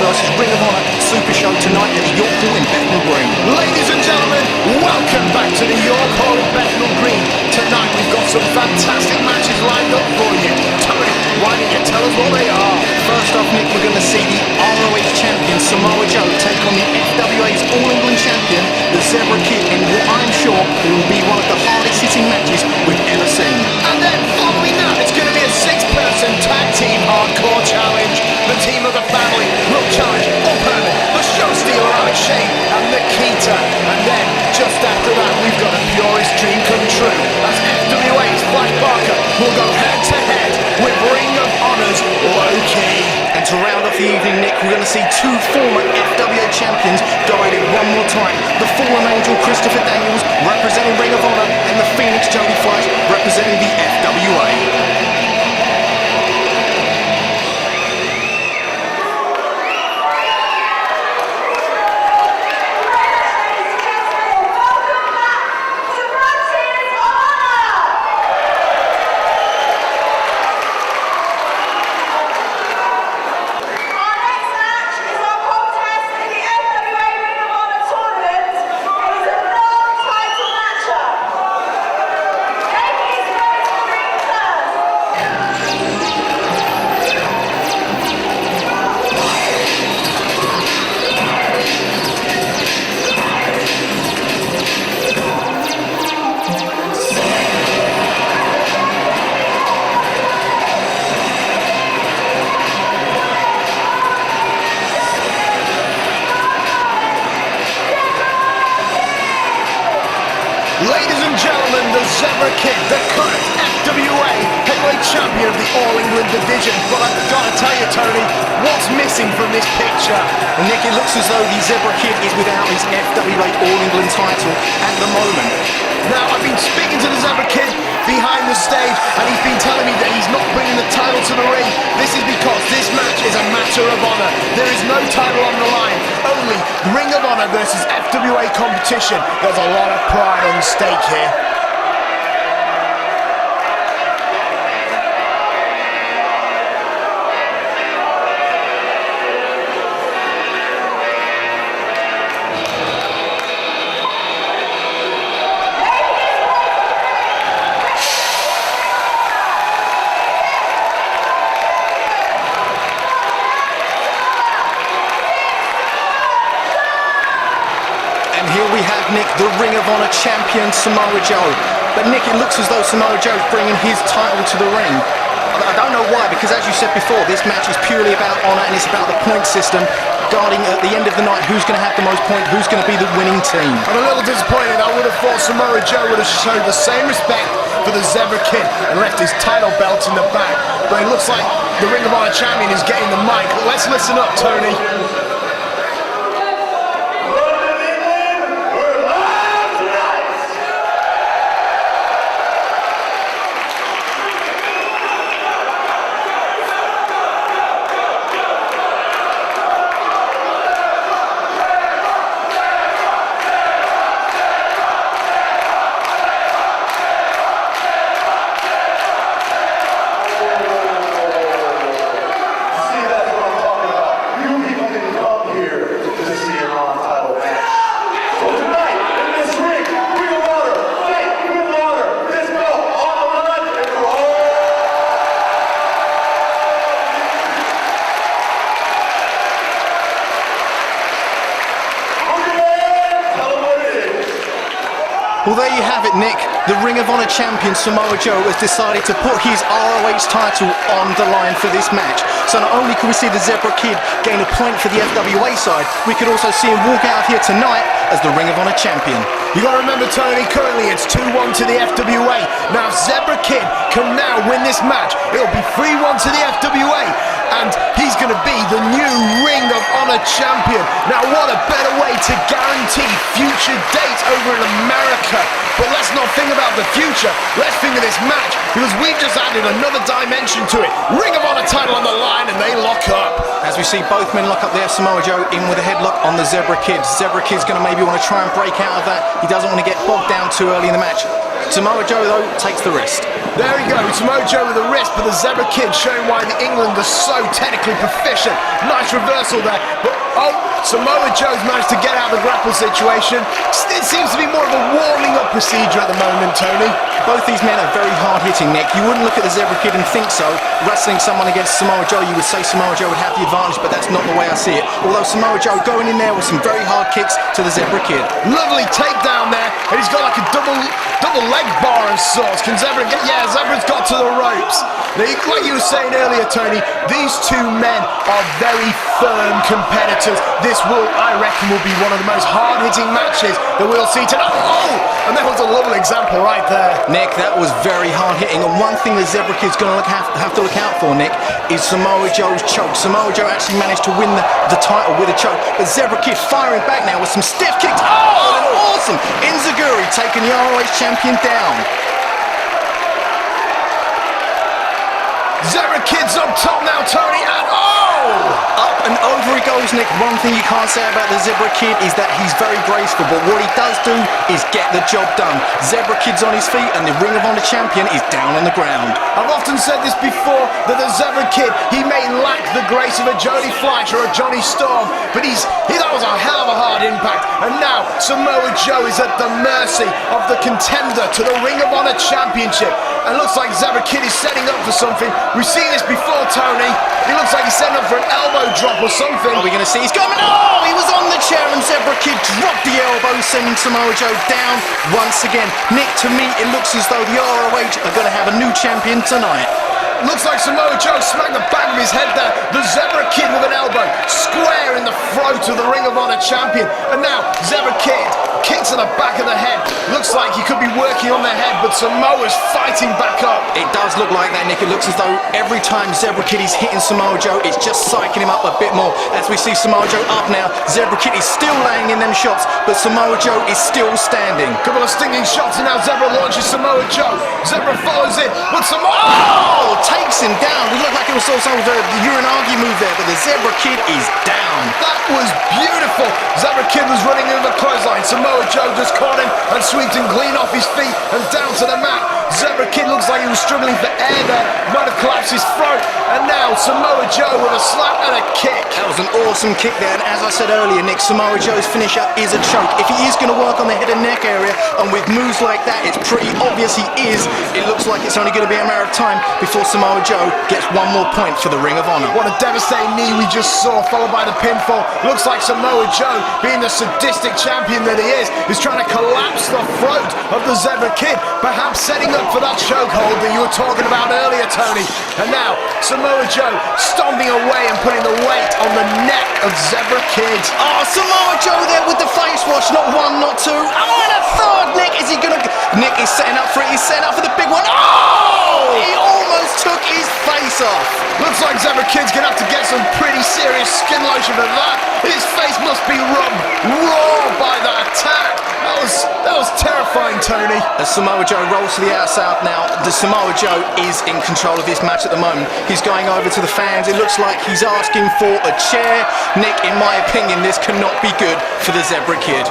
versus Ring of Honor Super Show tonight at the York Hall in Bethnal Green. Ladies and gentlemen, welcome back to the York Hall in Bethnal Green. Tonight we've got some fantastic matches lined up for you. Tony, why don't you tell us what they are? First off, Nick, we're going to see the ROH champion Samoa Joe take on the FWA's All England champion, the Zebra Kid, in what I'm sure will be one of the hardest hitting matches we've ever seen. And then following that, it's going to be a 6-person tag team hardcore challenge. The team of the family will challenge Herman, the show stealer Ayass, and Nikita. And then just after that, we've got a purest dream come true, as FWA's Fleisch will go head to head with Ring of Honor's Low-Key. And to round off the evening, Nick, we're going to see two former FWA champions go at it one more time. The fallen angel Christopher Daniels representing Ring of Honor, and the Phoenix Jody Fleisch representing the FWA. Ladies and gentlemen, the Zebra Kid, the current FWA heavyweight champion of the All England division. But I've got to tell you, Tony, what's missing from this picture? And Nick, it looks as though the Zebra Kid is without his FWA All England title at the moment. Now, I've been speaking to the Zebra Kid behind the stage, and he's been telling me that he's not bringing the title to the ring. This is because this match is a matter of honor. There is no title on the line, only Ring of Honor versus FWA competition. There's a lot of pride on stake here. Nick, the Ring of Honor champion Samoa Joe. But Nick, it looks as though Samoa Joe's bringing his title to the ring. I don't know why, because as you said before, this match is purely about honor and it's about the point system, guarding at the end of the night who's going to have the most points, who's going to be the winning team. I'm a little disappointed. I would have thought Samoa Joe would have showed the same respect for the Zebra Kid and left his title belt in the back. But it looks like the Ring of Honor champion is getting the mic. Let's listen up, Tony. Well, there you have it, Nick. The Ring of Honor champion Samoa Joe has decided to put his ROH title on the line for this match. So not only can we see the Zebra Kid gain a point for the FWA side, we could also see him walk out here tonight as the Ring of Honor champion. You got to remember, Tony, currently it's 2-1 to the FWA. Now, if Zebra Kid can now win this match, it'll be 3-1 to the FWA. And he's going to be the new Ring of Honor champion. Now, what a better way to guarantee future dates over in America. But let's not think about the future. Let's think of this match, because we've just added another dimension to it. Ring of Honor title on the line, and they lock up. As we see both men lock up there, Samoa Joe in with a headlock on the Zebra Kid. Zebra Kid's going to maybe want to try and break out of that. He doesn't want to get bogged down too early in the match. Samoa Joe, though, takes the wrist. There we go, Samoa Joe with the wrist, but the Zebra Kid showing why the England are so technically proficient. Nice reversal there, but Samoa Joe's managed to get out of the grapple situation. It seems to be more of a warming up procedure at the moment, Tony. Both these men are very hard-hitting, Nick. You wouldn't look at the Zebra Kid and think so. Wrestling someone against Samoa Joe, you would say Samoa Joe would have the advantage, but that's not the way I see it. Although Samoa Joe going in there with some very hard kicks to the Zebra Kid. Lovely takedown there, and he's got like a double leg bar of sorts. Can Zebra get... Yeah, Zebra's got to the ropes. Now, like you were saying earlier, Tony, these two men are very firm competitors. This will, I reckon, will be one of the most hard-hitting matches that we'll see tonight. Oh! And that was a lovely example right there. Nick, that was very hard-hitting. And one thing the Zebra Kid's going to have to look out for, Nick, is Samoa Joe's choke. Samoa Joe actually managed to win the title with a choke. But Zebra Kid firing back now with some stiff kicks. Oh, and awesome! Inzaguri taking the ROH champion down. Zebra Kid's up top now, Tony, and up and over he goes, Nick. One thing you can't say about the Zebra Kid is that he's very graceful, but what he does do is get the job done. Zebra Kid's on his feet and the Ring of Honor champion is down on the ground. I've often said this before, that the Zebra Kid, he may lack the grace of a Jody Fleisch or a Jonny Storm, but that was a hell of a hard impact. And now Samoa Joe is at the mercy of the contender to the Ring of Honor Championship. And looks like Zebra Kid is setting up for something. We've seen this before, Tony. He looks like he's setting up for an elbow drop or something. Are we going to see? He's coming. Oh, he was on the chair and Zebra Kid dropped the elbow, sending Samoa Joe down once again. Nick, to me, it looks as though the ROH are going to have a new champion tonight. Looks like Samoa Joe smacked the back of his head there. The Zebra Kid with an elbow square in the throat of the Ring of Honor champion. And now Zebra Kid kicks to the back of the head. Looks like he could be working on the head, but Samoa's fighting back up. It does look like that, Nick. It looks as though every time Zebra Kid is hitting Samoa Joe, it's just psyching him up a bit more. As we see Samoa Joe up now, Zebra Kid is still laying in them shots, but Samoa Joe is still standing. Couple of stinging shots, and now Zebra launches Samoa Joe. Zebra follows it, but Samoa takes him down. We look like it was also the Uranagi move there, but the Zebra Kid is down. That was beautiful. Zebra Kid was running into the clothesline. Samoa Joe just caught him and swept him clean off his feet and down to the mat. Zebra Kid looks like he was struggling for air there. Might have collapsed his throat. And now Samoa Joe with a slap and a kick. That was an awesome kick there. And as I said earlier, Nick, Samoa Joe's finisher is a choke. If he is going to work on the head and neck area, and with moves like that, it's pretty obvious he is. It looks like it's only going to be a matter of time before Samoa Joe gets one more point for the Ring of Honor. What a devastating knee we just saw, followed by the pinfall. Looks like Samoa Joe, being the sadistic champion that he is trying to collapse the throat of the Zebra Kid, perhaps setting up for that chokehold that you were talking about earlier, Tony. And now Samoa Joe stomping away and putting the weight on the neck of Zebra Kid. Oh, Samoa Joe there with the face wash, not one, not two. Oh, and a third. Nick, is he gonna... Nick is setting up for it. He's setting up for the big one. Oh! He almost took his face off. Looks like Zebra Kid's gonna have to get some pretty serious skin lotion for that. His face must be rubbed raw by that attack. That was terrifying, Tony. As Samoa Joe rolls to the outside now, the Samoa Joe is in control of this match at the moment. He's going over to the fans. It looks like he's asking for a chair. Nick, in my opinion, this cannot be good for the Zebra Kid.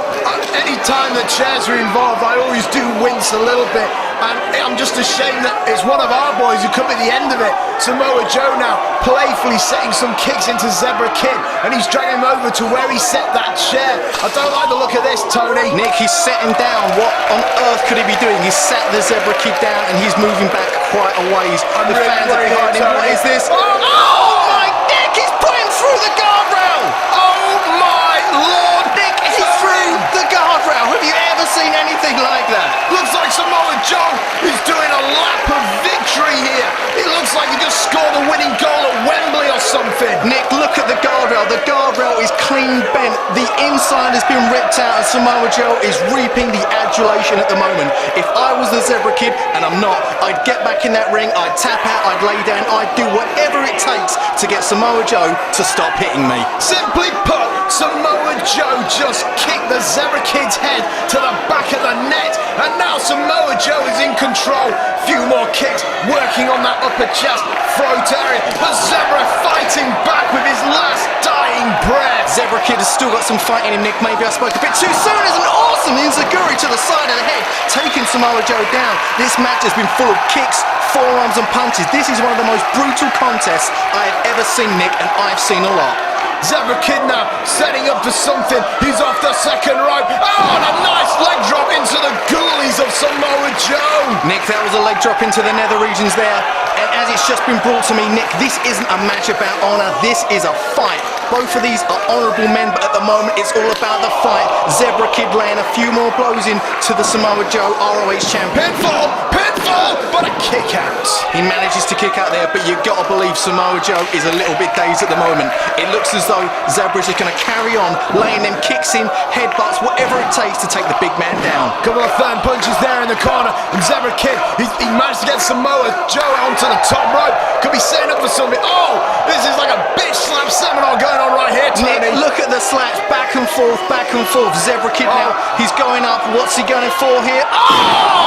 Anytime the chairs are involved, I always do wince a little bit. And I'm just ashamed that it's one of our boys who could be the end of it. Samoa Joe now playfully setting some kicks into Zebra Kid, and he's dragging him over to where he set that chair. I don't like the look of this, Tony. Nick, he's setting down. What on earth could he be doing? He's sat the Zebra Kid down and he's moving back quite a ways. The fans are behind him. What is this? Oh my Nick, he's put him through the guardrail. Oh my Lord, Nick, he's through the guardrail. Have you ever seen anything like that? Looks like Samoa Joe is doing a lap of victory here. It looks like he just scored the winning goal at Wembley or something. Nick, look at the guardrail. The guardrail is clean bent. The inside has been ripped out and Samoa Joe is reaping the adulation at the moment. If I was the Zebra Kid, and I'm not, I'd get back in that ring, I'd tap out, I'd lay down, I'd do whatever it takes to get Samoa Joe to stop hitting me. Simply put, Samoa Joe just kicked the Zebra Kid's head to the back of the net, and now Samoa Joe is in control. Few more kicks, working on that upper chest, throat area. The Zebra fighting back with his last dying breath. Zebra Kid has still got some fight in him, Nick. Maybe I spoke a bit too soon. There's an awesome awesome enziguri to the side of the head, taking Samoa Joe down. This match has been full of kicks, forearms and punches. This is one of the most brutal contests I have ever seen, Nick, and I've seen a lot. Zebra Kid now setting up for something. He's off the second rope. Oh, and a nice leg drop into the ghoulies of Samoa Joe. Nick, that was a leg drop into the nether regions there. And as it's just been brought to me, Nick, this isn't a match about honor. This is a fight. Both of these are honourable men, but at the moment it's all about the fight. Zebra Kid laying a few more blows in to the Samoa Joe ROH champion. Pinfall, but a kick out. He manages to kick out there, but you've got to believe Samoa Joe is a little bit dazed at the moment. It looks as though Zebra's just going to carry on, laying them kicks in, headbutts, whatever it takes to take the big man down. Couple of fan punches there in the corner, and Zebra Kid, he managed to get Samoa Joe onto the top rope. Could be setting up for something. Oh, this is like a bitch slap seminar going on right here, Tony. Nick, look at the slaps, back and forth, back and forth. Zebra Kid now, he's going up. What's he going for here? Oh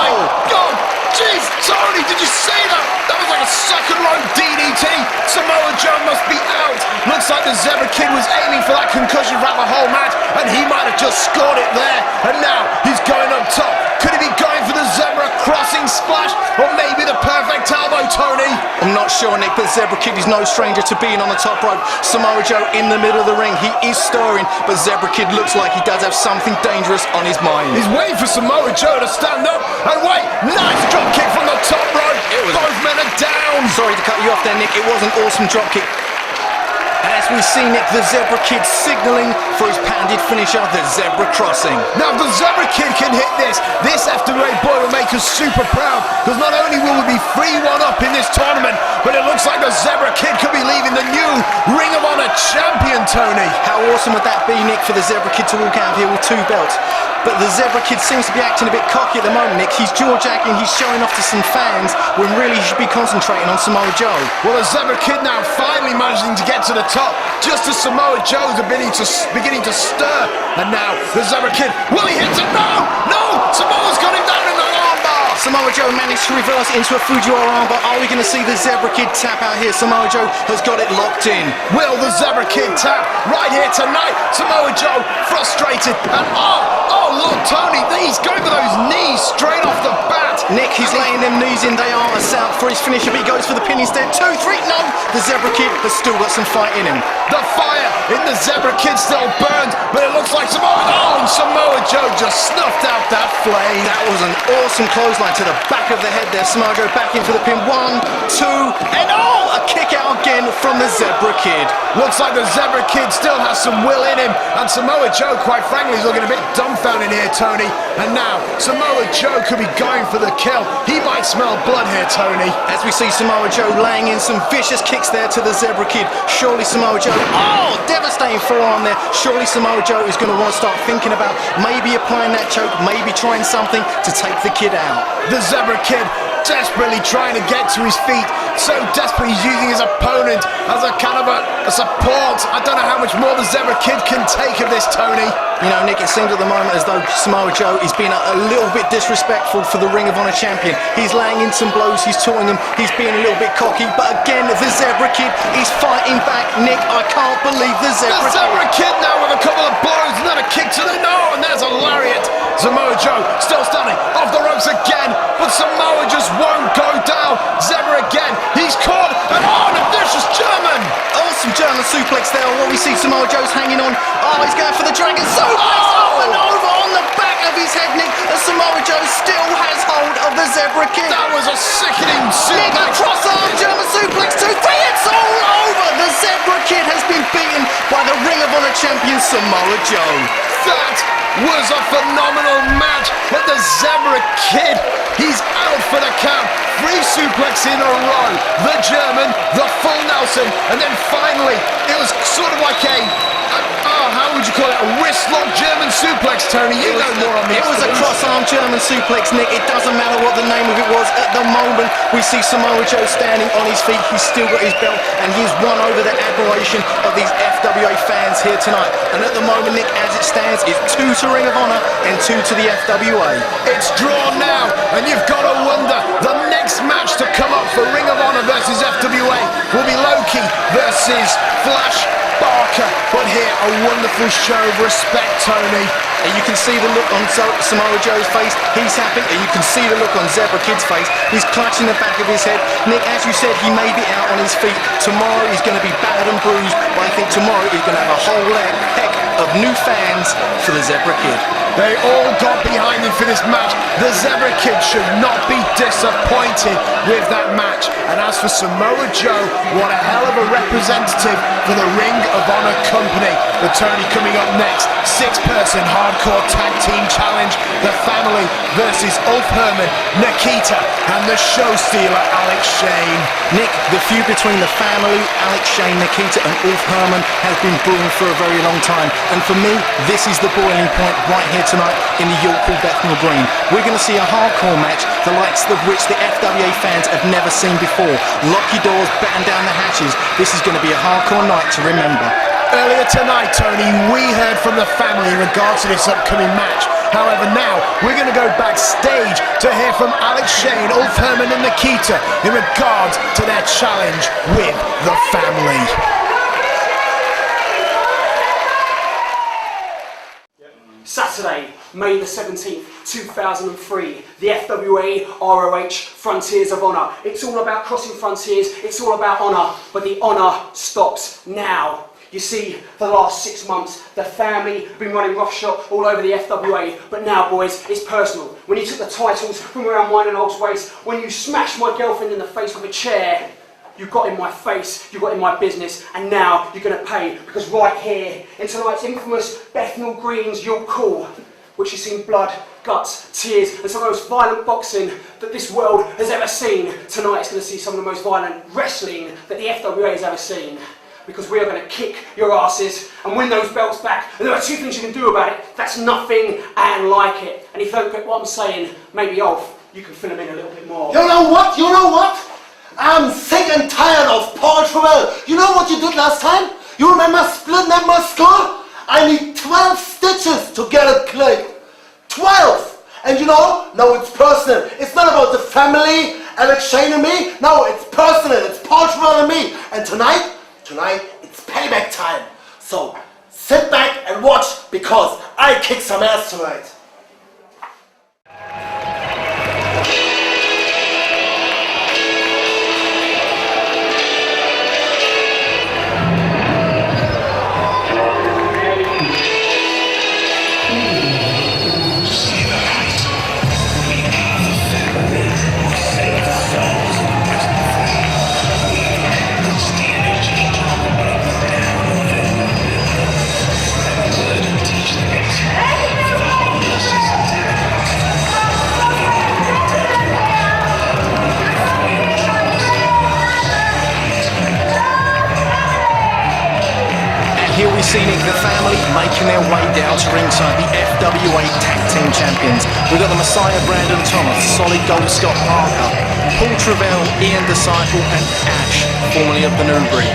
my God! Jeez, Tony, did you see that? That was like a second rope DDT. Samoa Joe must be out. Looks like the Zebra Kid was aiming for that concussion throughout the whole match, and he might have just scored it there. And now he's going up top. Could he be going for the Zebra crossing splash, or maybe the perfect elbow, Tony? I'm not sure, Nick, but Zebra Kid is no stranger to being on the top rope. Samoa Joe in the middle of the ring. He is stirring, but Zebra Kid looks like he does have something dangerous on his mind. He's waiting for Samoa Joe to stand up, and wait, nice drop kick from the top rope. Both men are down. Sorry to cut you off there, Nick. It was an awesome drop kick. And as we see, Nick, the Zebra Kid signalling for his patented finisher, the Zebra Crossing. Now, if the Zebra Kid can hit this FWA boy will make us super proud, because not only will we be 3-1 up in this tournament, but it looks like the Zebra Kid could be leaving the new Ring of Honor champion, Tony. How awesome would that be, Nick, for the Zebra Kid to walk out here with 2 belts? But the Zebra Kid seems to be acting a bit cocky at the moment, Nick. He's jaw-jacking, he's showing off to some fans, when really he should be concentrating on Samoa Joe. Well, the Zebra Kid now finally managing to get to the top, just as Samoa Joe's beginning to stir. And now, the Zebra Kid, will he hit it? No! Samoa's got him down in the armbar! Samoa Joe managed to reverse it into a Fujiwara armbar. Are we going to see the Zebra Kid tap out here? Samoa Joe has got it locked in. Will the Zebra Kid tap right here tonight? Samoa Joe frustrated, and look, Tony, he's going for those knees straight off the bat. Nick, he's laying them knees in. They are a out for his finisher, but he goes for the pin instead. 2, 3, no! The Zebra Kid has still got some fight in him. The fire in the Zebra Kid still burns, but it looks like and Samoa Joe just snuffed out that flame. That was an awesome clothesline to the back of the head there. Samoa Joe back in for the pin. 1, 2, and a kick out again from the Zebra Kid. Looks like the Zebra Kid still has some will in him, and Samoa Joe, quite frankly, is looking a bit dumbfounded here, Tony. And now, Samoa Joe could be going for the kill. He might smell blood here, Tony. As we see Samoa Joe laying in some vicious kicks there to the Zebra Kid. Surely Samoa Joe, devastating forearm there. Surely Samoa Joe is going to want to start thinking about maybe applying that choke, maybe trying something to take the kid out. The Zebra Kid desperately trying to get to his feet, so desperately he's using his opponent as a kind of a support. I don't know how much more the Zebra Kid can take of this, Tony. You know, Nick, it seems at the moment as though Samoa Joe is being a little bit disrespectful for the Ring of Honor champion. He's laying in some blows, he's taunting them, he's being a little bit cocky, but again, the Zebra Kid is fighting back. Nick, I can't believe the Zebra Kid now with a couple of blows and then a kick to the nose, and there's a lariat. Samoa Joe still standing off the ropes again, but Samoa just won't go down. Zebra again, he's caught, and the vicious German. Awesome German suplex there. What we see, Samoa Joe's hanging on. He's going for the dragon suplex up and over on the back of his head, Nick. And Samoa Joe still has hold of the Zebra Kid. That was a sickening suplex. Nick, a cross-arm German suplex 2, 3, it's all over. The Zebra Kid has been beaten by the Ring of Honor champion Samoa Joe. That was a phenomenal match, but the Zebra Kid, he's out for the count. 3 suplex in a row. The German, the full Nelson, and then finally, it was sort of like how would you call it? A wrist-lock German suplex, Tony. You know more on this. It was a cross-arm German suplex, Nick. It doesn't matter what the name of it was. At the moment, we see Samoa Joe standing on his feet. He's still got his belt, and he's won over the admiration of these FWA fans here tonight. And at the moment, Nick, as it stands, it's 2 to Ring of Honor and 2 to the FWA. It's drawn now, and you've got to wonder, the next match to come up for Ring of Honor versus FWA will be Loki versus Fleisch Barker. But here a wonderful show of respect, Tony. And you can see the look on Samoa Joe's face, he's happy, and you can see the look on Zebra Kid's face, he's clutching the back of his head. Nick, as you said, he may be out on his feet. Tomorrow he's going to be battered and bruised, but I think tomorrow he's going to have a whole heck of new fans for the Zebra Kid. They all got behind him for this match. The Zebra Kid should not be disappointed with that match. And as for Samoa Joe, what a hell of a representative for the Ring of Honor company. The Tony coming up next, 6-person hardcore tag team challenge. The Family versus Ulf Herman, Nikita, and the show stealer Alex Shane. Nick, the feud between the Family, Alex Shane, Nikita and Ulf Herman has been brewing for a very long time. And for me, this is the boiling point right here tonight in the York Hall Bethnal Green. We're going to see a hardcore match, the likes of which the FWA fans have never seen before. Lock your doors, batten down the hatches. This is going to be a hardcore night to remember. Earlier tonight, Tony, we heard from the Family in regards to this upcoming match. However, now we're going to go backstage to hear from Alex Shane, Ulf Herman and Nikita in regards to their challenge with the Family. Saturday, May the 17th, 2003, the FWA ROH Frontiers of Honor. It's all about crossing frontiers, it's all about honor, but the honor stops now. You see, for the last 6 months, the Family have been running roughshod all over the FWA, but now, boys, it's personal. When you took the titles from around mine and Old's waist, when you smashed my girlfriend in the face with a chair, you got in my face, you got in my business, and now you're going to pay, because right here, in tonight's infamous Bethnal Green's York Hall, which has seen blood, guts, tears, and some of the most violent boxing that this world has ever seen, tonight it's going to see some of the most violent wrestling that the FWA has ever seen. Because we are going to kick your asses and win those belts back. And there are 2 things you can do about it. That's nothing and like it. And if you don't get what I'm saying, maybe Ulf, you can fill him in a little bit more. You know what? You know what? I'm sick and tired of Paul Travell. You know what you did last time? You remember splitting up my skull? I need 12 stitches to get it clicked. 12! And you know, now it's personal. It's not about the Family, Alex Shane and me. No, it's personal. It's Paul Travell and me. And tonight, it's payback time. So sit back and watch, because I kick some ass tonight. Here we see Nick, the Family making their way down to ringside, the FWA Tag Team Champions. We've got the Messiah Brandon Thomas, Solid Gold Scott Parker, Paul Travell, Ian Disciple and Ash, formerly of the New Breed.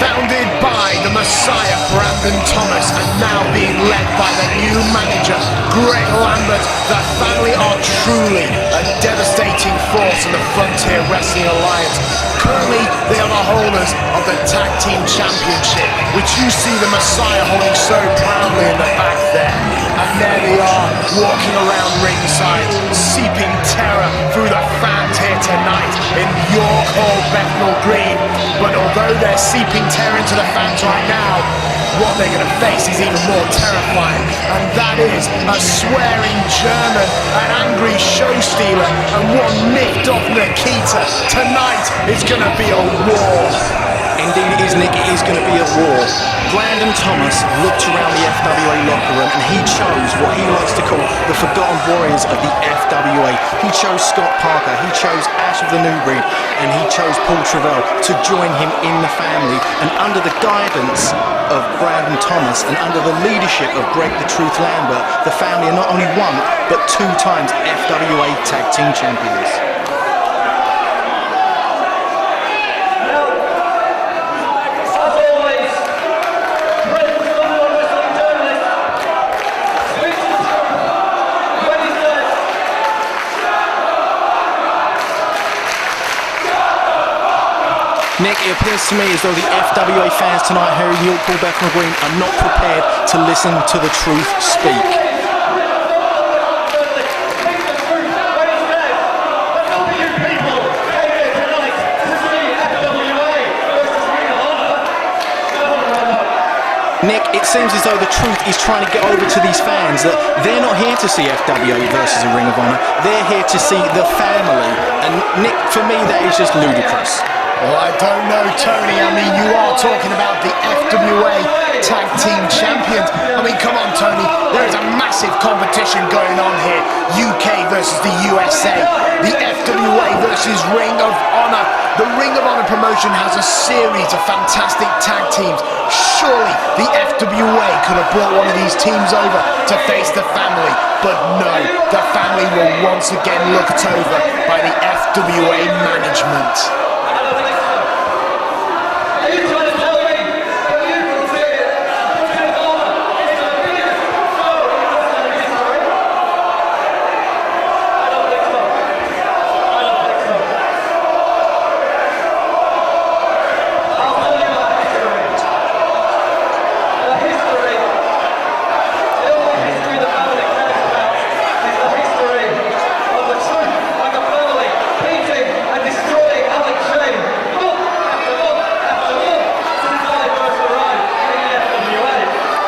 Founded by the Messiah Brandon Thomas and now being led by the new manager Greg Lambert, the Family are truly a devastating force in the Frontier Wrestling Alliance. Currently, they are the holders of the Tag Team Championship, which you see the Messiah holding so proudly in the back there. And there they are, walking around ringside, seeping terror through the fans here tonight in York Hall, Bethnal Green. But although they're seeping terror into the fans right now, what they're going to face is even more terrifying, and that is a swearing German, an angry show stealer, and one nicked off Nikita. Tonight is going to be a war. Indeed it is, Nick, it is going to be a war. Brandon Thomas looked around the FWA locker room and he chose what he likes to call the forgotten warriors of the FWA. He chose Scott Parker, he chose Ash of the New Breed, and he chose Paul Travell to join him in the Family. And under the guidance of Brandon Thomas and under the leadership of Greg the Truth Lambert, the Family are not only 1 but 2 times FWA Tag Team Champions. Nick, it appears to me as though the FWA fans tonight here in York Hall, Bethnal Green are not prepared to listen to the truth speak. Nick, it seems as though the truth is trying to get over to these fans that they're not here to see FWA versus a Ring of Honor. They're here to see the family. And Nick, for me, that is just ludicrous. Well, I don't know, Tony. I mean, you are talking about the FWA Tag Team Champions. I mean, come on, Tony. There is a massive competition going on here. UK versus the USA. The FWA versus Ring of Honor. The Ring of Honor promotion has a series of fantastic tag teams. Surely the FWA could have brought one of these teams over to face the family. But no, the family were once again looked over by the FWA management.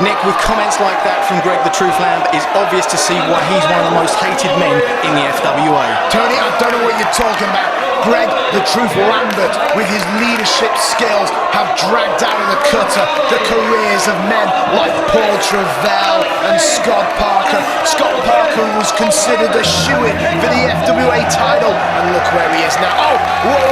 Nick, with comments like that from Greg the Truth Lamb, it's obvious to see why he's one of the most hated men in the FWA. Tony, I don't know what you're talking about. Greg the Truth Lambert, with his leadership skills, have dragged out of the cutter the careers of men like Paul Travell and Scott Parker. Scott Parker was considered a shoo-in for the FWA title, and look where he is now. Oh,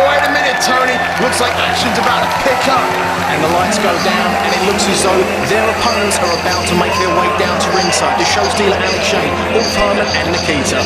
wait a minute, Tony. Looks like action's about to pick up. And the lights go down, and it looks as though their opponents are about to make their way down to ringside. The show stealer Alex Shane, Herman and Nikita.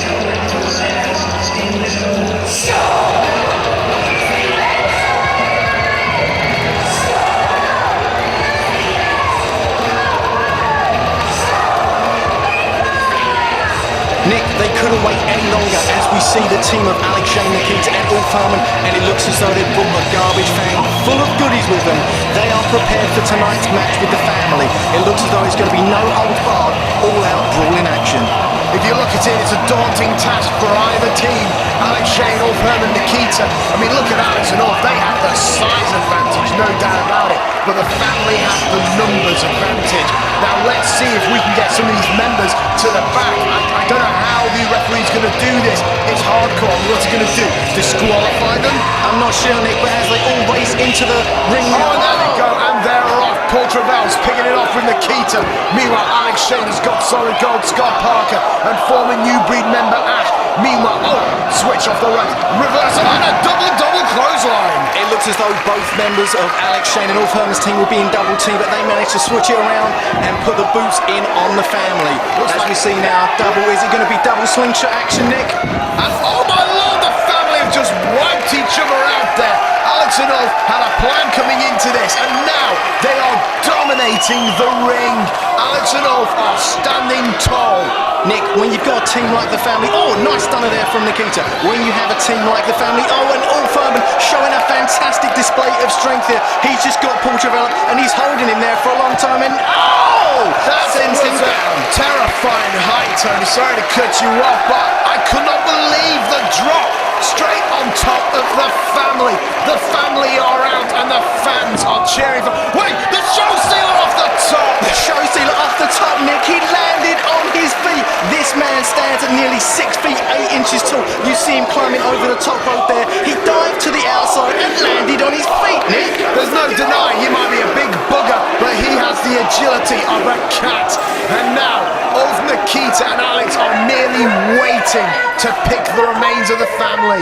Nick, they couldn't wait any longer as we see the team of Alex Shane, Nikita and Herman, and it looks as though they've brought a garbage van full of goodies with them. They are prepared for tonight's match with the family. It looks as though there's going to be no holds barred, all-out brawling action. If you look at it, it's a daunting task for either team. Alex Shane, Herman, Nikita. I mean, look at Alex and Orf. They have the size advantage, no doubt about it. But the family has the numbers advantage. Now let's see if we can get some of these members to the back. I don't know how the referee's going to do this. It's hardcore. What's he going to do? Disqualify them? I'm not sure, Nick, but as they all race into the ring... Oh, there they go, and they're off. Paul Travell's picking it off with Nikita. Meanwhile, Alex Shane has got solid gold. Scott Parker and former New Breed member Ash. Meanwhile, switch off the right. Reversal and a double clothesline. It looks as though both members of Alex Shane and Herman's team will be in double team, but they managed to switch it around and put the boots in on the family. As we see now, is it going to be double slingshot action, Nick? And oh my lord, the family have just wiped each other out there. Alex and Ulf had a plan coming into this, and now they are dominating the ring. Alex and Ulf are standing tall. Nick, when you've got a team like the family, nice stunner there from Nikita. When you have a team like the family, and Herman showing a fantastic display of strength here. He's just got Paul Travell and he's holding him there for a long time, and that sends him down. Terrifying height, Tony. Sorry to cut you off, but I could not believe the drop. Straight on top of the family. The family are out and the fans are cheering for... Wait, the show stealer off the top! The show stealer off the top, Nick. He landed on his feet. This man stands at nearly 6 feet 8 inches tall. You see him climbing over the top rope there. He dived to the outside and landed on his feet, Nick. There's no denying he might be a big bugger, but he has the agility of a cat. And now, both Nikita and Alex are merely waiting to pick the remains of the family.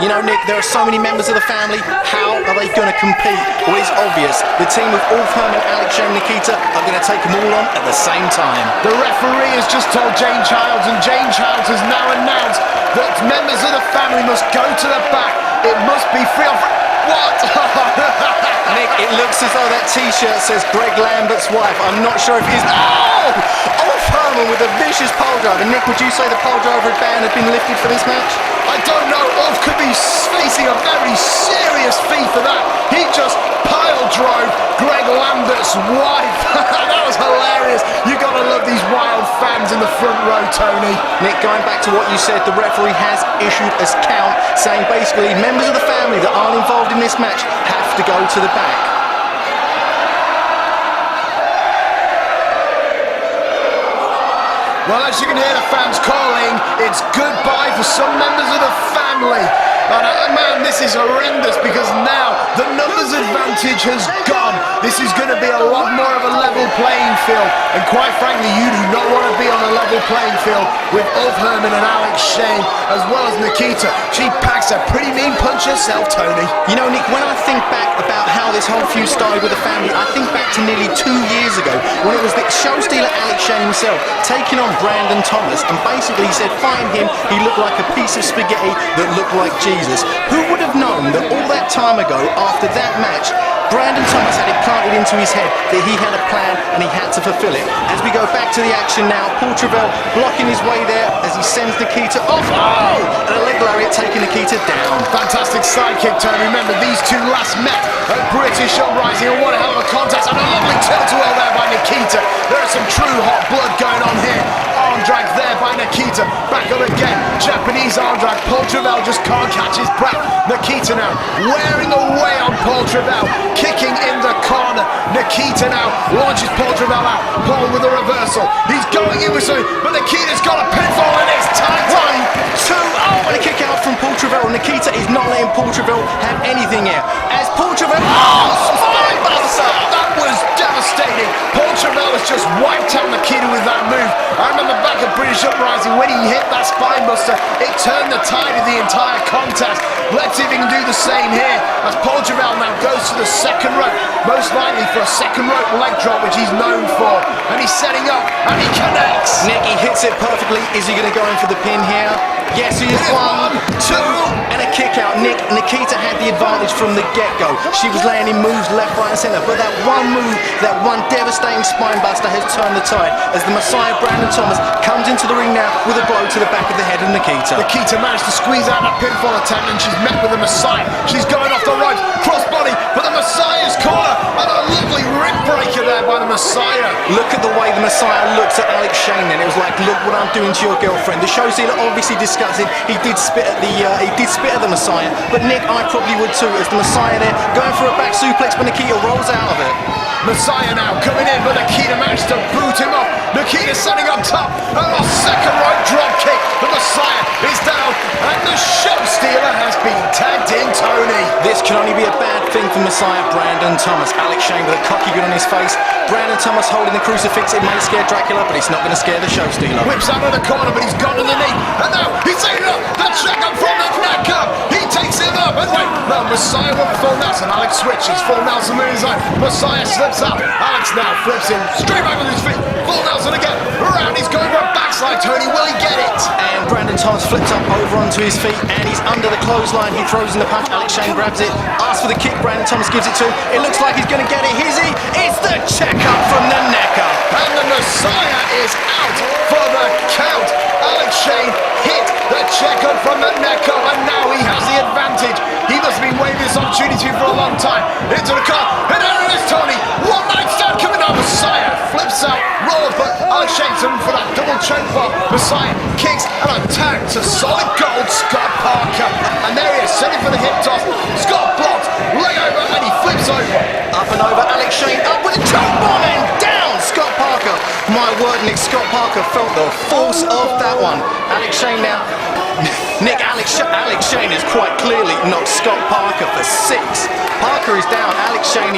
You know, Nick, there are so many members of the family. How are they going to compete? Well, it's obvious. The team of Herman, Alex and Nikita are going to take them all on at the same time. The referee has just told Jane Childs, and Jane Childs has now announced that members of the family must go to the back. It must be free on... What? Nick, it looks as though that t-shirt says Greg Lambert's wife. I'm not sure if he's... Herman with a vicious pole driver. Nick, would you say the pole driver ban had been lifted for this match? I don't know. Ulf could be facing a very serious fee for that. He just pile drove Greg Lambert's wife. That was hilarious. You gotta love these wild fans in the front row, Tony. Nick, going back to what you said, the referee has issued a count saying basically members of the family that aren't involved in this match have to go to the back. Well, as you can hear the fans calling, it's goodbye for some members of the family. And man, this is horrendous because now the numbers advantage has gone. This is going to be a lot more of a level playing field. And quite frankly, you do not want to be on a level playing field with Herman and Alex Shane, as well as Nikita. She packs a pretty mean punch herself, Tony. You know, Nick, when I think back about how this whole feud started with the family, I think back to nearly 2 years ago when it was the show stealer Alex Shane himself taking on Brandon Thomas, and basically he said fighting him, he looked like a piece of spaghetti that looked like Jesus. Who would have known that all that time ago, after that match, Brandon Thomas had it planted into his head that he had a plan and he had to fulfill it. As we go back to the action now, Paul Travell blocking his way there as he sends Nikita off. Oh! And a leg lariat taking Nikita down. Fantastic sidekick, Tony. Remember, these two last met at British Uprising, and what a hell of a contest. And a lovely tilt-a-whirl there by Nikita. There is some true hot blood going on here. Arm drag there by Nikita. Back up again. Japanese arm drag. Paul Travell just can't catch his breath. Nikita now wearing away on Paul Travell. Kicking in the corner. Nikita now launches Paul Travell out. Paul with a reversal. He's going in with something, but Nikita's got a pinfall, and it's time. 1, 2, oh, and a kick out from Paul Travell. Nikita is not letting Paul Travell have anything here. As Paul Travell, spine buster! That was devastating. Paul Travell has just wiped out Nikita with that move. I remember back at British Uprising when he hit that spine buster, it turned the tide of the entire contest. Let's see if he can do the same here as Paul Travell now goes to the second rope, most likely for a second rope leg drop, which he's known for. And he's setting up, and he connects. Nick, he hits it perfectly. Is he going to go in for the pin here? Yes, he is. 1, 2, and a kick out. Nikita had the advantage from the get-go. She was laying in moves left, right, and centre. But that one move, that one devastating spine buster has turned the tide as the Messiah Brandon Thomas comes into the ring now with a blow to the back of the head of Nikita. Nikita managed to squeeze out that pinfall attempt, and she's met with the Messiah. She's going off the ropes, crossbody for the Messiah's corner, and a lovely rib breaker there by the Messiah. Look at the way the Messiah looks at Alex Shane then. It was like, look what I'm doing to your girlfriend. The show stealer obviously discussing. He did spit at the Messiah, but Nick, I probably would too, as the Messiah there going for a back suplex, but Nikita rolls out of it. Messiah now coming in, but Nikita managed to boot him up. Nikita setting up top, and a second rope drop kick. The Messiah is down, and the show stealer has been tagged in, Tony. This can only be a bad thing for Messiah Brandon Thomas. Alex Shane with a cocky grin on his face. Brandon Thomas holding the crucifix. It may scare Dracula, but it's not going to scare the show stealer. Whips out of the corner, but he's gone to the knee, and now he's taking up the check up from the neck up. He takes him up, and wait, no, Messiah went for full Nelson. Alex switches, full Nelson moves on. Messiah slips up. Alex now flips him straight back with his feet. Full Nelson again. Around, he's going for a backslide. Tony, will he get it? And Brandon Thomas flips up over onto his feet, and he's under the clothesline. He throws in the punch. Alex Shane grabs it, asks for the kick. Brandon Thomas gives it to him. It looks like he's going to get it. Is he? It's the checkup from the neck up. And the Messiah is out for the count. Alex Shane hit the checkup from the neck up, and now he has the advantage. He must have been waiting this opportunity for a long time. Into the car, and there it is, Tony. One night stand coming out. Messiah flips out, rolls, but Alex Shane's in for that double choke bar. Messiah kicks and attack to solid gold Scott Parker. And there he is, setting for the hip toss. Scott blocks, leg over, and he flips over. Up and over, Alex Shane up with a choke bomb and down Scott Parker. My word, Nick, Scott Parker felt the force of that one. Alex Shane now. Nick, Alex Shane has quite clearly knocked Scott Parker for 6. Parker is down. Alex Shane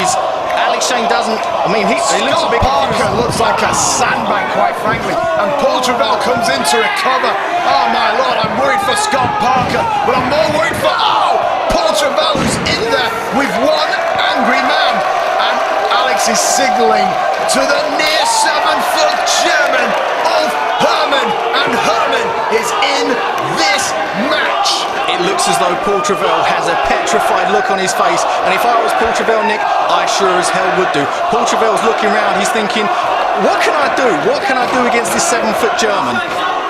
doesn't. I mean, he looks a bit Parker confused. looks like a sandbag, quite frankly. And Paul Travell comes in to recover. Oh my lord, I'm worried for Scott Parker, but I'm more worried for Paul Travell, who's in there with one angry man. And Alex is signaling to the near 7-foot German of Herman, and Herman is in this match. It looks as though Paul Travell has a petrified look on his face, and if I was Paul Travell, Nick, I sure as hell would do. Paul Travell's looking around, he's thinking, what can I do? What can I do against this 7-foot German?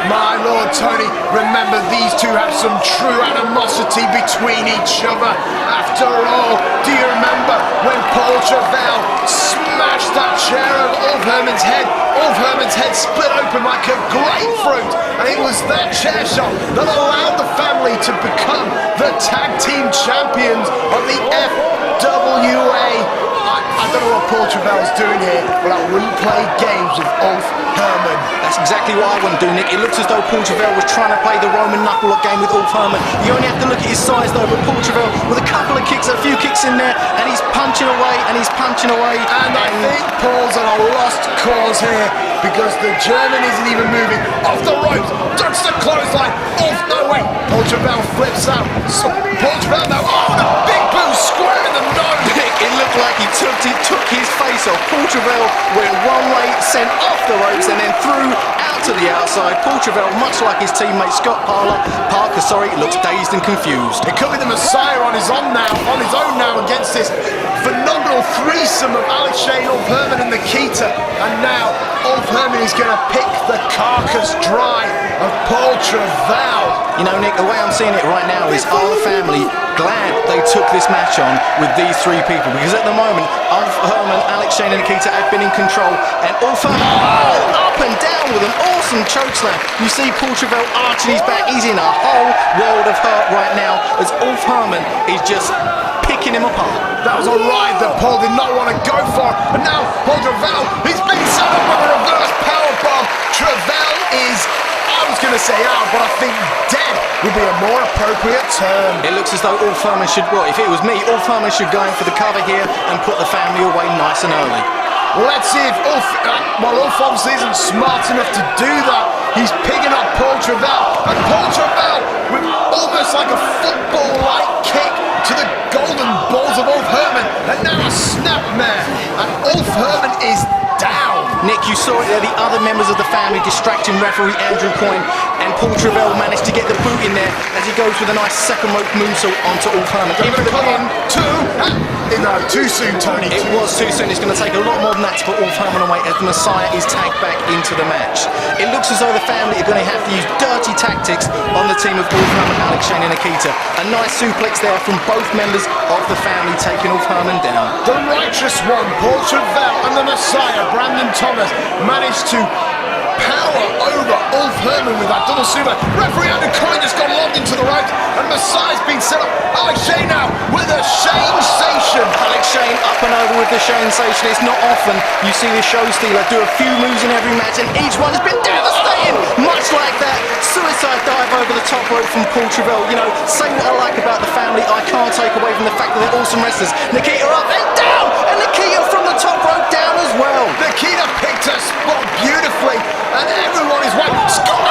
My Lord, Tony, remember these two have some true animosity between each other. After all, do you remember when Paul Travell smashed that chair over Ulf Herman's head? Ulf Herman's head split open like a grapefruit, and it was that chair shot that allowed the family to become the tag team champions of the FWA. I don't know what Paul Travell's doing here, but I wouldn't play games with Ulf Herman. That's exactly what I wouldn't do, Nick. It looks as though Paul Travell was trying to play the Roman knuckle game with Ulf Herman. You only have to look at his size though, but Paul Travell with a couple of kicks, a few kicks in there, and he's punching away, and he's punching away. And I think Paul's on a lost cause here, because the German isn't even moving. Off the ropes, ducks the clothesline. Ulf, no way. Paul Travell flips out. So Paul Travell now, oh, the big boot square in the nose. Nick, it looked like he took his face off. Paul Travell went one way, sent off the ropes, and then threw out to the outside. Paul Travell, much like his teammate Scott Parker, looks dazed and confused. It could be the Messiah on his own now against this phenomenal threesome of Alex Shane, Ulf Herman and Nikita. And now Ulf Herman is going to pick the carcass dry of Paul Travell. You know, Nick, the way I'm seeing it right now is, are the family glad they took this match on with these three people? Because at the moment, Ulf Herman, Alex Shane and Nikita have been in control, and Ulf Herman, up and down with an awesome chokeslam. You see Paul Travell arching his back. He's in a whole world of hurt right now as Ulf Herman is just picking him apart. That was a ride that Paul did not want to go for, and now Paul Travell, he's been set up with a reverse powerbomb. Travell is, I was going to say out, but I think dead would be a more appropriate term. It looks as though Ulf Herman should, well, if it was me, Ulf Herman should go in for the cover here and put the family away nice and early. Let's see if Ulf obviously isn't smart enough to do that. He's picking up Paul Travell, and Paul Travell with almost like a football-like kick to the golden balls of Ulf Herman, and now a snapmare, and Ulf Herman is down. Nick, you saw it there, the other members of the family distracting referee Andrew Coyne, and Paul Travell managed to get the boot in there as he goes with a nice second rope moonsault onto Ulf Herman. Into the pin, no, too soon, Tony. It was too soon. It's going to take a lot more than that to put Ulf Herman away as the Messiah is tagged back into the match. It looks as though the family are going to have to use dirty tactics on the team of Ulf Herman, Alex Shane and Nikita. A nice suplex there from both members of the family taking Ulf Herman down. The righteous one, Paul Travell, and the Messiah, Brandon Thomas, managed to power over Ulf Herman with that double super. Referee Andrew Coyne just got lobbed into the ropes, and Messiah's been set up. Alex Shane now with a Shane-sation. Alex Shane up and over with the Shane-sation. It's not often you see the show stealer do a few moves in every match, and each one has been devastating. Much like that suicide dive over the top rope from Paul Travell. You know, say what I like about the family, I can't take away from the fact that they're awesome wrestlers. Nikita up and down, and Nikita from the top rope down as well. Nikita picked her spot beautifully, and everyone is waiting. Scott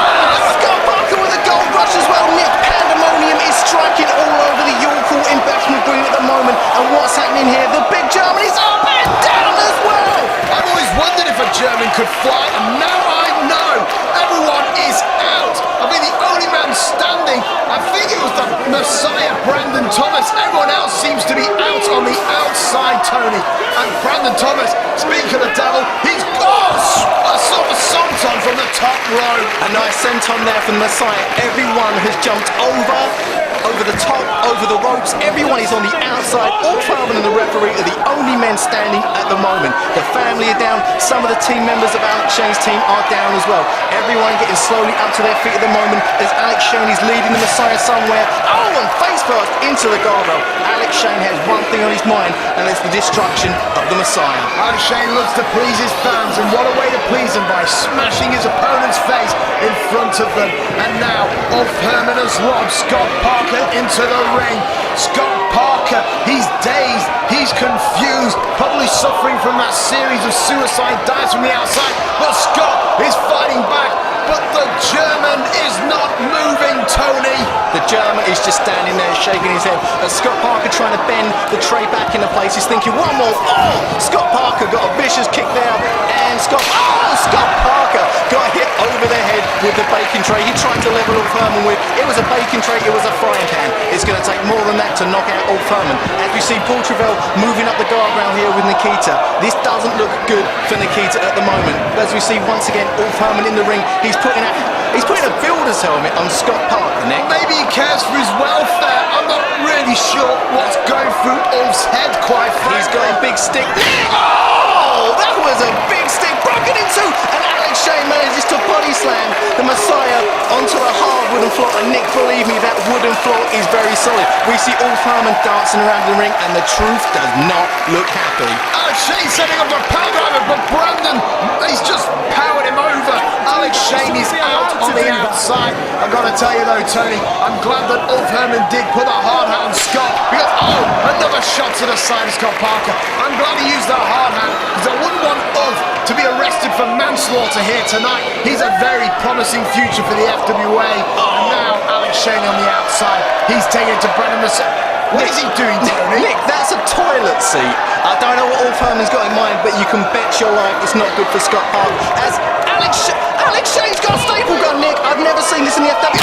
Parker with a gold rush as well. Nick, pandemonium is striking all over the York Hall in Bethnal Green at the moment. And what's happening here? The big German is up and down as well. I've always wondered if a German could fly, and now I know. Everyone is out. I think the only man standing, I think it was the Messiah, Brandon Thomas. Everyone else seems to be out on the outside, Tony. And Brandon Thomas, speaking of the devil, he's a sort of senton from the top row. A nice senton there from the Messiah. Everyone has jumped over the top, over the ropes. Everyone is on the outside. Ulf Herman and the referee are the only men standing at the moment. The family are down. Some of the team members of Alex Shane's team are down as well. Everyone getting slowly up to their feet at the moment as Alex Shane is leading the Messiah somewhere. Oh, and face first into the guardrail. Alex Shane has one thing on his mind, and it's the destruction of the Messiah. Alex Shane loves to please his fans, and what a way to please them by smashing his opponent's face in front of them. And now Ulf Herman has lobbed Scott Parker into the ring. Scott Parker, he's dazed, he's confused, probably suffering from that series of suicide dives from the outside, but Scott is fighting back, but the German is not moving, Tony. The German is just standing there shaking his head as Scott Parker trying to bend the tray back into place. He's thinking one more. Oh, Scott Parker got a vicious kick there, and Scott Parker got hit over the head with the bacon tray. He tried to level Ulf Herman with. It was a bacon tray, it was a frying pan. It's going to take more than that to knock out Ulf Herman. As we see Paul Travell moving up the guardrail here with Nikita. This doesn't look good for Nikita at the moment. As we see once again Ulf Herman in the ring, he's putting a builder's helmet on Scott Parker, Nick. Maybe he cares for his welfare. I'm not really sure what's going through Ulf's head, quite frankly. He's got a big stick. Oh, that was a big stick broken into, and Alex Shane manages to body slam the Messiah onto the hard wooden floor. And Nick, believe me, that wooden floor is very solid. We see Ulf Herman dancing around the ring, and the truth does not look happy. Alex Shane setting up a power driver, but Brandon, he's just powered him over. Alex Shane is out on the outside. I've got to tell you though, Tony, I'm glad that Ulf Herman did put a hard hat on Scott, because, another shot to the side of Scott Parker. I'm glad he used that hard hat, because I wouldn't want Ulf to be arrested for manslaughter here tonight. He's a very promising future for the FWA. And now Alex Shane on the outside. He's taking it to Brandon Messiah. What is he doing, Tony? Nick, that's a toilet seat. I don't know what Ulf Herman's got in mind, but you can bet your life it's not good for Scott Parker. As Alex Shane's got a staple gun, Nick. I've never seen this in the FWA.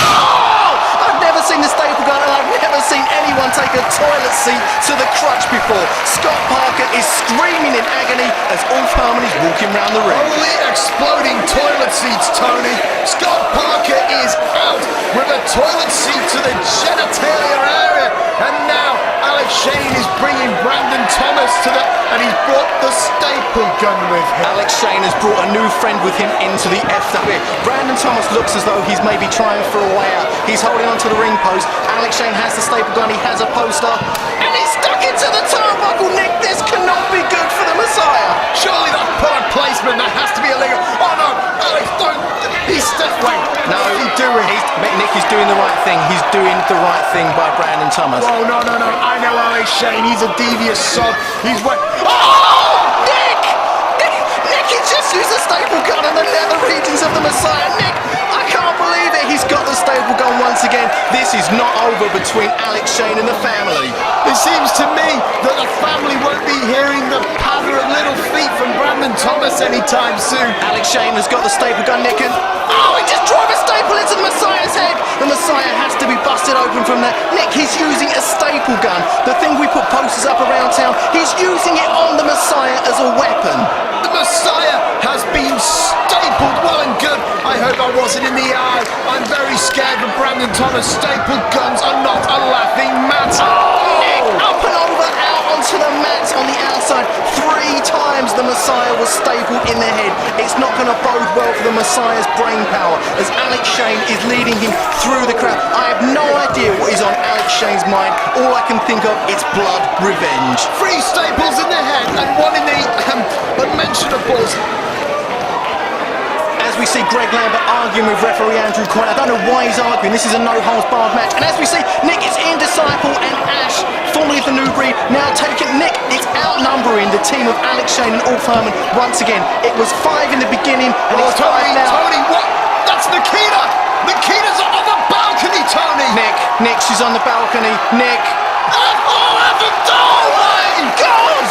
I've never seen the staple gun, and I've never seen anyone take a toilet seat to the crutch before. Scott Parker is screaming in agony as Ulf Herman is walking around the ring. Holy exploding toilet seats, Tony. Scott Parker is out with a toilet seat to the genitalia area. And now Alex Shane is bringing Brandon Thomas to the... and he's brought the staple gun with him. Alex Shane has brought a new friend with him into the FWA. Brandon Thomas looks as though he's maybe trying for a way out. He's holding onto the ring post. Alex Shane has the staple gun, he has a poster, and he's stuck into the turnbuckle. Nick, this cannot be good for the Messiah. Surely that product placement, that has to be illegal. Oh no, Alex, don't. He's stepped away. No, Nick is doing the right thing. He's doing the right thing by Brandon Thomas. Oh no, I know Alex Shane, he's a devious sod. He's wet. Oh, Nick, he just used the staple gun in the nether regions of the Messiah. Nick, I can't believe it. He's got the staple gun once again. This is not over between Alex Shane and the family. It seems to me that the family won't be hearing the patter of little feet from Brandon Thomas anytime soon. Alex Shane has got the staple gun, Nick, and he just drove a staple into the Messiah's head. The Messiah has to be busted open from that. Nick, he's using a staple gun. The thing we put posters up around town, he's using it on the Messiah as a weapon. The Messiah has been stapled. Well and good. I hope I wasn't in the eye. I'm very scared of Brandon Thomas. Stapled guns are not a laughing matter. Nick, up and over, out onto the mats on the outside. 3 times the Messiah was stapled in the head. It's not going to bode well for the Messiah's brain power as Alex Shane is leading him through the crowd. I have no idea what is on Alex Shane's mind. All I can think of is blood revenge. 3 staples in the head and 1 in the unmentionables. As we see Greg Lambert arguing with referee Andrew Coyne. I don't know why he's arguing. This is a no-holds-barred match. And as we see, Nick is in Disciple and Ash, formerly of the New Breed, now taking Nick. It's outnumbering the team of Alex Shane and Ulf Herman once again. It was 5 in the beginning, and it's 5 now. Tony, what? That's Nikita! Nikita's on the balcony, Tony! Nick, she's on the balcony. Nick. Oh, heaven! Oh, my God!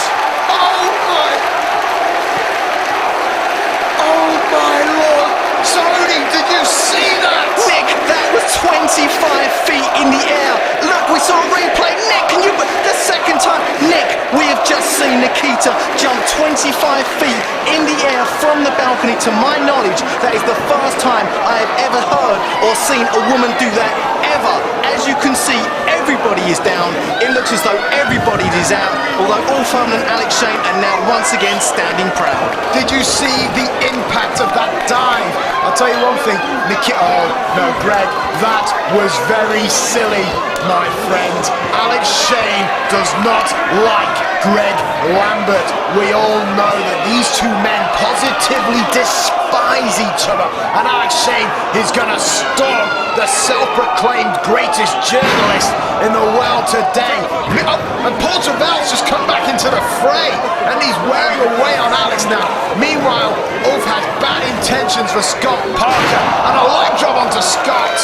Oh, my Lord! Tony, did you see that? Nick, that was 25 feet in the air. Look, we saw a replay. Nick, can you... The second time, Nick, we have just seen Nikita jump 25 feet in the air from the balcony. To my knowledge, that is the first time I have ever heard or seen a woman do that, ever. As you can see, everybody is down. It looks as though everybody is out, although Ulf Herman and Alex Shane are now once again standing proud. Did you see the impact of that dive? I'll tell you one thing, Nikita. Oh, no, Greg, that was very silly, my friend. Alex Shane does not like Greg Lambert. We all know that these 2 men positively despise each other, and Alex Shane is gonna storm the self-proclaimed greatest journalist in the world today. And Paul Travell's just come back into the fray, and he's wearing away on Alex now. Meanwhile, Ulf has bad intentions for Scott Parker, and a leg drop onto Scott.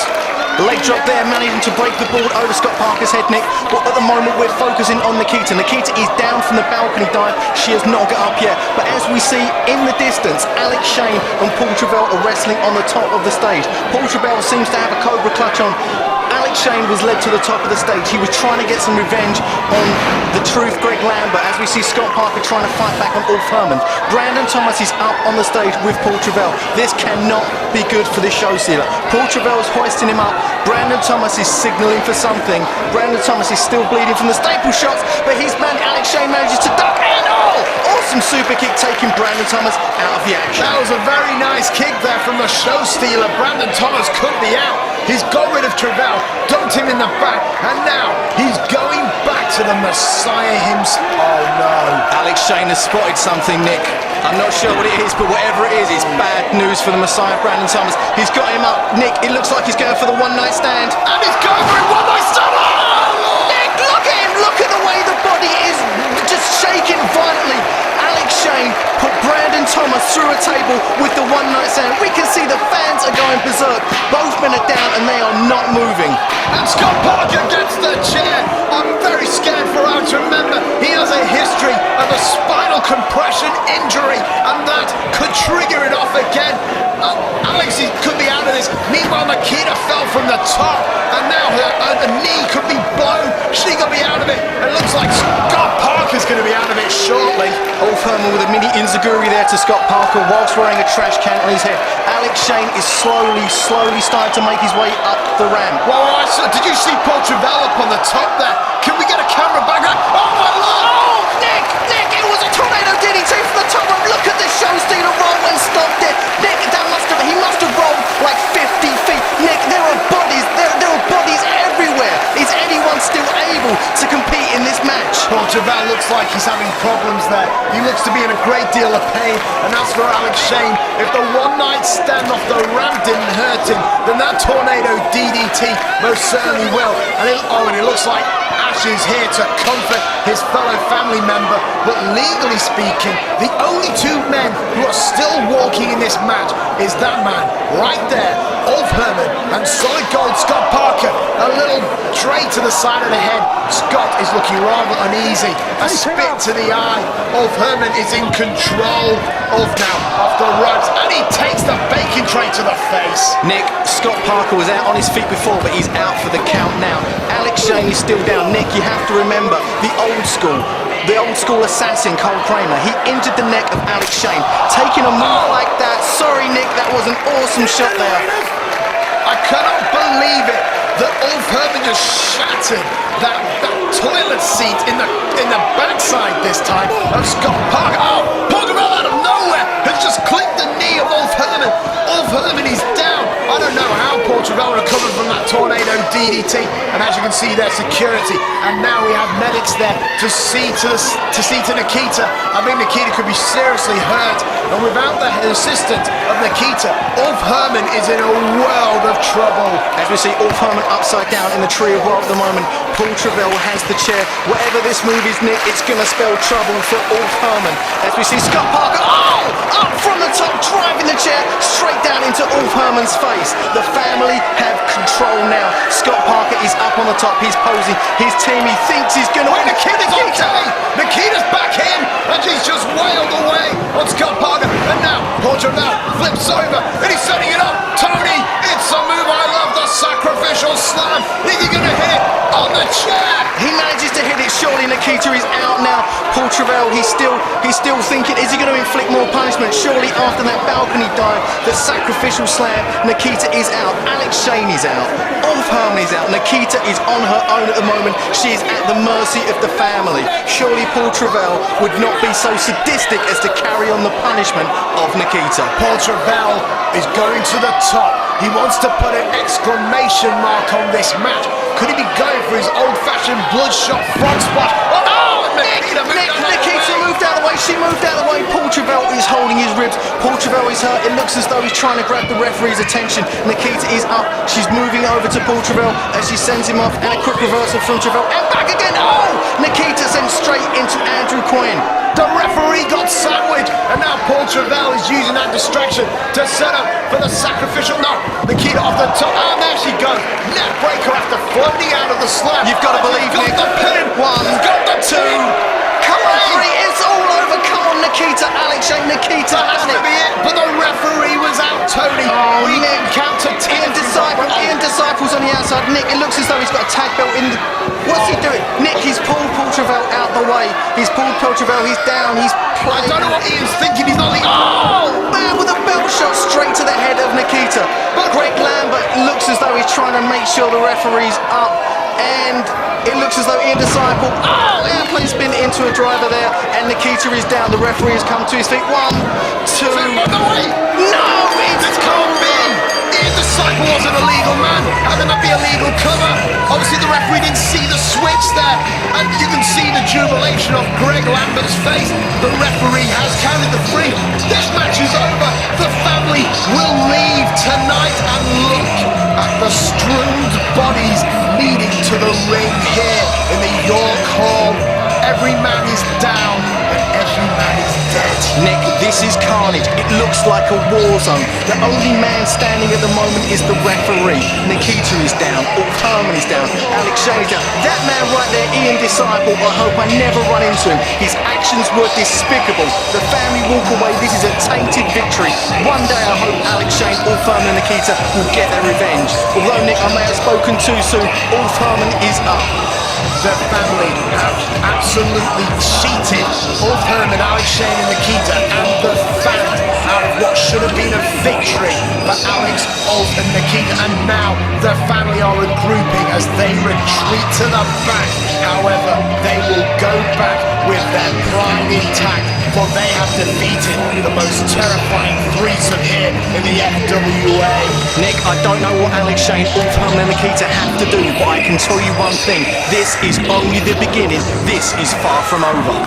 Leg drop there, managing to break the board over Scott Parker's head, Nick. But at the moment, we're focusing on Nikita. Nikita is down from the balcony dive. She has not got up yet. But as we see in the distance, Alex Shane and Paul Travell are wrestling on the top of the stage. Paul Travell seems to have a Cobra clutch on. Alex Shane was led to the top of the stage. He was trying to get some revenge on the Truth, Greg Lambert, as we see Scott Parker trying to fight back on Ulf Herman. Brandon Thomas is up on the stage with Paul Travell. This cannot be good for this show stealer. Paul Travell is hoisting him up. Brandon Thomas is signalling for something. Brandon Thomas is still bleeding from the staple shots, but his man Alex Shane manages to duck and awesome super kick taking Brandon Thomas out of the action. That was a very nice kick there from the show stealer. Brandon Thomas could be out. He's got rid of Travell, dumped him in the back, and now he's going back to the Messiah himself. Oh no. Alex Shane has spotted something, Nick. I'm not sure what it is, but whatever it is, it's bad news for the Messiah, Brandon Thomas. He's got him up. Nick, it looks like he's going for the one-night stand. And he's going for a one-night stand. Oh! Nick, look at him. Look at the way the body is just shaking violently. Alex Shane put Brandon Thomas through a table with the one-night stand. We can see the fans are going berserk. Both men are down and they are not moving. And Scott Parker gets the chair. I'm very scared for him to remember he has a history of a spinal compression injury, and that could trigger it off again. Alex could be out of this. Meanwhile, Nikita fell from the top, and now her knee could be blown. She could be out of it. It looks like Scott Parker's going to be out of it shortly. Ulf Herman with a mini enziguri there to Scott Parker whilst wearing a trash can on his head. Alex Shane is slowly starting to make his way up the ramp. Well, did you see Paul Travell up on the top there? Can we get a camera back? Oh my lord! Oh, Nick, it was a tornado DDT from the top rope. Look at the show stealer roll and stopped it. Nick, he must have rolled like 50 feet. Nick, there are bodies everywhere. Is anyone still able to compete in this match? Paul Travell looks like he's having problems there. He looks to be in a great deal of pain. And as for Alex Shane, if the one-night stand off the ramp didn't hurt him, then that tornado DDT most certainly will. And it looks like Ash is here to comfort his fellow family member. But legally speaking, the only two men who are still walking in this match is that man right there, Ulf Herman, and solid gold Scott Parker. A little tray to the side of the head. Scott is looking rather uneasy. A spit to the eye. Ulf Herman is in control. Ulf now off the ropes, and he takes the bacon tray to the face. Nick, Scott Parker was out on his feet before, but he's out for the count now. Alex Shane is still down. Nick, you have to remember the old school assassin Cole Kramer. He injured the neck of Alex Shane. Taking a move like that. Sorry, Nick, that was an awesome shot there. I cannot believe it that Ulf Herman just shattered that toilet seat in the backside this time of Scott Parker. Oh, Parker out of nowhere has just clipped the knee of Ulf Herman. Ulf Herman is down. I don't know how Paul Travell recovered from that tornado DDT, and as you can see, there's security, and now we have medics there to see to Nikita. I think Nikita could be seriously hurt, and without the assistance of Nikita, Ulf Herman is in a world of trouble. As we see Ulf Herman upside down in the tree of woe at the moment, Paul Travell has the chair. Whatever this move is, Nick, it's going to spell trouble for Ulf Herman. As we see Scott Parker, up from the top, driving the chair straight down into Ulf Herman's face. The family have control now. Scott Parker is up on the top, he's posing. His team, he thinks he's going to win. Nikita's okay! Nikita's back in, and she's just wailed away on Scott Parker. And now, Paul Travell flips over, and he's setting it up. Tony, it's a move I love, the sacrificial slam. Is he going to hit it on the chair? He manages to hit it. Surely Nikita is out now. Paul Travell, he's still thinking, is he going to inflict more punishment? Surely after that balcony dive, the sacrificial slam, Nikita is out. Alex Shane is out. Ulf Herman is out. Nikita is on her own at the moment. She is at the mercy of the family. Surely Paul Travell would not be so sadistic as to carry on the punishment of Nikita. Paul Travell is going to the top. He wants to put an exclamation mark on this match. Could he be going for his old-fashioned bloodshot front splash? Nikita moved out of the way. She moved out of the way. Paul Travell is holding his ribs. Paul Travell is hurt. It looks as though he's trying to grab the referee's attention. Nikita is up. She's moving over to Paul Travell as she sends him off, and a quick reversal from Travell, and back again. Oh! Nikita sent straight into Andrew Quinn. The referee got sandwiched, and now Paul Travell is using that distraction to set up for the sacrificial. No, Nikita off the top, and there she goes. Net breaker after floating out of the slam. You've got to believe, got Nick. the pin. One, got the two. come on, three, it's all over. Come on, Nikita, Alex, Nikita That has has to be it, but the referee was out, Tony. We Nick. encountered Ian Disciple's on the outside. Nick, it looks as though he's got a tag belt in the... What's he doing? Nick, he's pulled Paul Travell out the way. He's pulled Paul Travell, he's down, he's I playing... don't know what Ian's thinking, he's not thinking, Oh, man, with a belt shot straight to the head of Nikita. But Greg Lambert looks as though he's trying to make sure the referee's up. And it looks as though Ian Disciple... Oh, airplane spin into a driver there. And Nikita is down. The referee has come to his feet. One, two... No, This can't be! Ian Disciple wasn't a legal man. How can that be a legal cover? Obviously the referee didn't see the switch there. And you can see the jubilation of Greg Lambert's face. The referee has counted the three. This match is over. The family will leave tonight and look at the strewn bodies leading to the ring here in the York Hall. Every man is down and every man is dead. Nick, this is carnage. It looks like a war zone. The only man standing at the moment is the referee. Nikita is down. Herman is down. Alex Shane is down. That man right there, Ian Disciple, I hope I never run into him. His actions were despicable. The family walk away. This is a tainted victory. One day I hope Alex Shane, Ulf Herman and Nikita will get their revenge. Although, Nick, I may have spoken too soon. Ulf Herman is up. The family have absolutely cheated Ulf Herman, Alex Shane and Nikita and the fact out of what should have been a victory for Alex, Ulf and Nikita, and now the family are regrouping as they retreat to the back. However, they will go back with their pride intact, for they have defeated the most terrifying threesome here in the FWA. Nick, I don't know what Alex Shane, Ulf Herman and Nikita have to do, but I can tell you one thing. This is only the beginning. This is far from over.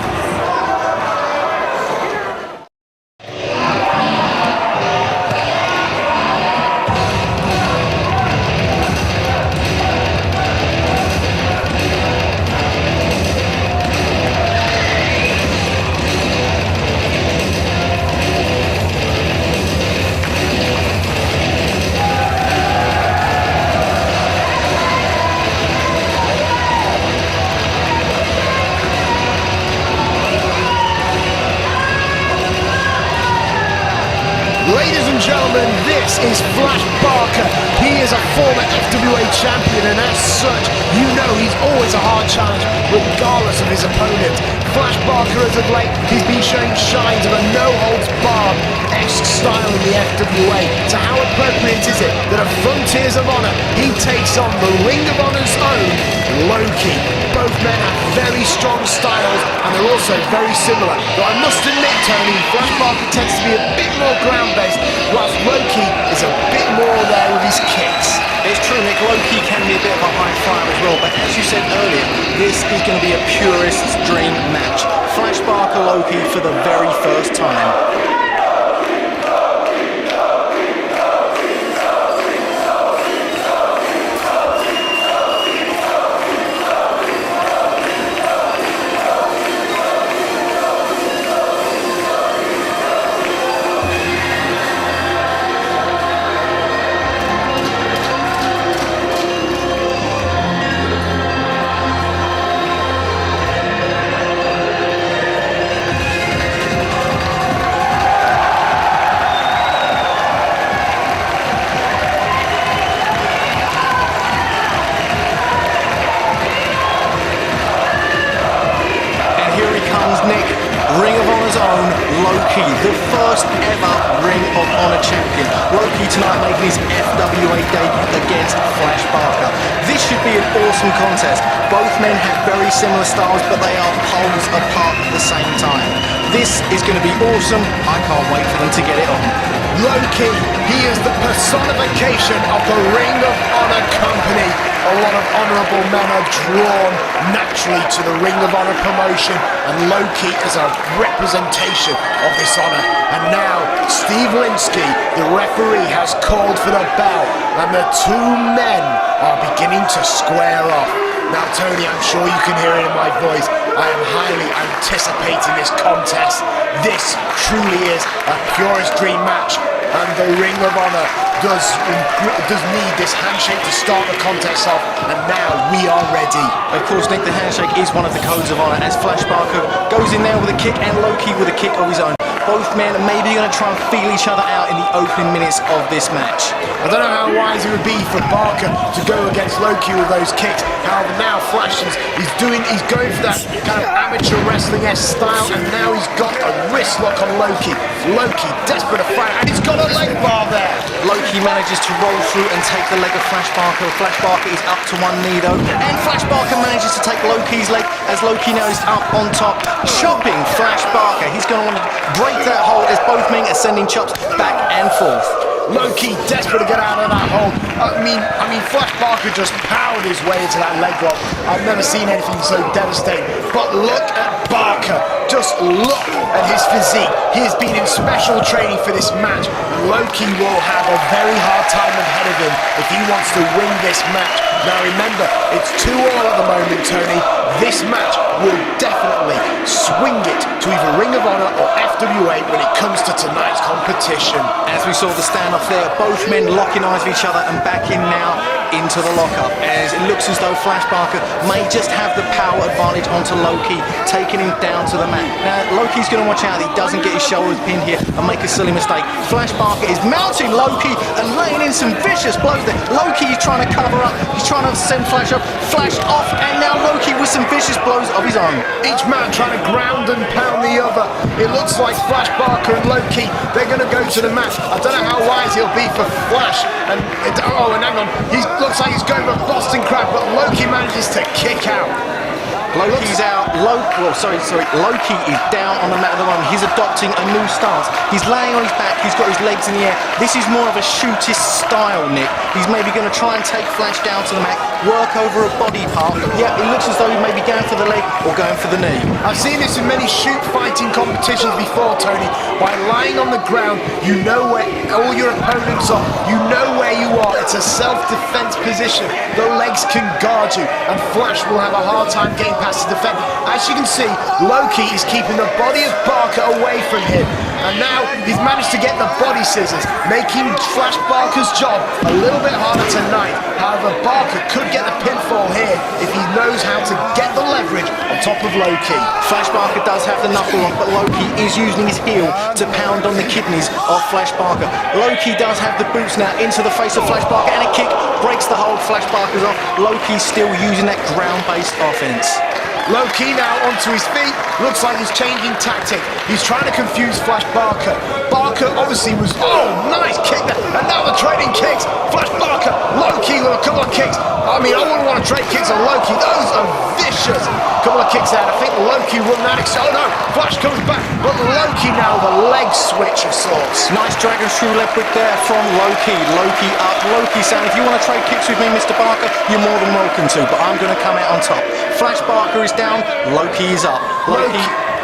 Ladies and gentlemen, this is Fleisch Barker. He is a former FWA champion, and as such, you know he's always a hard challenge, regardless of his opponent. Fleisch Barker, as of late, he's been showing signs of a no-holds-barred-esque style in the FWA. So how appropriate is it that at Frontiers of Honor, he takes on the Ring of Honor's own Loki? Both men have very strong styles, and they're also very similar. Though I must admit, Tony, Fleisch Barker tends to be a bit more ground-based, whilst Loki is a bit more there with his kicks. It's true, Nick, Loki can be a bit of a high flyer as well, but as you said earlier, this is going to be a purist's dream match. Fleisch Barker Loki for the very first time. The first ever Ring of Honor champion. Loki tonight making his FWA debut against Fleisch Barker. This should be an awesome contest. Both men have very similar styles, but they are poles apart at the same time. This is going to be awesome. I can't wait for them to get it on. Loki, he is the personification of the Ring of Honor company. a lot of honourable men are drawn naturally to the Ring of Honor promotion, and Low-Ki is a representation of this honour. And now Steve Linsky, the referee, has called for the bell, and the two men are beginning to square off. Now, Tony, I'm sure you can hear it in my voice. I am highly anticipating this contest. This truly is a purest dream match, and the Ring of Honor does need this handshake to start the contest off, and now we are ready. Of course, Nick, the handshake is one of the codes of honor, as Fleisch Barker goes in there with a kick and Low-Ki with a kick of his own. Both men are maybe going to try and feel each other out in the opening minutes of this match. I don't know how wise it would be for Barker to go against Low-Ki with those kicks. However, now Fleisch he's going for that kind of amateur wrestling-esque style, and now he's got a wrist lock on Low-Ki. Low-Ki desperate to fight, and he's got a leg bar there. Low-Ki manages to roll through and take the leg of Fleisch Barker. Fleisch Barker is up to one knee though, and Fleisch Barker manages to take Low-Ki's leg as Low-Ki now is up on top, chopping Fleisch Barker. He's going to want to break that hold as both men are sending chops back and forth. Low-Ki desperate to get out of that hold. I mean, Fleisch Barker just powered his way into that leg lock. I've never seen anything so devastating. But look at Barker. Just look at his physique. He has been in special training for this match. Low-Ki will have a very hard time ahead of him if he wants to win this match. Now remember, it's 2-2 at the moment, Tony. This match will definitely swing it to either Ring of Honor or FWA when it comes to tonight's competition. As we saw the standoff there, both men locking eyes with each other and back in now into the lockup, as it looks as though Fleisch Barker may just have the power advantage onto Low-Ki, taking him down to the mat. Now, Low-Ki's going to watch out that he doesn't get his shoulders pinned here and make a silly mistake. Fleisch Barker is mounting Low-Ki and laying in some vicious blows there. Low-Ki is trying to cover up, he's trying to send Fleisch up, Fleisch off, and now Low-Ki with some vicious blows of his own. Each man trying to ground and pound the other. It looks like Fleisch Barker and Low-Ki, they're going to go to the mat. I don't know how wise he'll be for Fleisch. And hang on, he looks like he's going for Boston Crab, but Low-Ki manages to kick out. Low-Ki's out. Low-Ki is down on the mat at the moment. He's adopting a new stance. He's laying on his back. He's got his legs in the air. This is more of a shootist style, Nick. He's maybe going to try and take Fleisch down to the mat, work over a body part. Yeah, it looks as though he may be going for the leg or going for the knee. I've seen this in many shoot fighting competitions before, Tony. By lying on the ground, you know where all your opponents are. You know where you are. It's a self-defense position. The legs can guard you, and Fleisch will have a hard time getting past the defender. As you can see, Low-Ki is keeping the body of Barker away from him, and now he's managed to get the body scissors, making Fleisch Barker's job a little bit harder tonight. However, Barker could get the pinfall here if he knows how to get the leverage on top of Low-Ki. Fleisch Barker does have the knuckle lock, but Low-Ki is using his heel to pound on the kidneys of Fleisch Barker. Low-Ki does have the boots now into the face of Fleisch Barker, and a kick breaks the hold. Fleisch Barker's off. Low-Ki still using that ground-based offense. Low-Ki now onto his feet. Looks like he's changing tactic. He's trying to confuse Fleisch Barker. Barker obviously was, nice kick there. And now the trading kicks. Fleisch Barker, Low-Ki with a couple of kicks. I mean, I wouldn't want to trade kicks on Low-Ki. Those are vicious. Couple of kicks out. I think Low-Ki run that. Oh no, Fleisch comes back. But Low-Ki now the leg switch of sorts. Nice dragon screw leg whip there from Low-Ki. Low-Ki up. Low-Ki saying, if you want to trade kicks with me, Mr. Barker, you're more than welcome to, but I'm going to come out on top. Fleisch Barker is down. Low-Ki is up.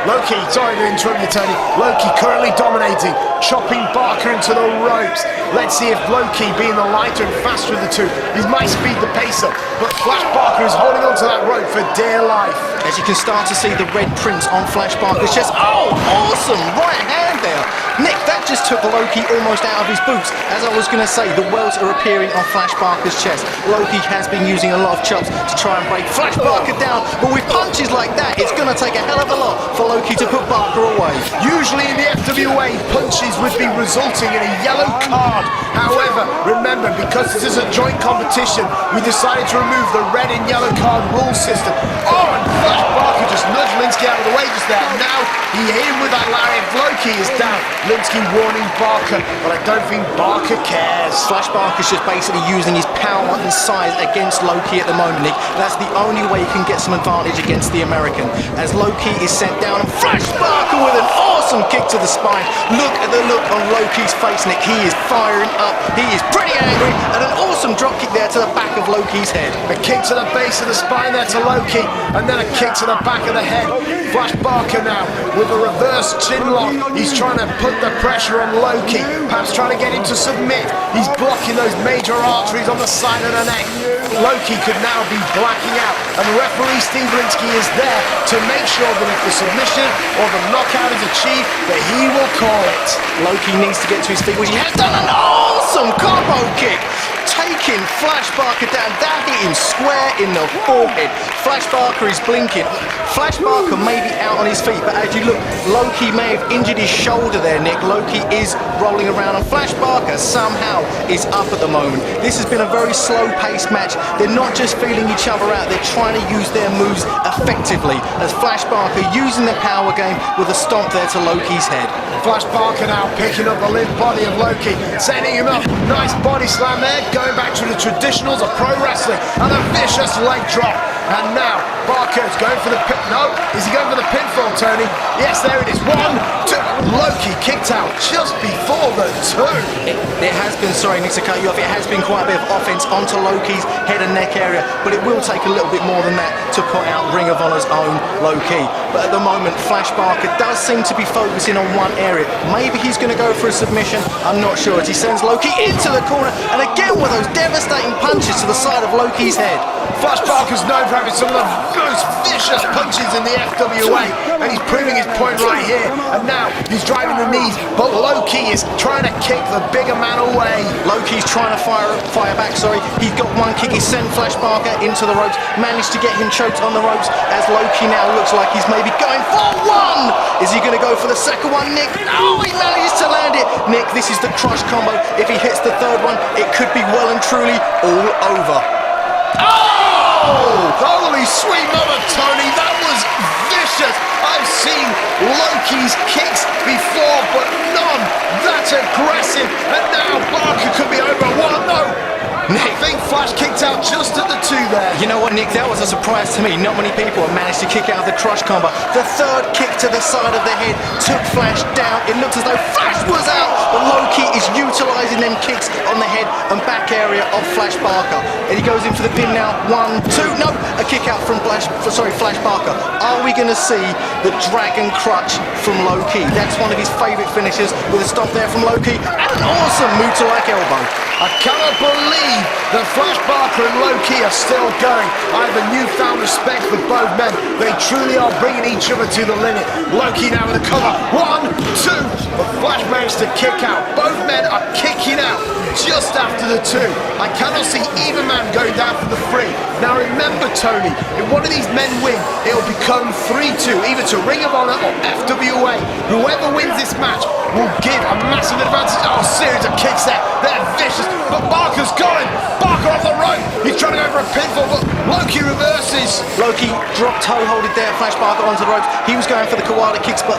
Low-Ki, sorry to interrupt you, Tony. Low-Ki currently dominating, chopping Barker into the ropes. Let's see if Low-Ki, being the lighter and faster of the two, he might speed the pace up. But Fleisch Barker is holding onto that rope for dear life. As you can start to see the red prints on Fleisch Barker's chest. Oh, awesome! Right hand there. Nick, that just took Low-Ki almost out of his boots. As I was going to say, the welts are appearing on Fleisch Barker's chest. Low-Ki has been using a lot of chops to try and break Fleisch Barker down, but with punches like that, it's going to take a hell of a lot for Low-Ki to put Barker away. Usually in the FWA, punches would be resulting in a yellow card. However, remember, because this is a joint competition, we decided to remove the red and yellow card rule system. Oh, and Fleisch Barker just nudged Linsky out of the way just there. Now he hit him with that lariat. Low-Ki is down. Linsky warning Barker, but I don't think Barker cares. Fleisch Barker's just basically using his power and size against Low-Ki at the moment, Nick. That's the only way he can get some advantage against the American. As Low-Ki is sent down, and Fleisch Barker with an awesome awesome kick to the spine. Look at the look on Loki's face, Nick. He is firing up. He is pretty angry. And an awesome drop kick there to the back of Loki's head. A kick to the base of the spine there to Loki, and then a kick to the back of the head. Flash Barker now with a reverse chin lock. He's trying to put the pressure on Loki, perhaps trying to get him to submit. He's blocking those major arteries on the side of the neck. Loki could now be blacking out, and referee Steve Linsky is there to make sure that if the submission or the knockout is achieved, that he will call it. Loki needs to get to his feet, which he has done. An awesome combo kick, taking Flash Barker down. That hit him square in the forehead. Flash Barker is blinking. Flash Barker may be out on his feet, but as you look, Loki may have injured his shoulder there, Nick. Loki is rolling around, and Flash Barker somehow is up at the moment. This has been a very slow-paced match. They're not just feeling each other out, they're trying to use their moves effectively, as Flash Barker using the power game with a stomp there to Loki's head. Flash Barker now picking up the limp body of Loki, setting him up. Nice body slam there, going back to the traditionals of pro wrestling, and a vicious leg drop. And now Barker's going for the pin. No, is he going for the pinfall, Tony? Yes, there it is. 1, 2. Loki kicked out just before the 2. It has been, sorry Nick to cut you off, it has been quite a bit of offense onto Loki's head and neck area, but it will take a little bit more than that to put out Ring of Honor's own Loki. But at the moment, Flash Barker does seem to be focusing on one area. Maybe he's going to go for a submission, I'm not sure, as he sends Loki into the corner, and again with those devastating punches to the side of Loki's head. Flash Barker's known for having some of the most vicious punches in the FWA, and he's proving his point right here. And now he's driving the knees, but Loki is trying to kick the bigger man away. Loki's trying to fire back, sorry. He's got one kick, he sent Flash Barker into the ropes, managed to get him choked on the ropes, as Loki now looks like he's maybe going for one! Is he going to go for the second one, Nick? Oh, he managed to land it! Nick, this is the crush combo. If he hits the third one, it could be well and truly all over. Oh! Holy sweet mother, Tony, that was vicious. I've seen Loki's kicks before, but none that aggressive. And now Barker could be over. What? No! Nick, I think Flash kicked out just at the 2 there. you know what, Nick, that was a surprise to me. Not many people have managed to kick out of the crush combo. The third kick to the side of the head took Flash down. It looks as though Flash was out, but Loki is utilising them kicks on the head and back area of Flash Barker. And he goes in for the pin now. 1, 2, no, a kick out from Flash Barker. Are we going to see the Dragon Crutch from Loki? That's one of his favourite finishes, with a stop there from Loki and an awesome Muta-like elbow. I cannot believe that Flash Barker and Loki are still going. I have a newfound respect for both men. They truly are bringing each other to the limit. Loki now with a cover. 1, 2. But Flash managed to kick out. Both men are kicking out just after the 2. I cannot see either man going down for the 3. Now remember, Tony, if one of these men win, it'll become 3-2, either to Ring of Honor or FWA. Whoever wins this match will give a massive advantage. Oh, series of kicks there. They're vicious. But Barker's going. Barker off the rope. He's trying to go for a pinfall, but Loki reverses. Loki dropped toe-holded there, Flash Barker onto the ropes. He was going for the koala kicks, but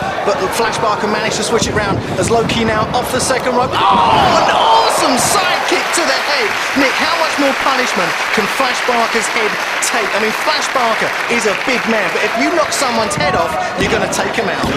Flash Barker managed to switch it round, as Loki now off the second rope. Oh, an awesome side kick to the head. Nick, how much more punishment can Flash Barker's head take? I mean, Flash Barker is a big man, but if you knock someone's head off, you're going to take him out.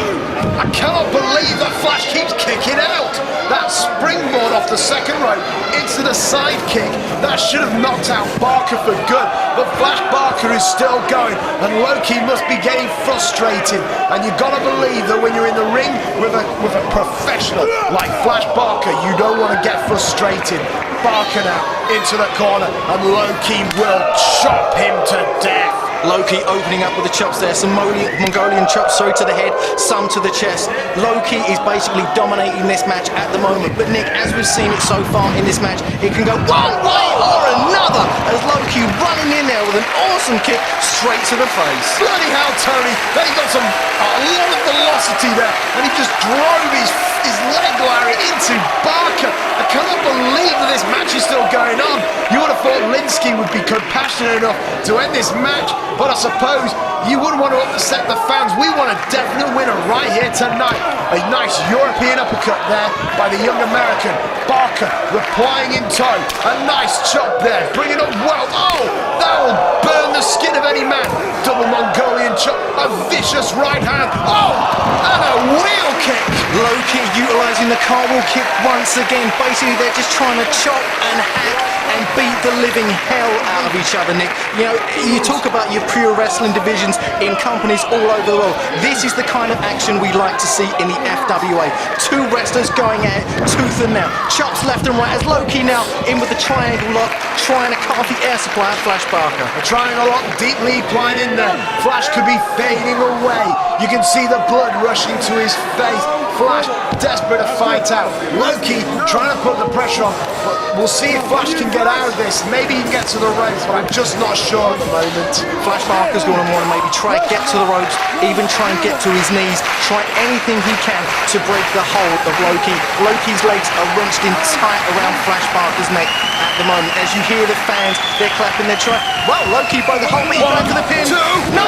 I cannot believe that Flash keeps kicking out. That springboard off the second rope into the side kick, that should have knocked out Barker for good. But Flash Barker is still going, and Loki must be getting frustrated. And you've got to believe that when you're in the ring with a professional like Flash Barker, you don't want to get frustrated. Barker now into the corner, and Loki will chop him to death. Loki opening up with the chops there, some Mongolian chops, sorry, to the head, some to the chest. Loki is basically dominating this match at the moment, but Nick, as we've seen it so far in this match, it can go one way or another, as Loki running in there with an awesome kick straight to the face. Bloody hell, Tony, they got a lot of velocity there, and he just drove his leg lariat into Barker. I cannot believe that this match is still going on. You would have thought Linsky would be compassionate enough to end this match, but I suppose you wouldn't want to upset the fans. We want a definite winner right here tonight. A nice European uppercut there by the young American. Barker Barker replying in tow. A nice chop there, bringing up well. Oh, that will burn the skin of any man. Double Mongolian chop, a vicious right hand. Oh, and a wheel kick. Low kick utilising the cartwheel kick once again. Basically, they're just trying to chop and hack and beat the living hell out of each other, Nick. You know, you talk about your pure wrestling divisions in companies all over the world. This is the kind of action we like to see in the FWA. Two wrestlers going at it tooth and nail. Chops left and right as Loki now in with the triangle lock, trying to cut off the air supply of Fleisch Barker. A triangle lock deeply applied in there. Fleisch could be fading away. You can see the blood rushing to his face. Fleisch desperate to fight out. Loki trying to put the pressure on, but we'll see if Fleisch can get out of this. Maybe he can get to the ropes, but I'm just not sure at the moment. Fleisch Barker's going to want to maybe try to get to the ropes, even try and get to his knees, try anything he can to break the hold of Loki. Loki's legs are wrenched in tight around Fleisch Barker's neck at the moment. As you hear the fans, they're clapping, they're trying. Well, Loki broke the hold, but he's going for the pin. No!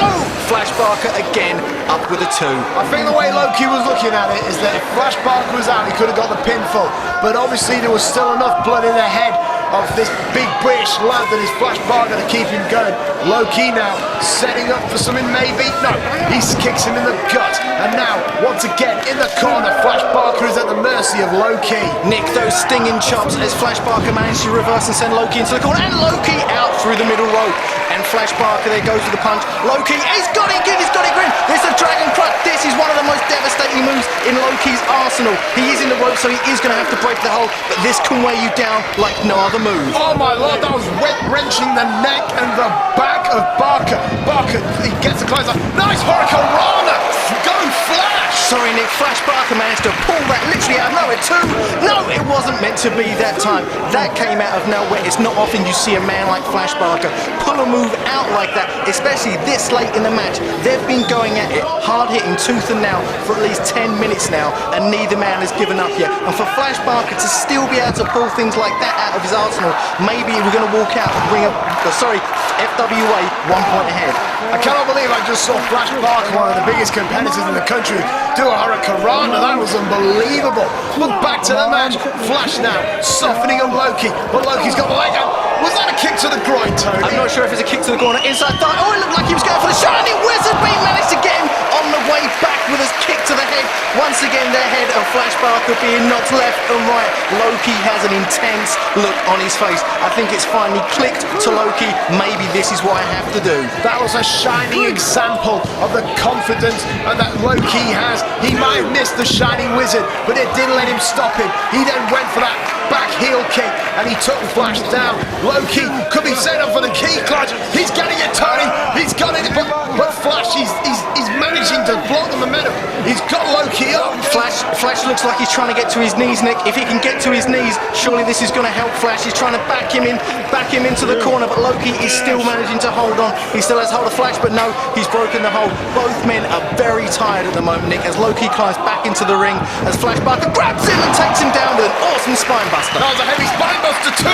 Fleisch Barker again up with a 2. I think the way Loki was looking at it is that if Fleisch Barker was out, he could have got the pinfall. But obviously there was still enough blood in the head of this big British lad that is Fleisch Barker to keep him going. Loki now setting up for something maybe. No, he kicks him in the gut. And now, once again, in the corner, Fleisch Barker is at the mercy of Loki. Nick, those stinging chops as Fleisch Barker managed to reverse and send Loki into the corner. And Loki out through the middle rope. And Fleisch Barker, there goes with the punch. Loki, he's got it, he's got it, grin. There's a dragon crutch. This is one of the most devastating moves in Loki's arsenal. He is in the rope, so he is going to have to break the hold. But this can weigh you down like no other move. Oh my lord, that was wrenching the neck and the back of Barker. Barker, he gets a close up. Nice Hurricane Rana! Go Flash! Sorry, Nick, Fleisch Barker managed to pull that literally out of nowhere too. No, it wasn't meant to be that time. That came out of nowhere. It's not often you see a man like Fleisch Barker pull a move out like that, especially this late in the match. They've been going at it, hard hitting tooth and nail for at least 10 minutes now, and neither man has given up yet. And for Fleisch Barker to still be able to pull things like that out of his arsenal, maybe we're going to walk out and bring up, FWA 1 point ahead. I cannot believe I just saw Fleisch Barker, one of the biggest competitors in the country, do a Hurricane Rana. That was unbelievable. Look back to the match. Fleisch now softening up Loki, but Loki's got the leg out. Was that a kick to the groin, Tony? I'm not sure if it's a kick to the corner, inside thigh. Oh, it looked like he was going for the Shining Wizard, but he managed to get him on the way back with his kick to the head. Once again, the head of Fleisch Barker being knocked left and right. Loki has an intense look on his face. I think it's finally clicked to Loki. Maybe this is what I have to do. That was a shining example of the confidence that Loki has. He might have missed the Shining Wizard, but it didn't let him stop him. He then went for that back heel kick, and he took Fleisch down. Loki could be set up for the key clutch. He's getting it, Tony. He's got it, but Fleisch, he's managing to block the momentum. He's got Loki up. Fleisch looks like he's trying to get to his knees, Nick. If he can get to his knees, surely this is going to help Fleisch. He's trying to back him into the corner, but Loki is still managing to hold on. He still has hold of Fleisch, but no, he's broken the hold. Both men are very tired at the moment, Nick, as Loki climbs back into the ring, as Fleisch Barker grabs him and takes him down with an awesome spine buster. That was a heavy spine buster, 2,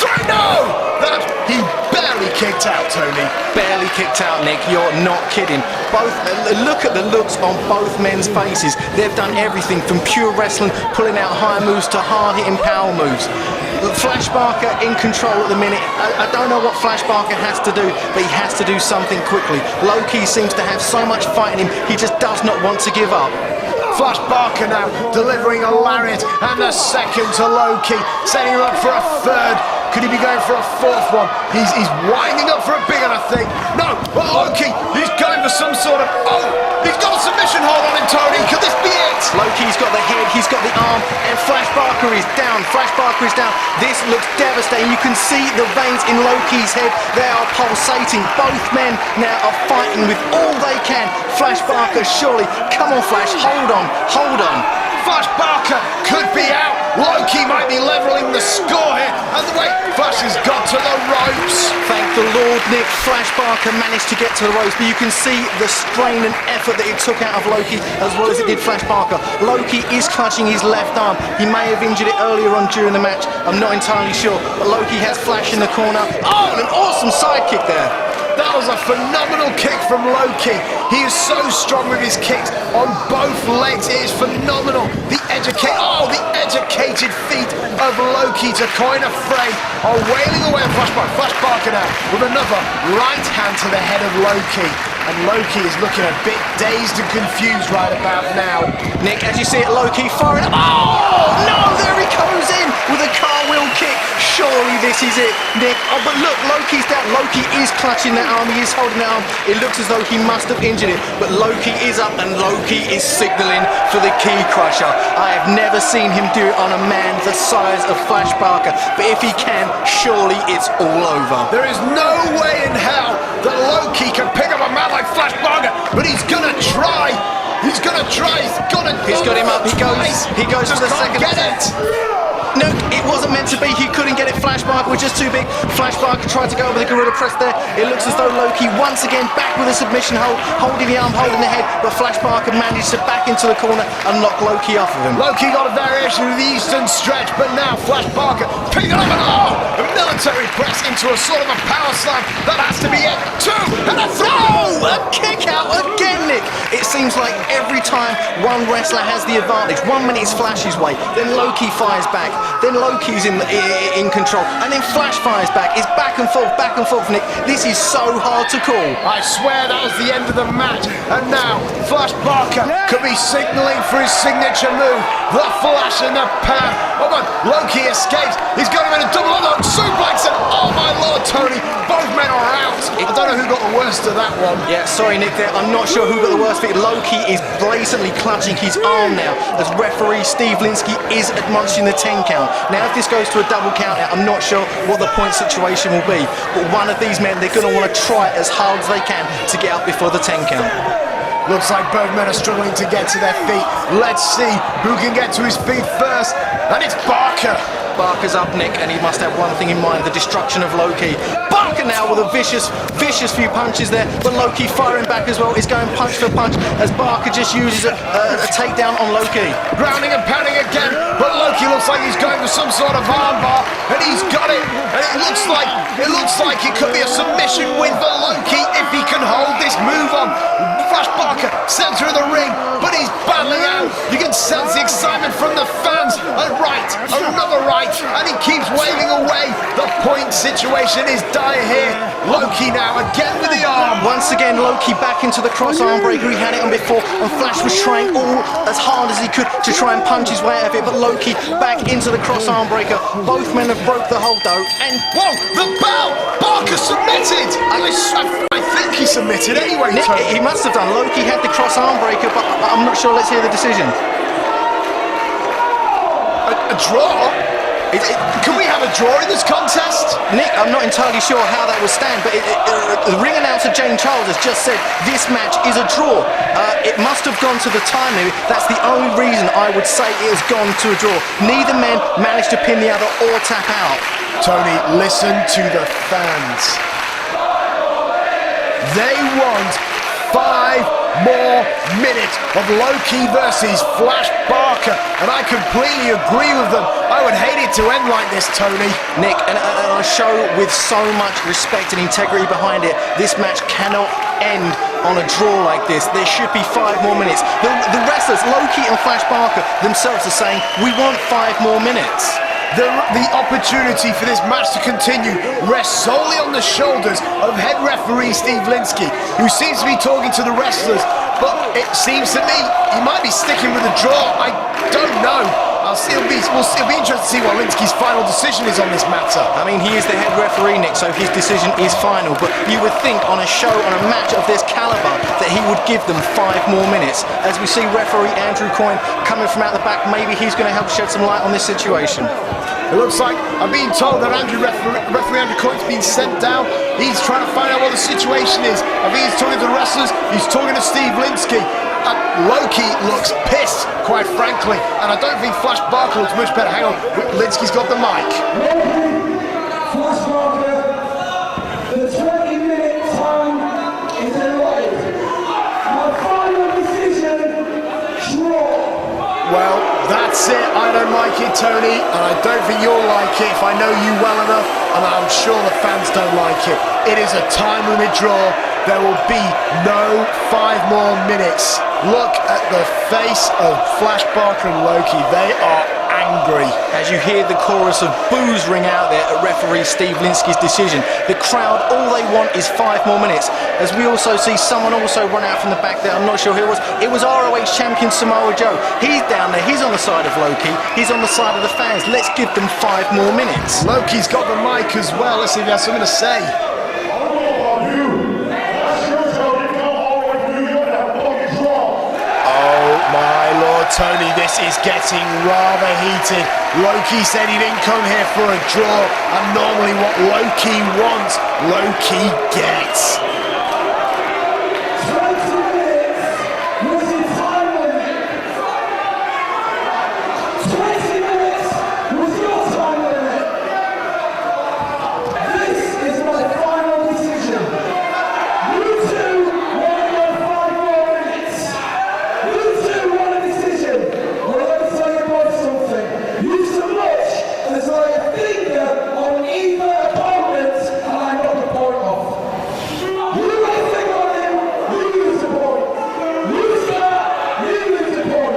3, no! That he barely kicked out, Tony. Barely kicked out, Nick. You're not kidding. Both look at the looks on both men's faces. They've done everything from pure wrestling, pulling out high moves, to hard-hitting power moves. Fleisch Barker in control at the minute. I don't know what Fleisch Barker has to do, but he has to do something quickly. Loki seems to have so much fight in him, he just does not want to give up. Fleisch Barker now delivering a lariat and a second to Loki, setting him up for a third. Could he be going for a fourth one? He's winding up for a big one, I think. No, but Loki, he's going for some sort of... Oh, he's got a submission hold on him, Tony. Could this be it? Loki's got the head, he's got the arm, and Fleisch Barker is down. Fleisch Barker is down. This looks devastating. You can see the veins in Loki's head. They are pulsating. Both men now are fighting with all they can. Fleisch Barker, surely. Come on, Fleisch. Hold on. Hold on. Fleisch Barker could be out. Loki might be levelling the score here. And the way Fleisch has got to the ropes. Thank the Lord, Nick. Fleisch Barker managed to get to the ropes, but you can see the strain and effort that it took out of Loki as well as it did Fleisch Barker. Loki is clutching his left arm. He may have injured it earlier on during the match. I'm not entirely sure, but Loki has Fleisch in the corner. Oh, and an awesome side kick there. That was a phenomenal kick from Loki. He is so strong with his kicks on both legs. It is phenomenal. The educated feet of Loki to coin a phrase are wailing away on Flash Barker now with another right hand to the head of Loki. And Loki is looking a bit dazed and confused right about now. Nick, as you see it, Loki firing up. Oh, no, there he goes in with a cartwheel kick. Surely this is it, Nick. Oh, but look, Loki's down. Loki is clutching that arm. He is holding that arm. It looks as though he must have injured it. But Loki is up and Loki is signaling for the key crusher. I have never seen him do it on a man the size of Fleisch Barker. But if he can, surely it's all over. There is no way in hell that Loki can pick up a man like Fleisch Barker, but he's gonna try. He's gonna try. He's got him up. He goes for the second attempt. No, it wasn't meant to be. He couldn't get it. Fleisch Barker was just too big. Fleisch Barker tried to go over the gorilla press there. It looks as though Loki once again back with a submission hold, holding the arm, holding the head, but Fleisch Barker managed to back into the corner and knock Loki off of him. Loki got a variation of the eastern stretch, but now Fleisch Barker picking up a military press into a sort of a power slam. That has to be it. 2 and a 3. A kick out again, Nick. It seems like every time one wrestler has the advantage, 1 minute it's Flash's way, then Loki fires back. Then Loki's in control, and then Fleisch fires back. It's back and forth, Nick. This is so hard to call. I swear that was the end of the match, and now Fleisch Barker could be signaling for his signature move, the flash in the pan. Oh my, Loki escapes. He's got him in a double underhook suplex, and oh my lord, Tony, both men are out. I don't know who got the worst of that one. Yeah, sorry, Nick, there. I'm not sure who got the worst of it. Loki is blatantly clutching his arm now, as referee Steve Linsky is admonishing the 10 count. Now, if this goes to a double count out, I'm not sure what the point situation will be. But one of these men, they're going to want to try as hard as they can to get out before the 10 count. Looks like both men are struggling to get to their feet. Let's see who can get to his feet first. And it's Barker. Barker's up, Nick, and he must have one thing in mind, the destruction of Loki. Barker now with a vicious few punches there, but Loki firing back as well. Is going punch for punch as Barker just uses a takedown on Loki. Grounding and pounding again, but Loki looks like he's going for some sort of armbar, and he's got it. And it looks like it could be a submission win for Loki if he can hold this move on. Fleisch Barker, center of the ring, but he's battling out. You can sense the excitement from the fans. And right, another right, and he keeps waving away. The point situation is dire here. Loki now again with the arm. Once again, Loki back into the cross arm breaker. He had it on before, and Fleisch was trying all as hard as he could to try and punch his way out of it. But Loki back into the cross arm breaker. Both men have broke the hold though, and whoa, the bell! Barker submitted. I think he submitted anyway. Nick, he must have done. Loki had the cross arm breaker, but I'm not sure. Let's hear the decision. A draw? Can we have a draw in this contest? Nick, I'm not entirely sure how that will stand, but the ring announcer Jane Charles has just said this match is a draw. It must have gone to the time limit. That's the only reason I would say it has gone to a draw. Neither man managed to pin the other or tap out. Tony, listen to the fans. They want 5 more minutes of Loki versus Fleisch Barker, and I completely agree with them. I would hate it to end like this, Tony. Nick, and I show with so much respect and integrity behind it, this match cannot end on a draw like this. There should be 5 more minutes. The wrestlers, Loki and Fleisch Barker themselves, are saying, we want 5 more minutes. The opportunity for this match to continue rests solely on the shoulders of head referee Steve Linsky, who seems to be talking to the wrestlers, but it seems to me he might be sticking with the draw. I don't know. It'll be interesting to see what Linsky's final decision is on this matter. I mean, he is the head referee, Nick, so his decision is final, but you would think on a show, on a match of this caliber, that he would give them 5 more minutes. As we see referee Andrew Coyne coming from out the back, maybe he's going to help shed some light on this situation. It looks like I'm being told that referee Andrew Coyne's been sent down. He's trying to find out what the situation is. I think he's talking to the wrestlers, he's talking to Steve Linsky. Loki looks pissed, quite frankly, and I don't think Fleisch Barker looks much better. Hang on, Linsky's got the mic. Fleisch Barker, the 20-minute time is allotted. My final decision, draw. Well, That's it. I don't like it, Tony, and I don't think you'll like it if I know you well enough, and I'm sure the fans don't like it. It is a time limit draw. There will be no 5 more minutes. Look at the face of Fleisch, Barker and Loki. They are angry. As you hear the chorus of boos ring out there at referee Steve Linsky's decision, the crowd, all they want is 5 more minutes. As we also see someone also run out from the back there, I'm not sure who it was. It was ROH champion Samoa Joe. He's down there, he's on the side of Loki, he's on the side of the fans. Let's give them 5 more minutes. Loki's got the mic as well. Let's see if he has something to say. Tony, this is getting rather heated. Loki said he didn't come here for a draw, and normally what Loki wants, Loki gets. 20 minutes was the time limit. 20 minutes was your time limit. This is my final decision. You two want to go 5 more minutes. You two want a decision. Well, let me tell you boys something. You so much as like a finger on either opponent, and I got the point off. You lay a finger on him, you lose the point. You start, you lose the point.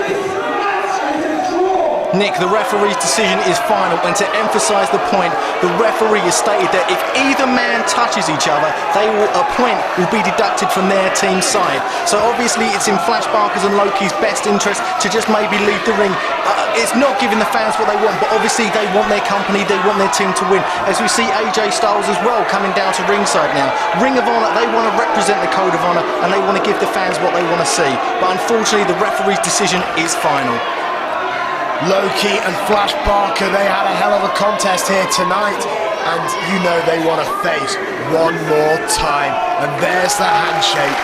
This match is a draw. Nick, the referee's decision is final, and to emphasise the point, the referee has stated that if either man touches each other, a point will be deducted from their team's side. So obviously it's in Fleisch, Barker's and Loki's best interest to just maybe leave the ring. It's not giving the fans what they want, but obviously they want their company, they want their team to win. As we see AJ Styles as well coming down to ringside now. Ring of Honor, they want to represent the Code of Honor, and they want to give the fans what they want to see. But unfortunately the referee's decision is final. Loki and Fleisch Barker, they had a hell of a contest here tonight, and you know they want to face one more time. And there's the handshake.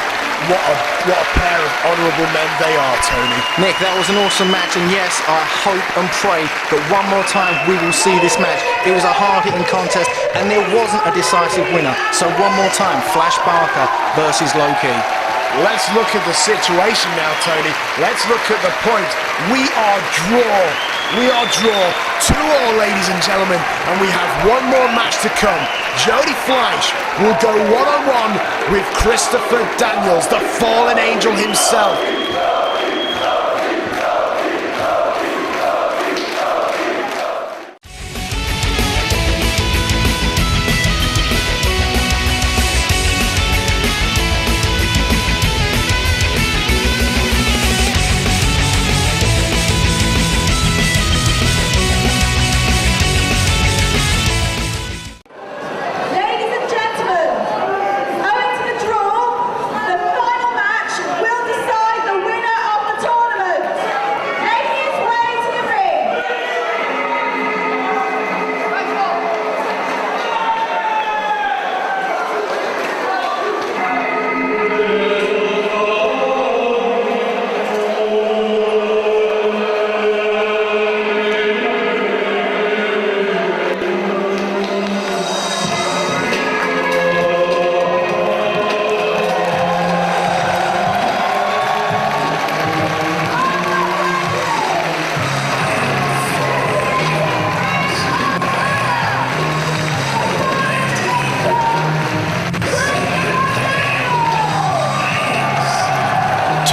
What a pair of honourable men they are, Tony. Nick, that was an awesome match, and yes, I hope and pray that one more time we will see this match. It was a hard-hitting contest, and there wasn't a decisive winner. So one more time, Fleisch Barker versus Loki. Let's look at the situation now, Tony. Let's look at the point. We are draw. We are draw 2-2, ladies and gentlemen, and we have one more match to come. Jody Fleisch will go one-on-one with Christopher Daniels, the fallen angel himself. Ladies and gentlemen, owing to the draw, the final match will decide the winner of the tournament. Making his way to the ring.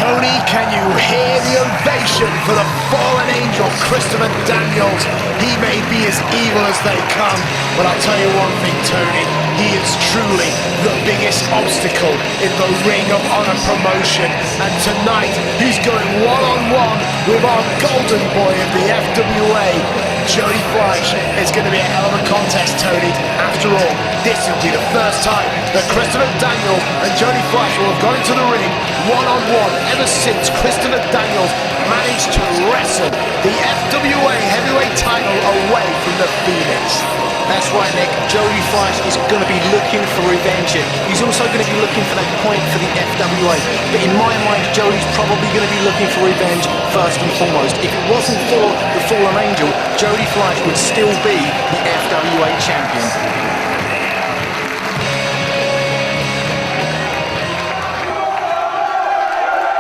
Tony, can you hear the ovation for the fallen angel, Christopher Daniels? He may be as evil as they come, but I'll tell you one thing, Tony, he is truly the biggest obstacle in the Ring of Honor promotion. And tonight, he's going one-on-one with our golden boy of the FWA, Jody Fleisch. It's going to be a hell of a contest, Tony. After all, this will be the first time that Christopher Daniels and Jody Fleisch will have gone into the ring one-on-one ever since Christopher Daniels managed to wrestle the FWA heavyweight title away from the Phoenix. That's right, Nick. Jody Fleisch is going to be looking for revenge here. He's also going to be looking for that point for the FWA. But in my mind, Jody's probably going to be looking for revenge first and foremost. If it wasn't for the fallen angel, Jody Fleisch would still be the FWA champion.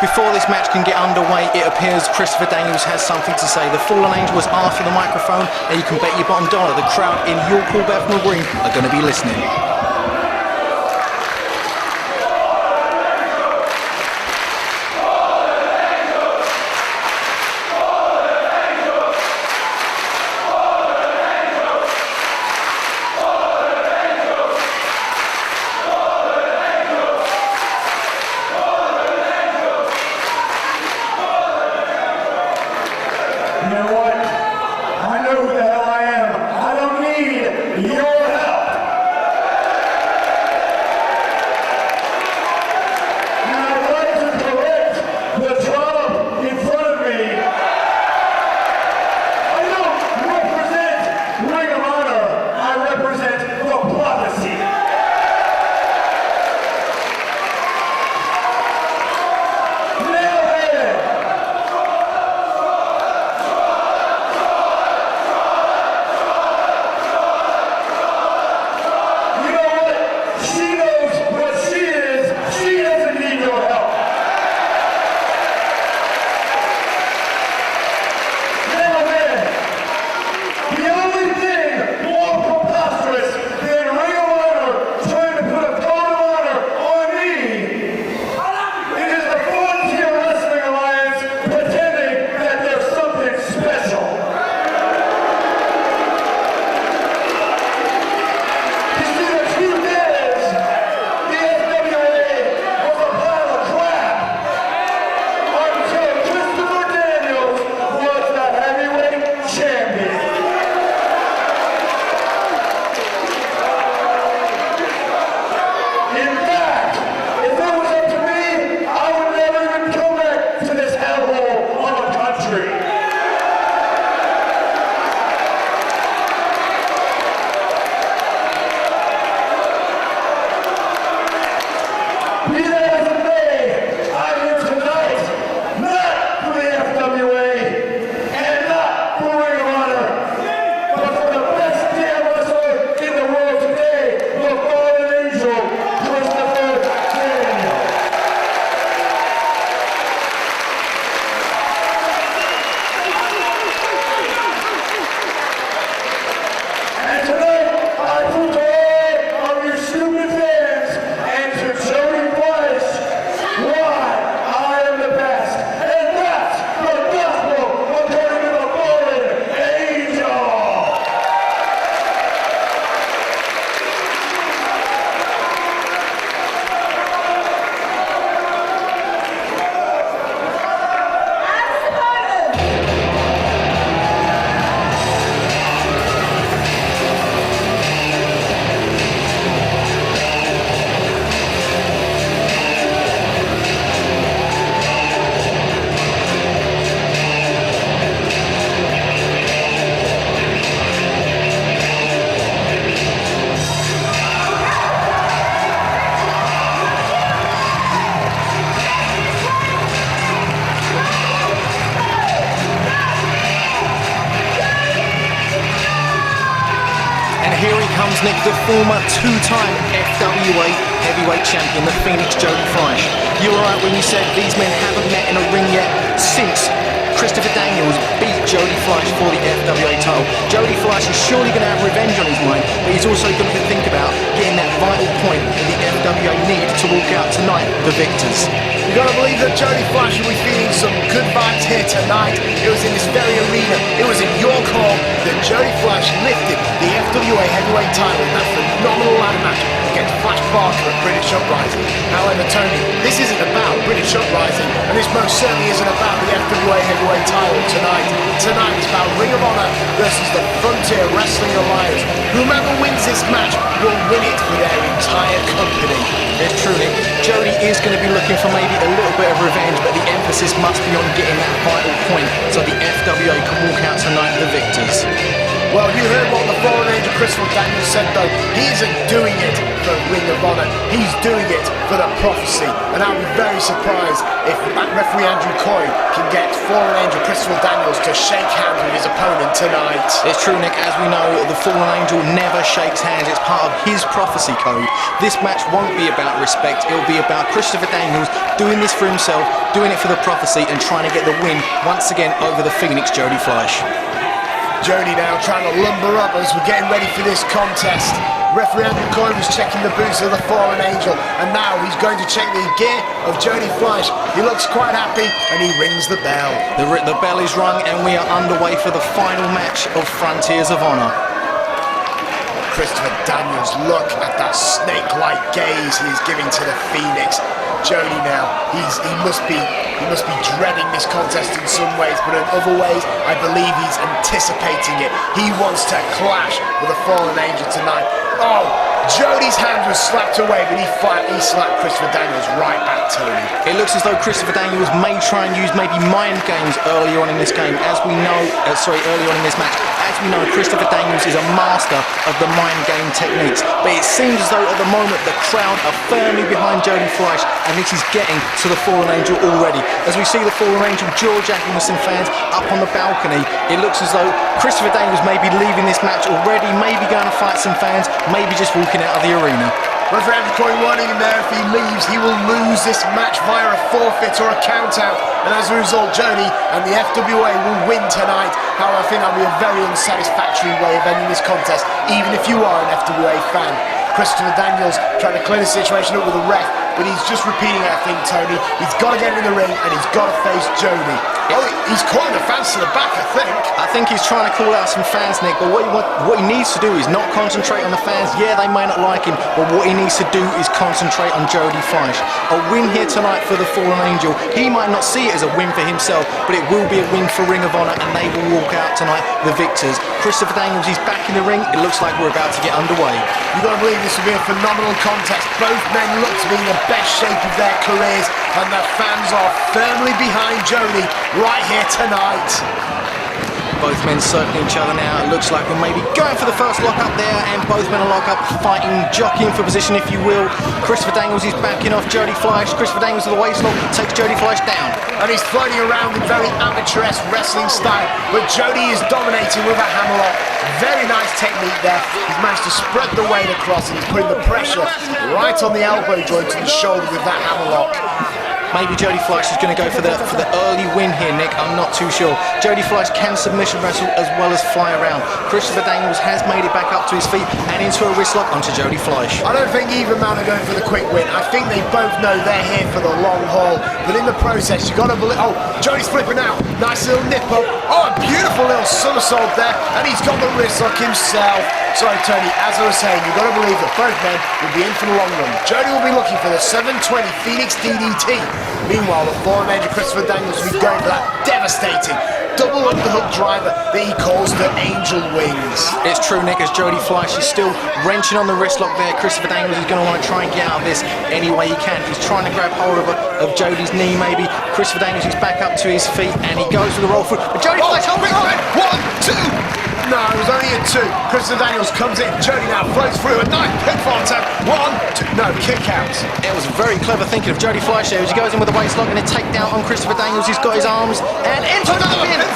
Before this match can get underway, it appears Christopher Daniels has something to say. The Fallen Angel was after the microphone, and you can bet your bottom dollar the crowd in York Hall Bethnal Green are going to be listening. You know what? I know who the hell I am. I don't need your help. And I'd like to correct the drum in front of me. I don't represent Ring of Honor. I represent the prophecy. Now then. You know what? She knows what she is. She doesn't need your help. Now then, the only thing more preposterous than Ring of Honor trying to put a code of honor on me is the Frontier Wrestling Alliance pretending that there's something special. You see, the truth is, the FWA was a pile of crap until Christopher Daniels was the heavyweight champion. In fact, if it was up to me, I would never even come back to this hellhole of a country. Be that as it may, I'm here tonight, not for the FWA, and not for Ring of Honor, but for the best damn wrestler in the world today, the Fallen Angel, Christopher Daniels. And tonight, I put all of you stupid fans and to Jody Fleisch why I am the best. And that's the gospel according to the Fallen Angel. And here he comes, Nick, the former two-time FWA heavyweight champion, the Phoenix Jody Fleisch. You were right when you said these men haven't met in a ring yet since Christopher Daniels beat Jody Fleisch for the FWA title. Jody Fleisch is surely going to have revenge on his mind, but he's also going to think about getting that vital point that the FWA need to walk out tonight the victors. You've got to believe that Jody Fleisch will be feeling some good vibes here tonight. It was in this very arena, it was in York Hall that Jody Fleisch lifted the FWA heavyweight title in that phenomenal ladder match against Flash Barker at British Uprising. However, Tony, this isn't about British Uprising, and this most certainly isn't about the FWA heavyweight title tonight. Tonight it's about Ring of Honor versus the Frontier Wrestling Alliance. Whomever wins this match will win it for their entire company. It's true, Nick. Jody is going to be looking for maybe a little bit of revenge, but the emphasis must be on getting that vital point so the FWA can walk out tonight the victors. Well, you heard what the Fallen Angel Christopher Daniels said though, he isn't doing it for Ring of Honor, he's doing it for the prophecy. And I'll be very surprised if referee Andrew Coy can get Fallen Angel Christopher Daniels to shake hands with his opponent tonight. It's true, Nick, as we know, the Fallen Angel never shakes hands. It's part of his prophecy code. This match won't be about respect, it'll be about Christopher Daniels doing this for himself, doing it for the prophecy, and trying to get the win once again over the Phoenix Jody Fleisch. Jody now trying to lumber up as we're getting ready for this contest. Referee Andrew Coy was checking the boots of the Fallen Angel, and now he's going to check the gear of Jody Fleisch. He looks quite happy, and he rings the bell. The bell is rung, and we are underway for the final match of Frontiers of Honor. Christopher Daniels, look at that snake-like gaze he is giving to the Phoenix. Jody now, he must be dreading this contest in some ways, but in other ways, I believe he's anticipating it. He wants to clash with the Fallen Angel tonight. Oh, Jody's hand was slapped away, but he slapped Christopher Daniels right back, Tony. It looks as though Christopher Daniels may try and use maybe mind games earlier on in this game, as we know, earlier on in this match. As we know, Christopher Daniels is a master of the mind game techniques, but it seems as though at the moment the crowd are firmly behind Jody Fleisch, and this is getting to the Fallen Angel already. As we see the Fallen Angel jaw-jacking with some fans up on the balcony, it looks as though Christopher Daniels may be leaving this match already, maybe going to fight some fans, maybe just walking out of the arena. Referee Andrew Coy warning him there, if he leaves, he will lose this match via a forfeit or a count-out. And as a result, Jody and the FWA will win tonight. However, I think that'll be a very unsatisfactory way of ending this contest, even if you are an FWA fan. Christopher Daniels trying to clear the situation up with the ref, but he's just repeating it, I think, Tony. He's got to get in the ring, and he's got to face Jody. Oh, he's calling the fans to the back, I think. I think he's trying to call out some fans, Nick, but what he needs to do is not concentrate on the fans. Yeah, they may not like him, but what he needs to do is concentrate on Jody Fleisch. A win here tonight for the Fallen Angel. He might not see it as a win for himself, but it will be a win for Ring of Honor, and they will walk out tonight the victors. Christopher Daniels, he's back in the ring. It looks like we're about to get underway. You've got to believe this will be a phenomenal contest. Both men look to be in the best shape of their careers, and the fans are firmly behind Jody right here tonight. Both men circling each other now. It looks like we're maybe going for the first lock up there, and both men are locked up, fighting, jockeying for position, if you will. Christopher Daniels is backing off Jody Fleisch. Christopher Daniels with the waist lock takes Jody Fleisch down. And he's floating around in very amateurish wrestling style, but Jody is dominating with a hammerlock. Very nice technique there. He's managed to spread the weight across, and he's putting the pressure right on the elbow joint and the shoulder with that hammerlock. Maybe Jody Fleisch is going to go for the early win here, Nick. I'm not too sure. Jody Fleisch can submission wrestle as well as fly around. Christopher Daniels has made it back up to his feet and into a wrist lock onto Jody Fleisch. I don't think either man are going for the quick win. I think they both know they're here for the long haul, but in the process, you've got to believe. Oh, Jody's flipping out. Nice little nip up. Oh, a beautiful little somersault there, and he's got the wrist lock himself. Sorry, Tony, as I was saying, you've got to believe that both men will be in for the long run. Jody will be looking for the 720 Phoenix DDT. Meanwhile, the Fallen Angel Christopher Daniels will be going for that devastating double underhook driver that he calls the Angel Wings. It's true, Nick, as Jody Fleisch is still wrenching on the wrist lock there. Christopher Daniels is going to want to try and get out of this any way he can. He's trying to grab hold of Jody's knee, maybe. Christopher Daniels is back up to his feet, and he goes for the roll through. But Jody Fleisch, hold it on! 1, 2! No, it was only a 2. Christopher Daniels comes in. Jody now floats through a nice pinfall attempt. 1, 2. No, kick out. It was very clever thinking of Jody Fleisch there as he goes in with a waist lock and a takedown on Christopher Daniels. He's got his arms and into another pin. 1,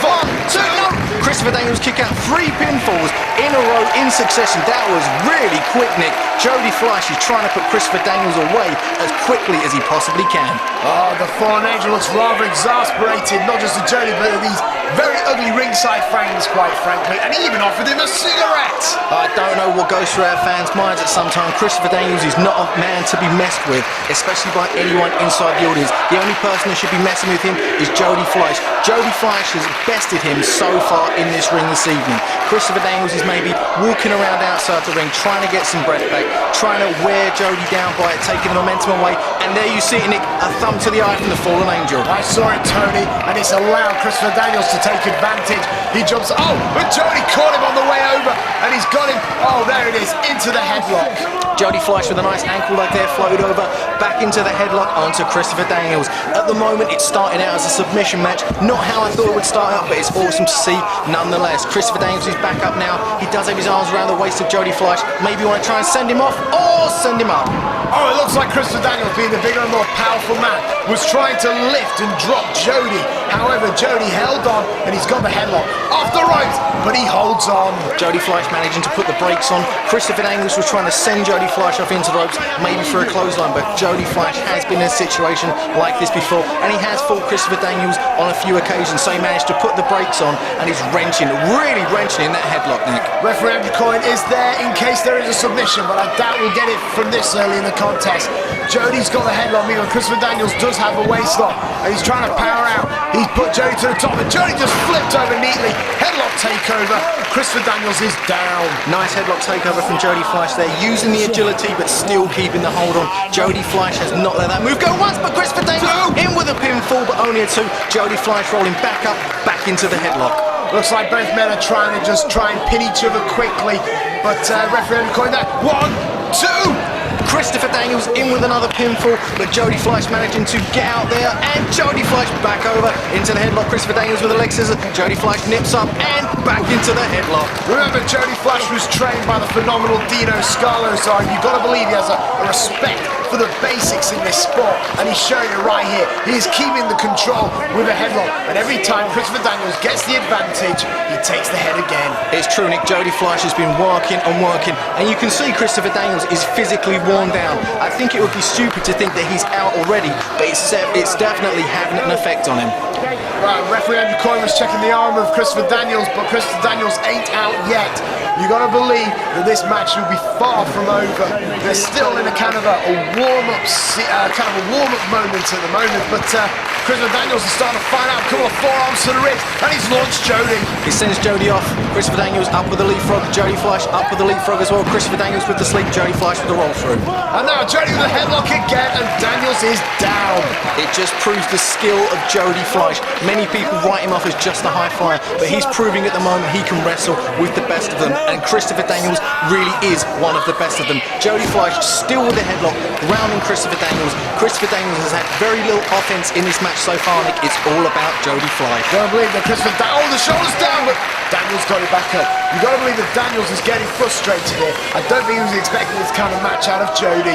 2, no! Christopher Daniels kick out 3 pinfalls in a row in succession. That was really quick, Nick. Jody Fleisch is trying to put Christopher Daniels away as quickly as he possibly can. Oh, the Fallen Angel looks rather exasperated, not just at Jody, but at these very ugly ringside fans, quite frankly, and he even offered him a cigarette. I don't know what goes through our fans' minds at some time. Christopher Daniels is not a man to be messed with, especially by anyone inside the audience. The only person who should be messing with him is Jody Fleisch. Jody Fleisch has bested him so far in this ring this evening. Christopher Daniels is maybe walking around outside the ring, trying to get some breath back, trying to wear Jody down by taking the momentum away, and there you see it, Nick, a thumb to the eye from the Fallen Angel. I saw it, Tony, and it's allowed Christopher Daniels to take advantage. He jumps, oh, but Jody caught him on the way over, and he's got him. Oh, there it is, into the headlock. Jody Fleisch with a nice ankle lock there, floated over, back into the headlock onto Christopher Daniels. At the moment, it's starting out as a submission match. Not how I thought it would start out, but it's awesome to see nonetheless. Christopher Daniels is back up now. He does have his arms around the waist of Jody Fleisch. Maybe you want to try and send him off or send him up. Oh, it looks like Christopher Daniels, being the bigger and more powerful man, was trying to lift and drop Jody. However, Jody held on and he's got the headlock off the ropes, but he holds on. Jody Fleisch managing to put the brakes on. Christopher Daniels was trying to send Jody Fleisch off into the ropes, maybe for a clothesline, but Jody Fleisch has been in a situation like this before, and he has fought Christopher Daniels on a few occasions, so he managed to put the brakes on, and he's wrenching, really wrenching in that headlock, Nick. Referee Andrew Coyne is there in case there is a submission, but I doubt we'll get it from this early in the contest. Jody's got the headlock, meanwhile Christopher Daniels does have a waist lock, and he's trying to power out. He's put Jody to the top, and Jody just flipped over neatly. Headlock takeover. Christopher Daniels is down. Nice headlock takeover from Jody Fleisch there, using the agility but still keeping the hold on. Jody Fleisch has not let that move go once, but Christopher Daniels in with a pinfall, but only a two. Jody Fleisch rolling back up, back into the headlock. Looks like both men are trying to just try and pin each other quickly, but referee Andrew Coyne there. 1, 2. Christopher Daniels in with another pinfall, but Jody Fleisch managing to get out there, and Jody Fleisch back over into the headlock. Christopher Daniels with a leg scissors. Jody Fleisch nips up and back into the headlock. Remember, Jody Fleisch was trained by the phenomenal Dino Scalo, so you've got to believe he has a respect for the basics in this sport, and he's showing it right here. He is keeping the control with a headlock, and every time Christopher Daniels gets the advantage, he takes the head again. It's true, Nick. Jody Fleisch has been working and working, and you can see Christopher Daniels is physically worn down. I think it would be stupid to think that he's out already, but it's definitely having an effect on him. Right, referee Andrew Coyne was checking the arm of Christopher Daniels, but Christopher Daniels ain't out yet. You got to believe that this match will be far from over. They're still in a kind of a warm-up moment at the moment, but Christopher Daniels is starting to find out a couple of forearms to the ribs, and he's launched Jody. He sends Jody off. Christopher Daniels up with the leapfrog. Jody Fleisch up with the leapfrog as well. Christopher Daniels with the sleep. Jody Fleisch with the roll through. And now Jody with the headlock again, and Daniels is down. It just proves the skill of Jody Fleisch. Many people write him off as just a high flyer, but he's proving at the moment he can wrestle with the best of them, and Christopher Daniels really is one of the best of them. Jody Fleisch still with the headlock, grounding Christopher Daniels. Christopher Daniels has had very little offense in this match so far, Nick. It's all about Jody Fleisch. Don't believe that Christopher the shoulders down, but Daniels got it back up. You got to believe that Daniels is getting frustrated here. I don't think he was expecting this kind of match out of Jody.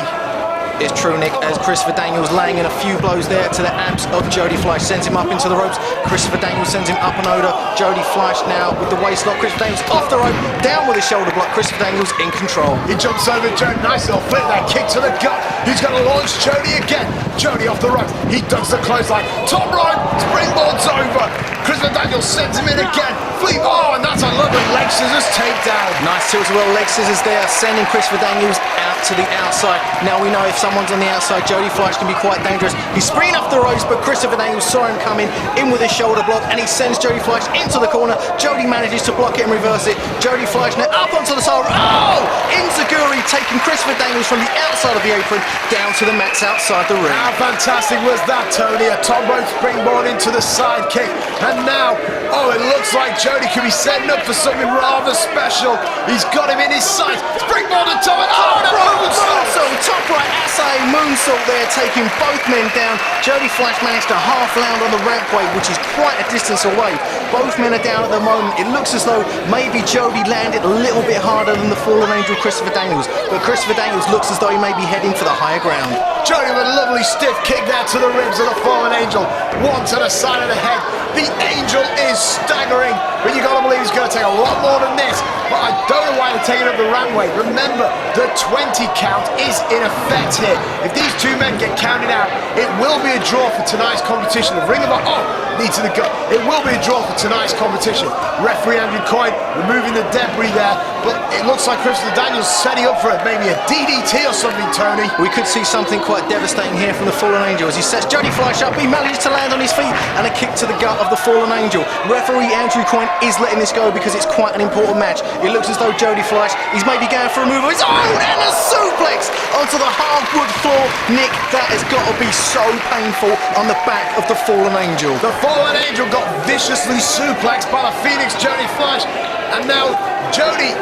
It's true, Nick, as Christopher Daniels laying in a few blows there to the abs of Jody Fleisch, sends him up into the ropes. Christopher Daniels sends him up and over. Jody Fleisch now with the waist lock. Christopher Daniels off the rope, down with his shoulder block. Christopher Daniels in control. He jumps over Jody, nice little flip there, kick to the gut. He's going to launch Jody again. Jody off the ropes, he does the clothesline. Top rope, springboards over. Christopher Daniels sends him in again. Flip, oh, and that's a lovely leg scissors takedown. Nice tilt-a-whirl leg scissors there, sending Christopher Daniels out to the outside. Now we know if someone's on the outside, Jody Fleisch can be quite dangerous. He's springing off the ropes, but Christopher Daniels saw him coming in with his shoulder block, and he sends Jody Fleisch into the corner. Jody manages to block it and reverse it. Jody Fleisch now up onto the side. Oh! Enziguri taking Christopher Daniels from the outside of the apron down to the mats outside the ring. How fantastic was that, Tony? A top rope springboard into the side kick. And now, oh, it looks like Jody could be setting up for something rather special. He's got him in his sights. Springboard on top, and oh, no! Moonsault, top right, Assay moonsault there, taking both men down. Jody Fleisch managed to half land on the rampway, which is quite a distance away. Both men are down at the moment. It looks as though maybe Jody landed a little bit harder than the fallen angel Christopher Daniels, but Christopher Daniels looks as though he may be heading for the higher ground. Jody with a lovely stiff kick there to the ribs of the fallen angel. One to the side of the head. The angel is staggering, but you got to believe he's going to take a lot more than this. But I don't know why they're taking up the rampway. Remember, the 20 count is in effect here. If these two men get counted out, it will be a draw for tonight's competition. The Ring of Honor, knee to the gut. It will be a draw for tonight's competition. Referee Andrew Coyne removing the debris there, but it looks like Christopher Daniels setting up for it. Maybe a DDT or something, Tony. We could see something quite devastating here from the fallen angel as he sets Jody Fleisch up. He manages to land on his feet, and a kick to the gut of the fallen angel. Referee Andrew Coyne is letting this go because it's quite an important match. It looks as though Jody Fleisch, he's maybe going for a move of his own, and a suplex onto the hardwood floor. Nick, that has got to be so painful on the back of the fallen angel. The fallen angel got viciously suplexed by the Phoenix Jody Fleisch, and now Jody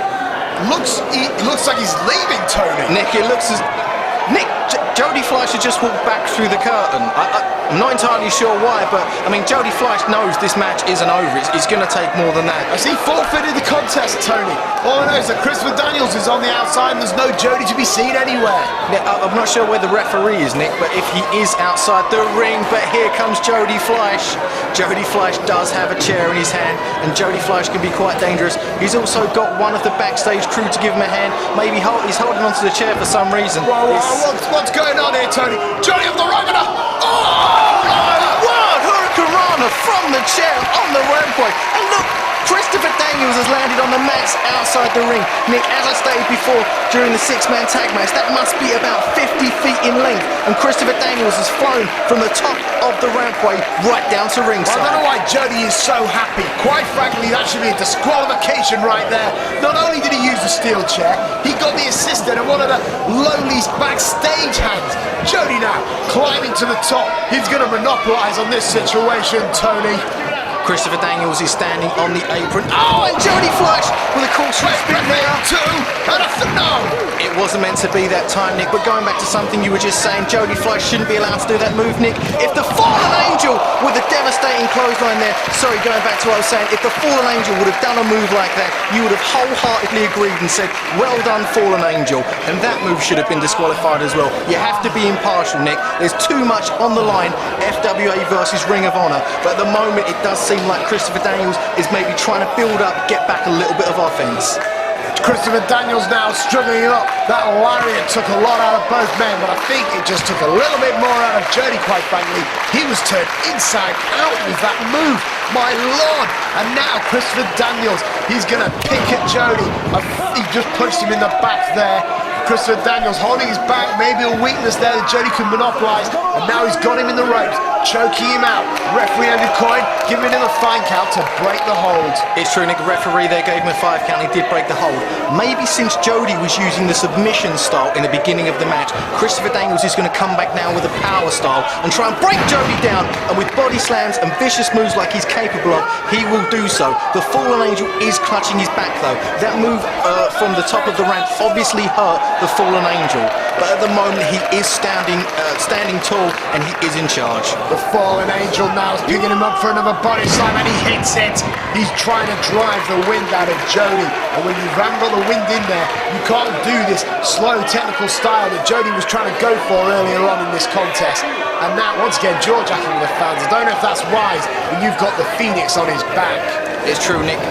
It looks like he's leaving, Tony. Nick, it looks as... Jody Fleisch had just walked back through the curtain. I'm not entirely sure why, but I mean, Jody Fleisch knows this match isn't over. It's going to take more than that. Has he forfeited the contest, Tony? All I know is that Christopher Daniels is on the outside and there's no Jody to be seen anywhere. Nick, I'm not sure where the referee is, Nick, but if he is outside the ring, but here comes Jody Fleisch. Jody Fleisch does have a chair in his hand, and Jody Fleisch can be quite dangerous. He's also got one of the backstage crew to give him a hand. Maybe he's holding onto the chair for some reason. What's going on here, Tony? Jody off the right now. What? Hurricane Rana from the chair on the rampway. And look, Christopher Daniels has landed on the mats outside the ring. Nick, as I stated before, during the six-man tag match, that must be about 50 feet in length. And Christopher Daniels has flown from the top of the rampway right down to ringside. I don't know why Jody is so happy. Quite frankly, that should be a disqualification right there. Not only did he use the steel chair, he got the assistant and one of the lowliest backstage hands. Jody now climbing to the top. He's going to monopolize on this situation, Tony. Christopher Daniels is standing on the apron. Oh, and Jody Fleisch with a caution spin there. No! It wasn't meant to be that time, Nick, but going back to something you were just saying, Jody Fleisch shouldn't be allowed to do that move, Nick. If the Fallen Angel with a devastating clothesline there, sorry, going back to what I was saying, if the Fallen Angel would have done a move like that, you would have wholeheartedly agreed and said, well done, Fallen Angel. And that move should have been disqualified as well. You have to be impartial, Nick. There's too much on the line, FWA versus Ring of Honor. But at the moment, it does seem like Christopher Daniels is maybe trying to build up, get back a little bit of offense. Christopher Daniels now struggling it up. That lariat took a lot out of both men, but I think it just took a little bit more out of Jody, quite frankly. He was turned inside out with that move. My Lord! And now Christopher Daniels, he's going to pick at Jody. He just punched him in the back there. Christopher Daniels holding his back, maybe a weakness there that Jody could monopolize, and now he's got him in the ropes, choking him out. Referee ended coin, giving him a fine count to break the hold. It's true, Nick, the referee there gave him a 5 count, he did break the hold. Maybe since Jody was using the submission style in the beginning of the match, Christopher Daniels is going to come back now with a power style and try and break Jody down, and with body slams and vicious moves like he's capable of, he will do so. The Fallen Angel is clutching his back though. That move from the top of the ramp obviously hurt the Fallen Angel, but at the moment he is standing tall and he is in charge. The Fallen Angel now is picking him up for another body slam and he hits it. He's trying to drive the wind out of Jody, and when you haven't got the wind in there, you can't do this slow technical style that Jody was trying to go for earlier on in this contest. And now once again jaw-jacking with the fans. I don't know if that's wise when you've got the Phoenix on his back. It's true, Nick.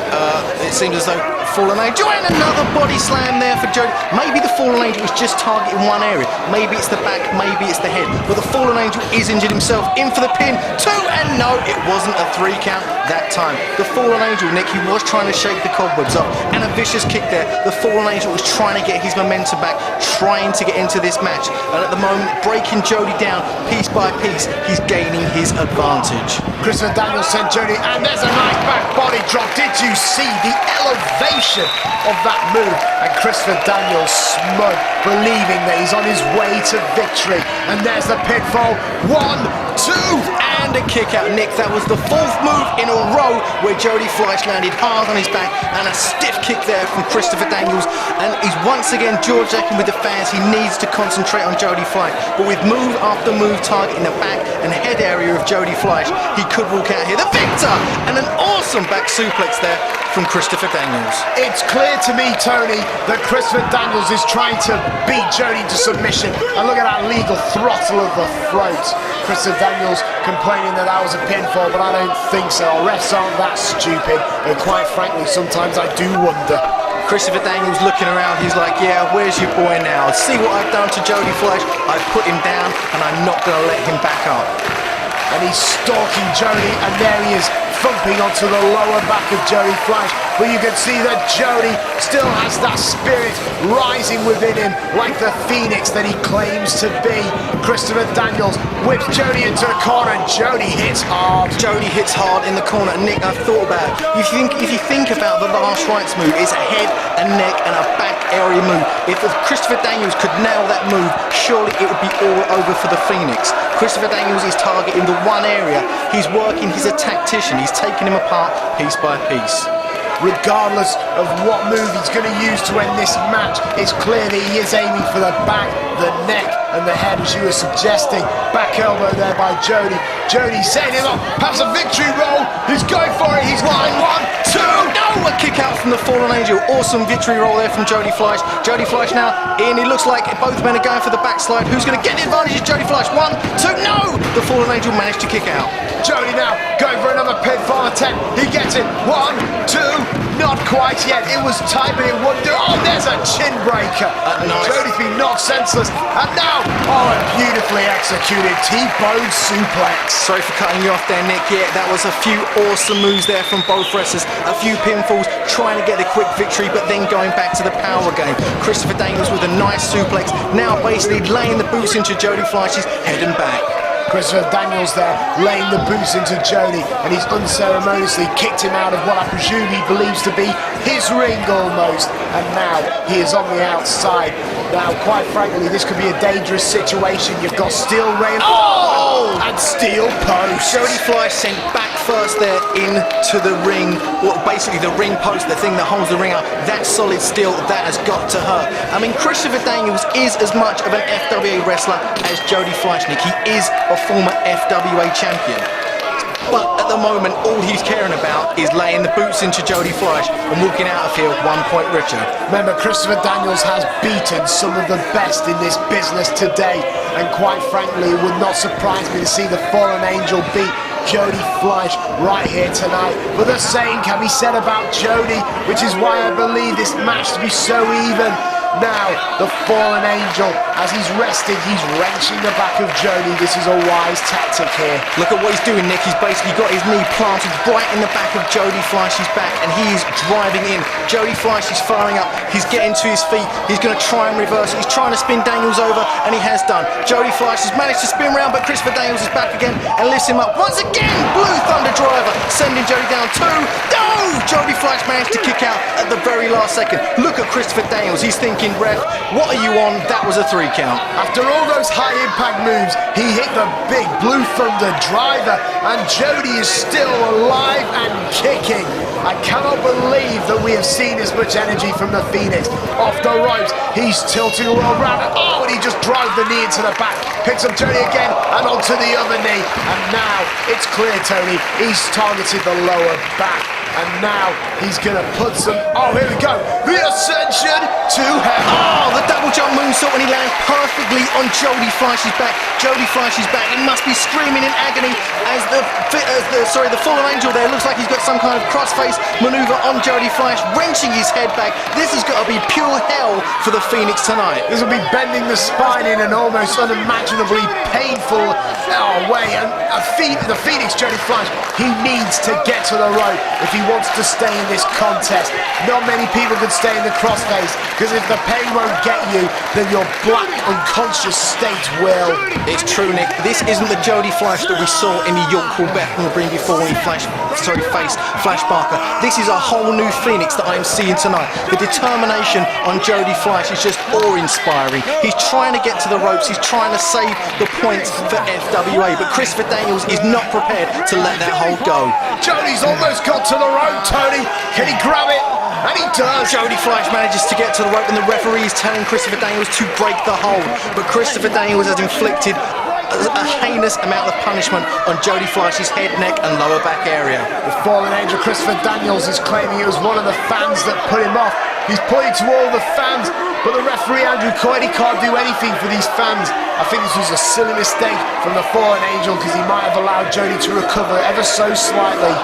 It seems as though Fallen Angel and another body slam there for Jody. Maybe the Fallen Angel was just targeting one area. Maybe it's the back, maybe it's the head. But the Fallen Angel is injured himself. In for the pin. 2, and no, it wasn't a 3 count that time. The Fallen Angel, Nick, he was trying to shake the cobwebs up. And a vicious kick there. The Fallen Angel was trying to get his momentum back, trying to get into this match. And at the moment, breaking Jody down piece by piece, he's gaining his advantage. Christopher Daniels sent Jody, and there's a nice back body drop. Did you see the elevation of that move? And Christopher Daniels smug, believing that he's on his way to victory. And there's the pinfall. 1, 2, and a kick out, Nick. That was the 4th move in a row where Jody Fleisch landed hard on his back, and a stiff kick there from Christopher Daniels. And he's once again jaw-jacking with the fans. He needs to concentrate on Jody Fleisch. But with move after move targeting the back and head area of Jody Fleisch, he could walk out here the victor. And an awesome back suplex there from Christopher Daniels. It's clear to me, Tony, that Christopher Daniels is trying to beat Jody to submission. And look at that legal throttle of the throat. Christopher Daniels complaining that that was a pinfall, but I don't think so. Refs aren't that stupid, and quite frankly, sometimes I do wonder. Christopher Daniels looking around, he's like, yeah, where's your boy now? See what I've done to Jody Fleisch? I've put him down, and I'm not going to let him back up. And he's stalking Jody, and there he is, thumping onto the lower back of Jody Fleisch. But you can see that Jody still has that spirit rising within him, like the phoenix that he claims to be. Christopher Daniels whips Jody into the corner, and Jody hits hard. Jody hits hard in the corner. Nick, I've thought about it. If you think about the last rights move, it's a head, a neck, and a back area move. If Christopher Daniels could nail that move, surely it would be all over for the Phoenix. Christopher Daniels is targeting the one area. He's working, he's a tactician. He's taking him apart piece by piece. regardless of what move he's going to use to end this match. It's clear that he is aiming for the back, the neck, and the head, as you were suggesting. Back elbow there by Jody. Jody setting him up, has a victory roll. He's going for it. He's line 1, 2. No, a kick out from the Fallen Angel. Awesome victory roll there from Jody Fleisch. Jody Fleisch now in. It looks like both men are going for the backslide. Who's going to get the advantage? Is Jody Fleisch. 1, 2. No! The Fallen Angel managed to kick out. Jody now going for another pinfall attempt. He gets it. 1, 2. Not quite yet. It was tight, but it wouldn't do. Oh, there's a chin breaker. Nice. Jody's been knocked senseless. And now, oh, a beautifully executed T-bone suplex. Sorry for cutting you off there, Nick. Yeah, that was a few awesome moves there from both wrestlers. A few pinfalls, trying to get the quick victory, but then going back to the power game. Christopher Daniels with a nice suplex. Now basically laying the boots into Jody Fleisch's head and back. Christopher Daniels there, laying the boots into Jody, and he's unceremoniously kicked him out of what I presume he believes to be his ring almost, and now he is on the outside. Now, quite frankly, this could be a dangerous situation. You've got steel rail and steel post. Jody Fleisch sent back first there into the ring, well, basically the ring post, the thing that holds the ring up. That solid steel, that has got to hurt. I mean, Christopher Daniels is as much of an FWA wrestler as Jody Fleisch, Nick. He is a former FWA champion. But at the moment, all he's caring about is laying the boots into Jody Fleisch and walking out of here 1 point richer. Remember, Christopher Daniels has beaten some of the best in this business today, and quite frankly, it would not surprise me to see the Fallen Angel beat Jody Fleisch right here tonight. But the same can be said about Jody, which is why I believe this match to be so even. Now, the Fallen Angel, as he's rested, he's wrenching the back of Jody. This is a wise tactic here. Look at what he's doing, Nick. He's basically got his knee planted right in the back of Jody Fleisch's back, and he is driving in. Jody Fleisch is firing up. He's getting to his feet. He's going to try and reverse it. He's trying to spin Daniels over, and he has done. Jody Fleisch has managed to spin round, but Christopher Daniels is back again and lifts him up once again. Blue Thunder Driver, sending Jody down 2. No! Jody Fleisch managed to kick out at the very last second. Look at Christopher Daniels. He's thinking, ref, what are you on? That was a 3 count. After all those high impact moves, he hit the big Blue Thunder Driver, and Jody is still alive and kicking. I cannot believe that we have seen as much energy from the Phoenix. Off the ropes, he's tilting all around. Oh, and he just drives the knee into the back. Picks up Jody again, and onto the other knee. And now, it's clear, Tony, he's targeted the lower back. And now he's going to put some... Oh, here we go. The Ascension to Heaven. Oh, the double jump moonsault, and he lands perfectly on Jody Fleisch's back. Jody Fleisch's back. He must be screaming in agony as the Fallen Angel there looks like he's got some kind of crossface maneuver on Jody Fleisch, wrenching his head back. This has got to be pure hell for the Phoenix tonight. This will be bending the spine in an almost unimaginably painful way. And the Phoenix, Jody Fleisch, he needs to get to the rope if he wants to stay in this contest. Not many people can stay in the crossface, because if the pain won't get you, then your black unconscious state will. It's true, Nick. This isn't the Jody Fleisch that we saw in the York Bethel ring before when he faced Flash Barker. This is a whole new Phoenix that I am seeing tonight. The determination on Jody Fleisch is just awe-inspiring. He's trying to get to the ropes. He's trying to save the points for FWA, but Christopher Daniels is not prepared to let that hold go. Jody's almost got to the rope, Tony. Can he grab it? And he does. Jody Fleisch manages to get to the rope, and the referee is telling Christopher Daniels to break the hold. But Christopher Daniels has inflicted a heinous amount of punishment on Jody Fleisch's head, neck, and lower back area. The Fallen Angel, Christopher Daniels, is claiming it was one of the fans that put him off. He's pointing to all the fans, but the referee, Andrew Coyne, he can't do anything for these fans. I think this was a silly mistake from the Fallen Angel, because he might have allowed Jody to recover ever so slightly.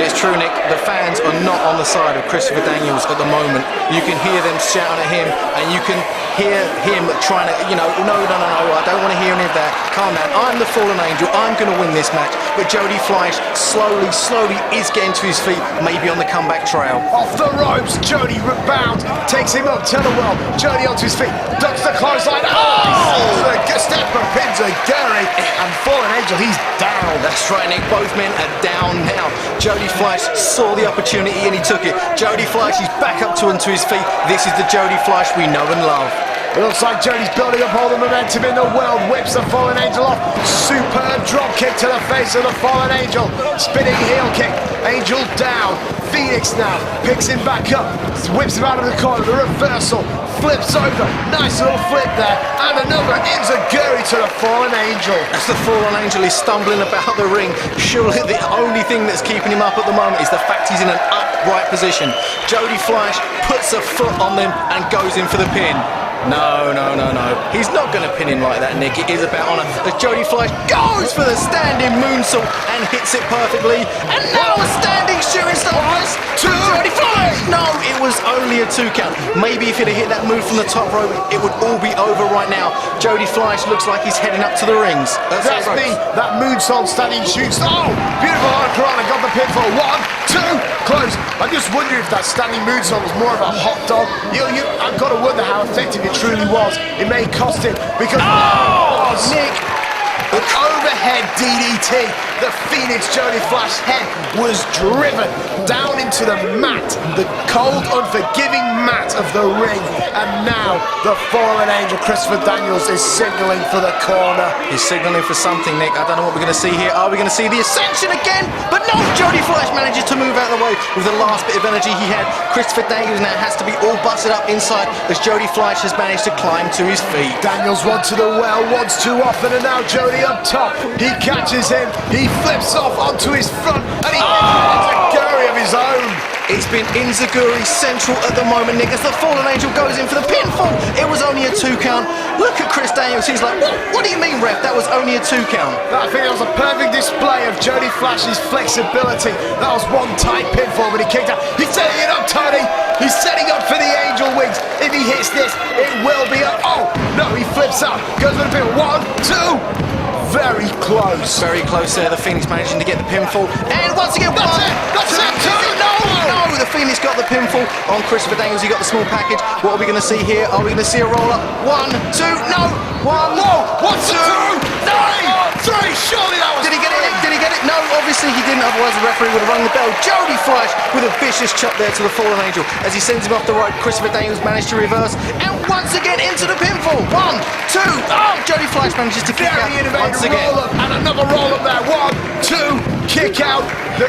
It's true, Nick. The fans are not on the side of Christopher Daniels at the moment. You can hear them shouting at him, and you can hear him trying to, no, I don't want to hear any of that. Calm down. I'm the Fallen Angel. I'm going to win this match. But Jody Fleisch slowly is getting to his feet, maybe on the comeback trail. Off the ropes, Jody rebounds, takes him up, Travell. Jody onto his feet, ducks the clothesline. Oh! The stepper pins a Gary, and Fallen Angel, he's down. That's right, Nick. Both men are down now. Jody Fleisch saw the opportunity and he took it. Jody Fleisch is back up onto his feet. This is the Jody Fleisch we know and love. It looks like Jody's building up all the momentum in the world. Whips the Fallen Angel off. Superb drop kick to the face of the Fallen Angel. Spinning heel kick. Angel down. Phoenix now picks him back up, whips him out of the corner, the reversal, flips over, nice little flip there, and another enziguri to the Fallen Angel. As the Fallen Angel is stumbling about the ring, surely the only thing that's keeping him up at the moment is the fact he's in an upright position. Jody Fleisch puts a foot on them and goes in for the pin. No. He's not going to pin him like that, Nick. It is about honor. As Jody Fleisch goes for the standing moonsault and hits it perfectly. And now a standing shooting star press to Jody Fleisch. No, it was only a 2 count. Maybe if he'd have hit that move from the top rope, it would all be over right now. Jody Fleisch looks like he's heading up to the rings. That's me. That moonsault standing shoots. Oh, beautiful Hurricanrana got the pinfall. 1, 2, close. I just wonder if that standing moonsault was more of a hot dog. I've got to wonder how effective it truly was. It may cost him because Nick, an overhead DDT. The Phoenix Jody Fleisch head was driven down into the mat, the cold, unforgiving mat of the ring. And now the Fallen Angel, Christopher Daniels, is signaling for the corner. He's signaling for something, Nick. I don't know what we're going to see here. Are we going to see the Ascension again? But no, Jody Fleisch manages to move out of the way with the last bit of energy he had. Christopher Daniels now has to be all busted up inside as Jody Fleisch has managed to climb to his feet. Daniels went to the well once too often, and now Jody up top. He catches him, he flips off onto his front, and he hits a enziguri of his own. It's been enziguri central at the moment, Nick, as the Fallen Angel goes in for the pinfall. It was only a 2 count. Look at Chris Daniels. He's like, what do you mean, ref? That was only a 2 count. I think that was a perfect display of Jody Fleisch's flexibility. That was one tight pinfall, but he kicked out. He's setting it up, Tony. He's setting up for the Angel Wings. If he hits this, it will be a... Oh, no, he flips up. Goes for the pin. 1, 2... Very close. Very close there. The Phoenix managing to get the pinfall. And once again, That's it. No, the Phoenix got the pinfall on Christopher Daniels. He got the small package. What are we going to see here? Are we going to see a roll-up? 1, 2, no. 1, 2, 3. Surely that was... Did he get it? Did he get it? No, obviously he didn't. Otherwise the referee would have rung the bell. Jody Fleisch with a vicious chop there to the Fallen Angel. As he sends him off the rope, Christopher Daniels managed to reverse. And once again into the pinfall. 1, 2. Oh, Jody Fleisch manages to kick out once again. Roll-up and another roll-up there. 1, 2, kick out. The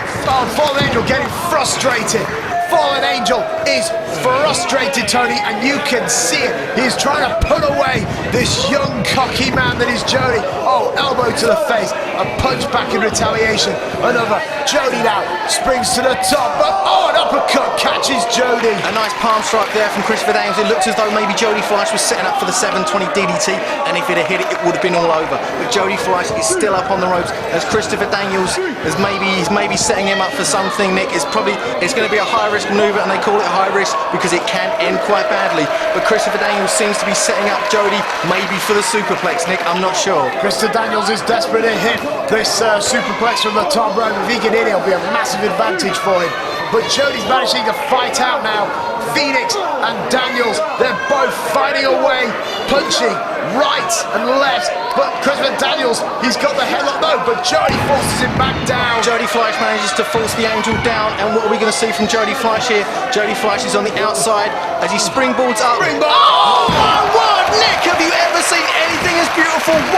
Fallen Angel getting frustrated. Fallen Angel is frustrated, Tony, and you can see it. He's trying to put away this young, cocky man that is Jody. Oh, elbow to the face, a punch back in retaliation. Another. Jody now springs to the top, but an uppercut catches Jody. A nice palm strike there from Christopher Daniels. It looked as though maybe Jody Fleisch was setting up for the 720 DDT, and if he'd have hit it, it would have been all over. But Jody Fleisch is still up on the ropes as Christopher Daniels is maybe setting him up for something. Nick, it's going to be a high risk maneuver, and they call it high risk because it can end quite badly. But Christopher Daniels seems to be setting up Jody maybe for the superplex, Nick. I'm not sure. Christopher Daniels is desperate to hit this superplex from the top rope. If he can hit it, it'll be a massive advantage for him. But Jody's managing to fight out now. Phoenix and Daniels, they're both fighting away, punching right and left. But Christopher Daniels, he's got the headlock though, but Jody forces him back down. Jody Fleisch manages to force the Angel down, and what are we going to see from Jody Fleisch here? Jody Fleisch is on the outside as he springboards up. Oh my word, Nick, have you ever seen anything as beautiful? 1,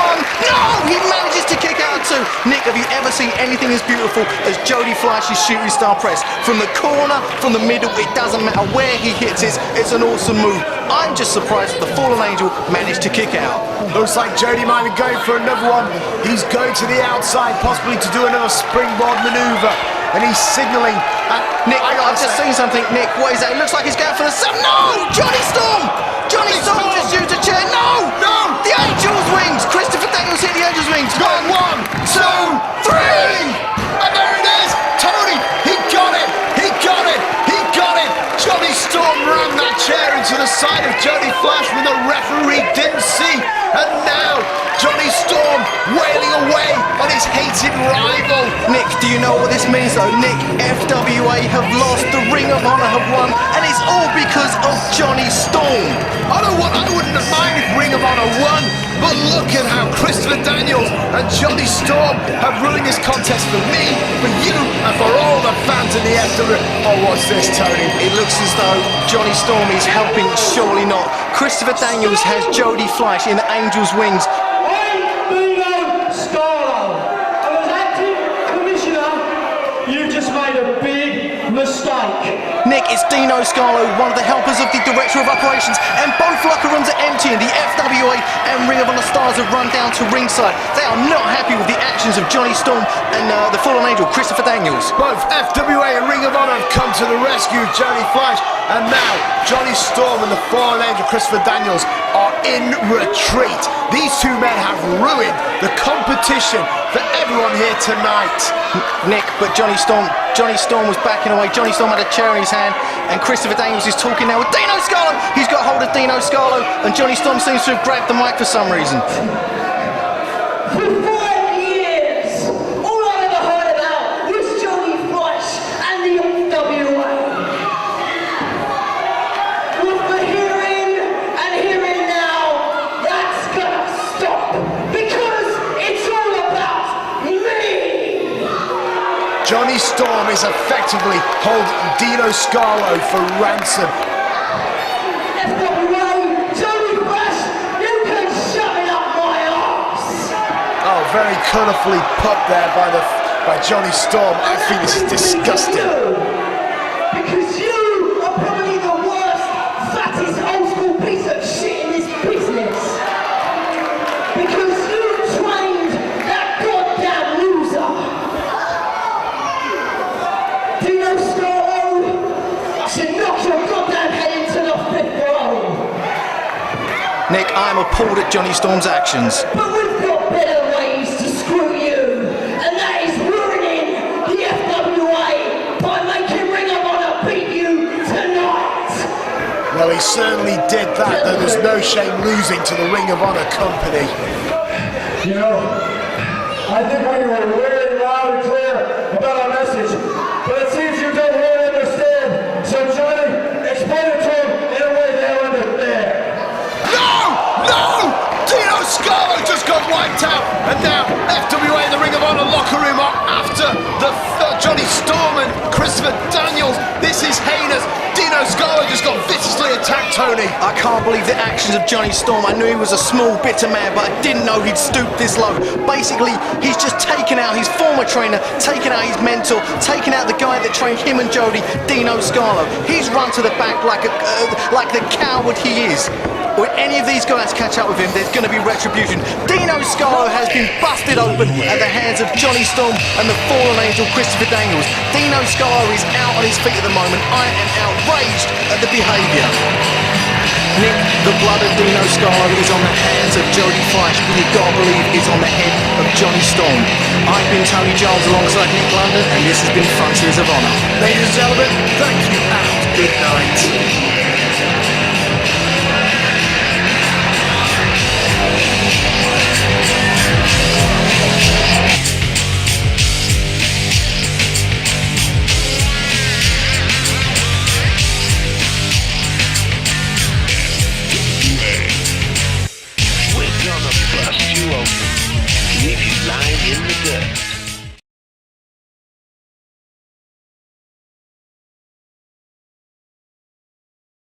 no, he manages to kick out 2. Nick, have you ever seen anything as beautiful as Jody Fleisch's shooting star press? From the corner, from the middle, it doesn't matter where he hits it, it's an awesome move. I'm just surprised that the Fallen Angel managed to kick out. Looks like Jody might be going for another one. He's going to the outside, possibly to do another springboard maneuver. And he's signaling at... Nick, I've just seen something. Nick, what is that? It looks like he's going for the... No! Jonny Storm! Jonny Storm just used a chair. No! The Angel's wings! Christopher Daniels hit the Angel's wings. 1, 2, 3! And there it is! Tony, he got it! He got it! He got it! Jonny Storm rammed that chair into the side of Jody Fleisch when the referee didn't see. And now, Jonny Storm wailing away on his hated rival. Nick, do you know what this means though? Nick, FWA have lost, the Ring of Honor have won, and it's all because of Jonny Storm. I wouldn't have minded if Ring of Honor won, but look at how Christopher Daniels and Jonny Storm have ruined this contest for me, for you, and for all the fans in the FWA. Oh, what's this, Tony? It looks as though Jonny Storm is helping, surely not. Christopher Daniels has Jody Fleisch in the Angel's wings. You just made a big mistake. It's Dino Scalo, one of the helpers of the Director of Operations, and both locker rooms are empty, and the FWA and Ring of Honor stars have run down to ringside. They are not happy with the actions of Jonny Storm and the Fallen Angel, Christopher Daniels. Both FWA and Ring of Honor have come to the rescue of Jody Fleisch, and now Jonny Storm and the Fallen Angel, Christopher Daniels, are in retreat. These two men have ruined the competition for everyone here tonight. Nick, but Jonny Storm was backing away. Jonny Storm had a chair in his hand, and Christopher Daniels is talking now with Dino Scalo. He's got hold of Dino Scalo, and Jonny Storm seems to have grabbed the mic for some reason. For 5 years, all I ever heard about was Jody Fleisch and the FWA. With the hearing now, that's gonna stop, because it's all about me. Jonny Storm is effectively holding Dino Scalo for ransom. FWA, Jody Fleisch, you can shove it up my arse. Oh, very colourfully put there by Jonny Storm. I think this is disgusting. Because you are probably the worst, fattest, old school piece of shit in this business. Because you trained that goddamn loser. Dino Scalo, I should knock your goddamn head into the 5th row. Nick, I am appalled at Jonny Storm's actions. But we've got better ways to screw you, and that is ruining the FWA by making Ring of Honor beat you tonight. Well, he certainly did that, though there's no shame losing to the Ring of Honor company. You know, I think we were very loud and clear about our message, but it seems you don't really understand. So Johnny, explain it to him in a way they'll understand. No! Dino Scalo just got wiped out, and now FWA and the Ring of Honor locker room are after the Jonny Storm and Christopher Daniels. This is heinous. Dino Scalo just got viciously attacked, Tony. I can't believe the actions of Jonny Storm. I knew he was a small, bitter man, but I didn't know he'd stoop this low. Basically, he's just taken out his former trainer, taken out his mentor, taken out the guy that trained him and Jody, Dino Scalo. He's run to the back like the coward he is. When any of these guys catch up with him, there's going to be retribution. Dino Scalo has been busted open at the hands of Jonny Storm and the Fallen Angel, Christopher Daniels. Dino Scalo is out on his feet at the moment. I am outraged at the behaviour. Nick, the blood of Dino Scalo is on the hands of Jody Fleisch, but you've got to believe it's on the head of Jonny Storm. I've been Tony Giles alongside Nick London, and this has been Frontiers of Honor. Ladies and gentlemen, thank you and good night. We're gonna bust you open, leave you lying in the dirt.